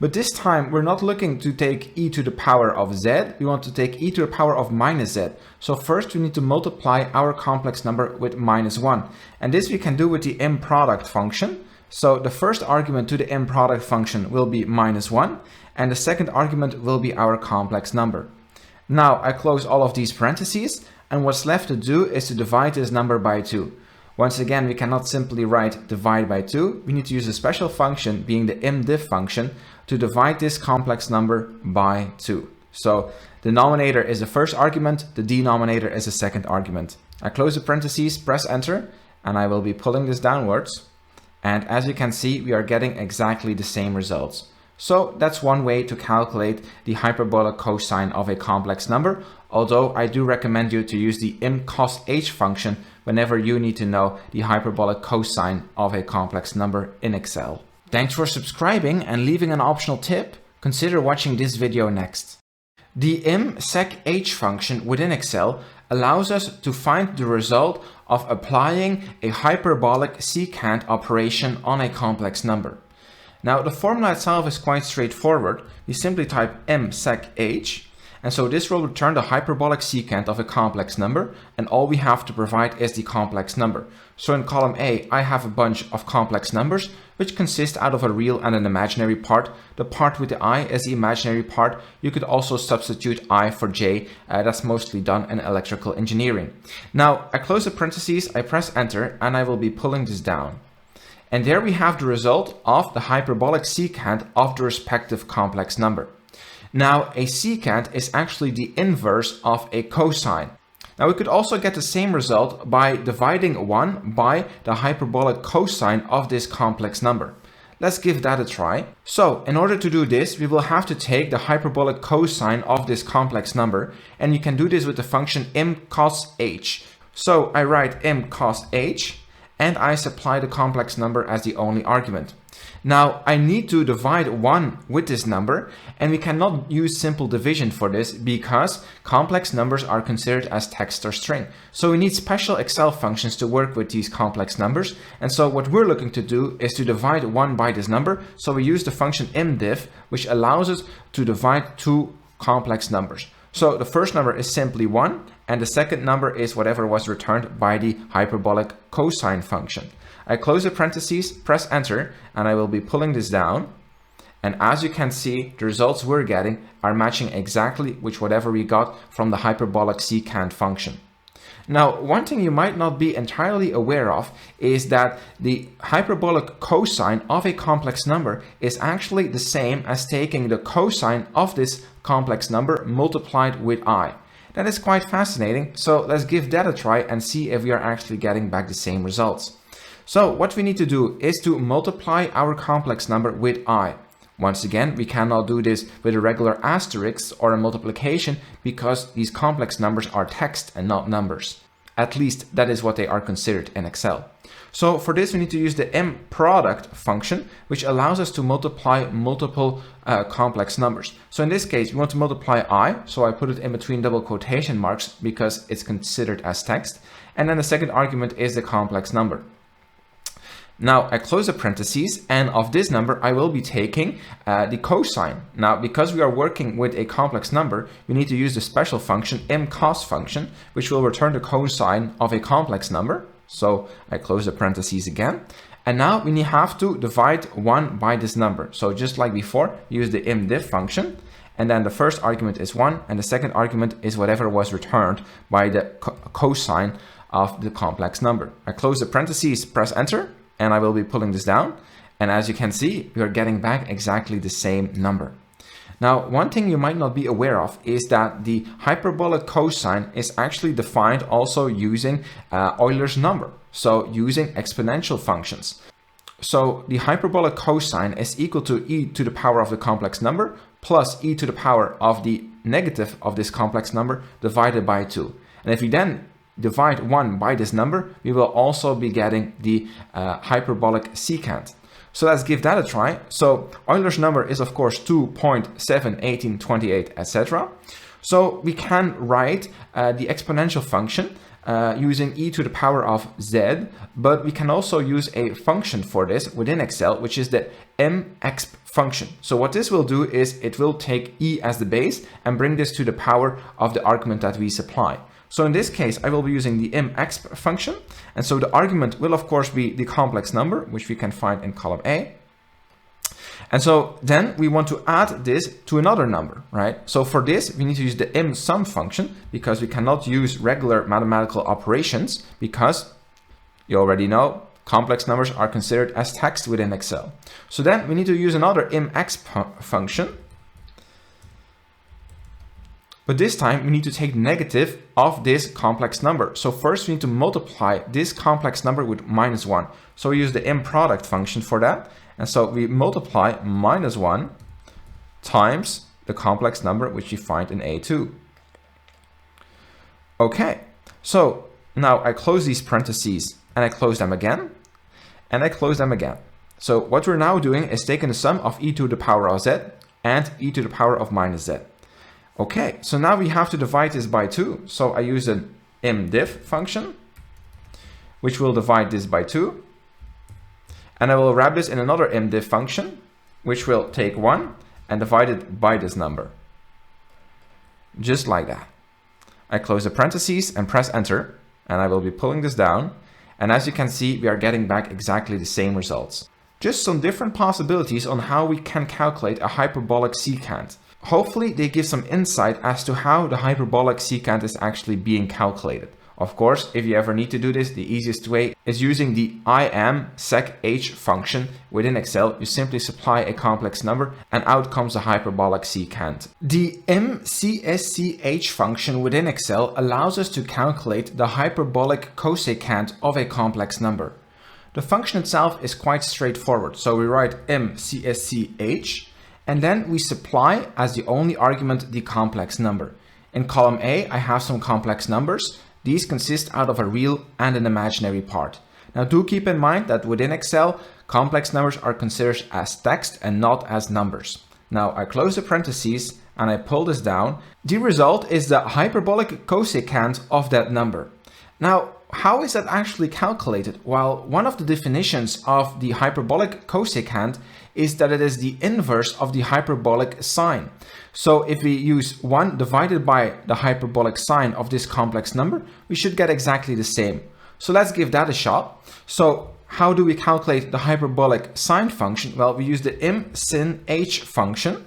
But this time we're not looking to take e to the power of z, we want to take e to the power of minus z. So first we need to multiply our complex number with -1. And this we can do with the Mproduct function. So the first argument to the Mproduct function will be -1, and the second argument will be our complex number. Now I close all of these parentheses, and what's left to do is to divide this number by 2. Once again, we cannot simply write divide by 2. We need to use a special function, being the mdiv function, to divide this complex number by 2. So the denominator is the first argument, the denominator is the second argument. I close the parentheses, press enter, and I will be pulling this downwards. And as you can see, we are getting exactly the same results. So that's one way to calculate the hyperbolic cosine of a complex number, although I do recommend you to use the mcos function whenever you need to know the hyperbolic cosine of a complex number in Excel. Thanks for subscribing, and leaving an optional tip, consider watching this video next. The msec function within Excel allows us to find the result of applying a hyperbolic secant operation on a complex number. Now the formula itself is quite straightforward. We simply type msec(h), and so this will return the hyperbolic secant of a complex number, and all we have to provide is the complex number. So in column A, I have a bunch of complex numbers, which consist out of a real and an imaginary part. The part with the I is the imaginary part. You could also substitute I for J. That's mostly done in electrical engineering. Now, I close the parentheses, I press enter, and I will be pulling this down. And there we have the result of the hyperbolic secant of the respective complex number. Now, a secant is actually the inverse of a cosine. Now, we could also get the same result by dividing 1 by the hyperbolic cosine of this complex number. Let's give that a try. So, in order to do this, we will have to take the hyperbolic cosine of this complex number, and you can do this with the function mcos(h). So, I write mcos(h), and I supply the complex number as the only argument. Now, I need to divide 1 with this number, and we cannot use simple division for this because complex numbers are considered as text or string. So we need special Excel functions to work with these complex numbers. And so what we're looking to do is to divide 1 by this number. So we use the function mdiff, which allows us to divide 2 complex numbers. So the first number is simply 1, and the second number is whatever was returned by the hyperbolic cosine function. I close the parentheses, press enter, and I will be pulling this down. And as you can see, the results we're getting are matching exactly with whatever we got from the hyperbolic secant function. Now, one thing you might not be entirely aware of is that the hyperbolic cosine of a complex number is actually the same as taking the cosine of this complex number multiplied with I. That is quite fascinating, so let's give that a try and see if we are actually getting back the same results. So what we need to do is to multiply our complex number with I. Once again, we cannot do this with a regular asterisk or a multiplication because these complex numbers are text and not numbers. At least that is what they are considered in Excel. So for this, we need to use the Mproduct function, which allows us to multiply multiple complex numbers. So in this case, we want to multiply I, so I put it in between double quotation marks because it's considered as text. And then the second argument is the complex number. Now I close the parentheses, and of this number I will be taking the cosine. Now because we are working with a complex number, we need to use the special function mcos function, which will return the cosine of a complex number. So I close the parentheses again, and now we have to divide 1 by this number. So just like before, use the mdiff function, and then the first argument is 1, and the second argument is whatever was returned by the cosine of the complex number. I close the parentheses, press enter, and I will be pulling this down. And as you can see, we are getting back exactly the same number. Now, one thing you might not be aware of is that the hyperbolic cosine is actually defined also using Euler's number. So using exponential functions. So the hyperbolic cosine is equal to e to the power of the complex number plus e to the power of the negative of this complex number divided by 2. And if we then divide 1 by this number, we will also be getting the hyperbolic secant. So let's give that a try. So Euler's number is of course 2.71828, etc. So we can write the exponential function using e to the power of z, but we can also use a function for this within Excel, which is the MSP function. So what this will do is it will take e as the base and bring this to the power of the argument that we supply. So in this case, I will be using the MSP function. And so the argument will of course be the complex number, which we can find in column A. And so then we want to add this to another number, right? So for this, we need to use the MSum function because we cannot use regular mathematical operations because you already know complex numbers are considered as text within Excel. So then we need to use another MSP function. But this time we need to take negative of this complex number. So first we need to multiply this complex number with -1. So we use the Mproduct function for that. And so we multiply -1 times the complex number which we find in A2. Okay, so now I close these parentheses and I close them again and I close them again. So what we're now doing is taking the sum of e to the power of z and e to the power of -z. Okay, so now we have to divide this by 2. So I use an mdiff function, which will divide this by 2. And I will wrap this in another mdiff function, which will take 1 and divide it by this number. Just like that. I close the parentheses and press enter, and I will be pulling this down. And as you can see, we are getting back exactly the same results. Just some different possibilities on how we can calculate a hyperbolic secant. Hopefully they give some insight as to how the hyperbolic secant is actually being calculated. Of course, if you ever need to do this, the easiest way is using the ImSecH function within Excel. You simply supply a complex number and out comes a hyperbolic secant. The MSQRT function within Excel allows us to calculate the hyperbolic cosecant of a complex number. The function itself is quite straightforward. So we write MSQRT and then we supply as the only argument the complex number. In column A, I have some complex numbers. These consist out of a real and an imaginary part. Now do keep in mind that within Excel, complex numbers are considered as text and not as numbers. Now I close the parentheses and I pull this down. The result is the hyperbolic cosecant of that number. Now, how is that actually calculated? Well, one of the definitions of the hyperbolic cosecant is that it is the inverse of the hyperbolic sine. So if we use 1 divided by the hyperbolic sine of this complex number, we should get exactly the same. So let's give that a shot. So how do we calculate the hyperbolic sine function? Well, we use the MSinh function.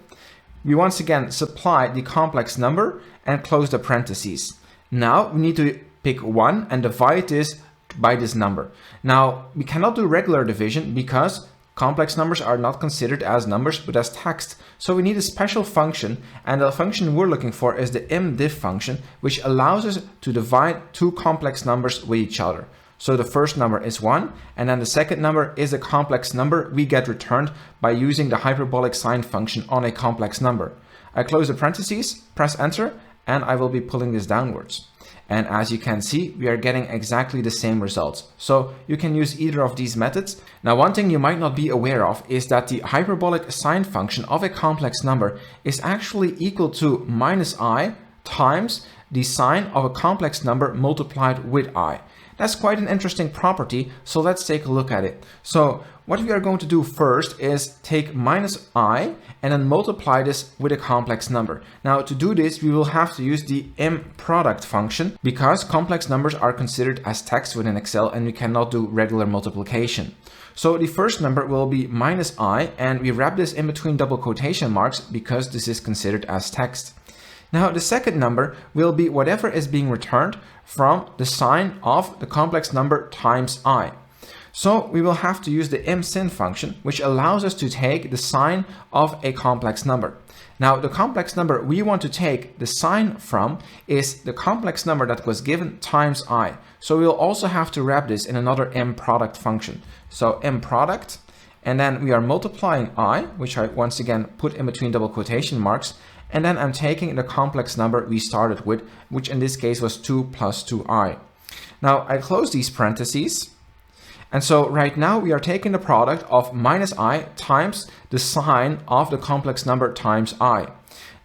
We once again supply the complex number and close the parentheses. Now we need to pick 1 and divide this by this number. Now we cannot do regular division because complex numbers are not considered as numbers but as text. So we need a special function, and the function we're looking for is the MDiff function, which allows us to divide two complex numbers with each other. So the first number is 1, and then the second number is a complex number we get returned by using the hyperbolic sine function on a complex number. I close the parentheses, press enter, and I will be pulling this downwards. And as you can see, we are getting exactly the same results. So you can use either of these methods. Now, one thing you might not be aware of is that the hyperbolic sine function of a complex number is actually equal to -i times the sine of a complex number multiplied with I. That's quite an interesting property, so let's take a look at it. So what we are going to do first is take -i and then multiply this with a complex number. Now to do this, we will have to use the Mproduct function because complex numbers are considered as text within Excel and we cannot do regular multiplication. So the first number will be -i, and we wrap this in between double quotation marks because this is considered as text. Now the second number will be whatever is being returned from the sine of the complex number times I. So we will have to use the MSyn function, which allows us to take the sine of a complex number. Now the complex number we want to take the sine from is the complex number that was given times I. So we'll also have to wrap this in another Mproduct function. So Mproduct, and then we are multiplying I, which I once again put in between double quotation marks, and then I'm taking the complex number we started with, which in this case was 2 plus 2i. Now I close these parentheses. And so right now we are taking the product of -i times the sine of the complex number times I.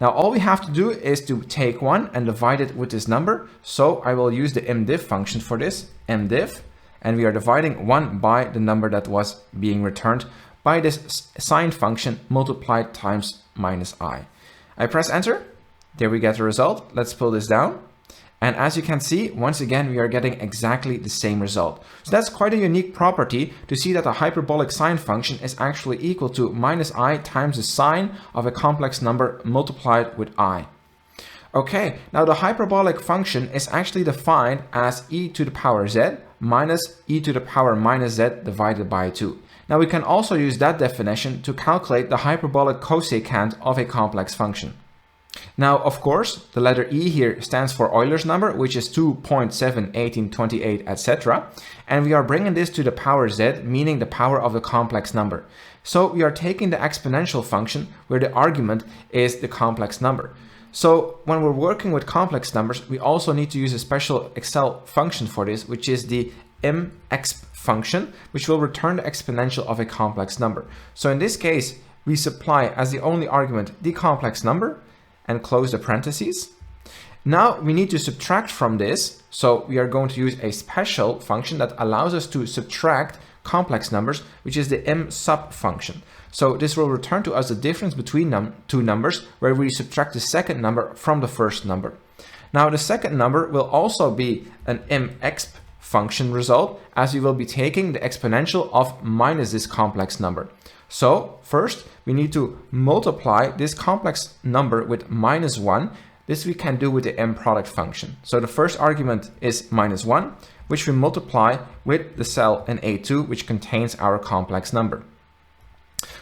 Now all we have to do is to take 1 and divide it with this number. So I will use the MDiff function for this, MDiff, and we are dividing 1 by the number that was being returned by this sine function multiplied times -i. I press enter, there we get the result. Let's pull this down. And as you can see, once again, we are getting exactly the same result. So that's quite a unique property to see that the hyperbolic sine function is actually equal to -i times the sine of a complex number multiplied with I. Okay, now the hyperbolic function is actually defined as e to the power z minus e to the power -z divided by 2. Now we can also use that definition to calculate the hyperbolic cosecant of a complex function. Now, of course, the letter E here stands for Euler's number, which is 2.7, 18, 28, etc. And we are bringing this to the power z, meaning the power of the complex number. So we are taking the exponential function where the argument is the complex number. So when we're working with complex numbers, we also need to use a special Excel function for this, which is the mexp function, which will return the exponential of a complex number. So in this case, we supply as the only argument the complex number and close the parentheses. Now we need to subtract from this. So we are going to use a special function that allows us to subtract complex numbers, which is the Msub function. So this will return to us the difference between two numbers, where we subtract the second number from the first number. Now the second number will also be an MXP function result, as we will be taking the exponential of minus this complex number. So first we need to multiply this complex number with -1. This we can do with the Mproduct function. So the first argument is -1, which we multiply with the cell in A2, which contains our complex number.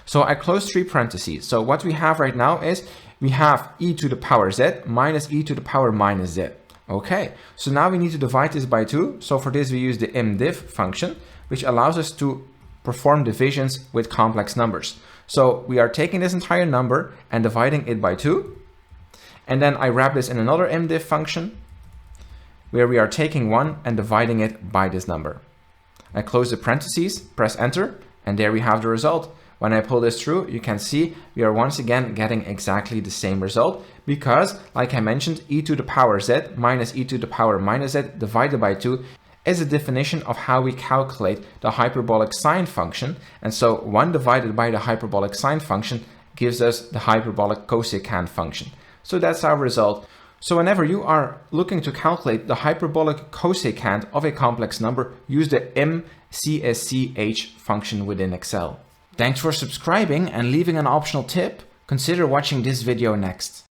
So I close 3 parentheses. So what we have right now is we have e to the power z minus e to the power minus z. Okay, so now we need to divide this by 2. So for this we use the mdiv function, which allows us to perform divisions with complex numbers. So we are taking this entire number and dividing it by 2. And then I wrap this in another mdiv function, where we are taking 1 and dividing it by this number. I close the parentheses, press enter, and there we have the result. When I pull this through, you can see we are once again getting exactly the same result, because, like I mentioned, e to the power z minus e to the power minus z divided by 2 is a definition of how we calculate the hyperbolic sine function. And so 1 divided by the hyperbolic sine function gives us the hyperbolic cosecant function. So that's our result. So whenever you are looking to calculate the hyperbolic cosecant of a complex number, use the MCSCH function within Excel. Thanks for subscribing, and leaving an optional tip, consider watching this video next.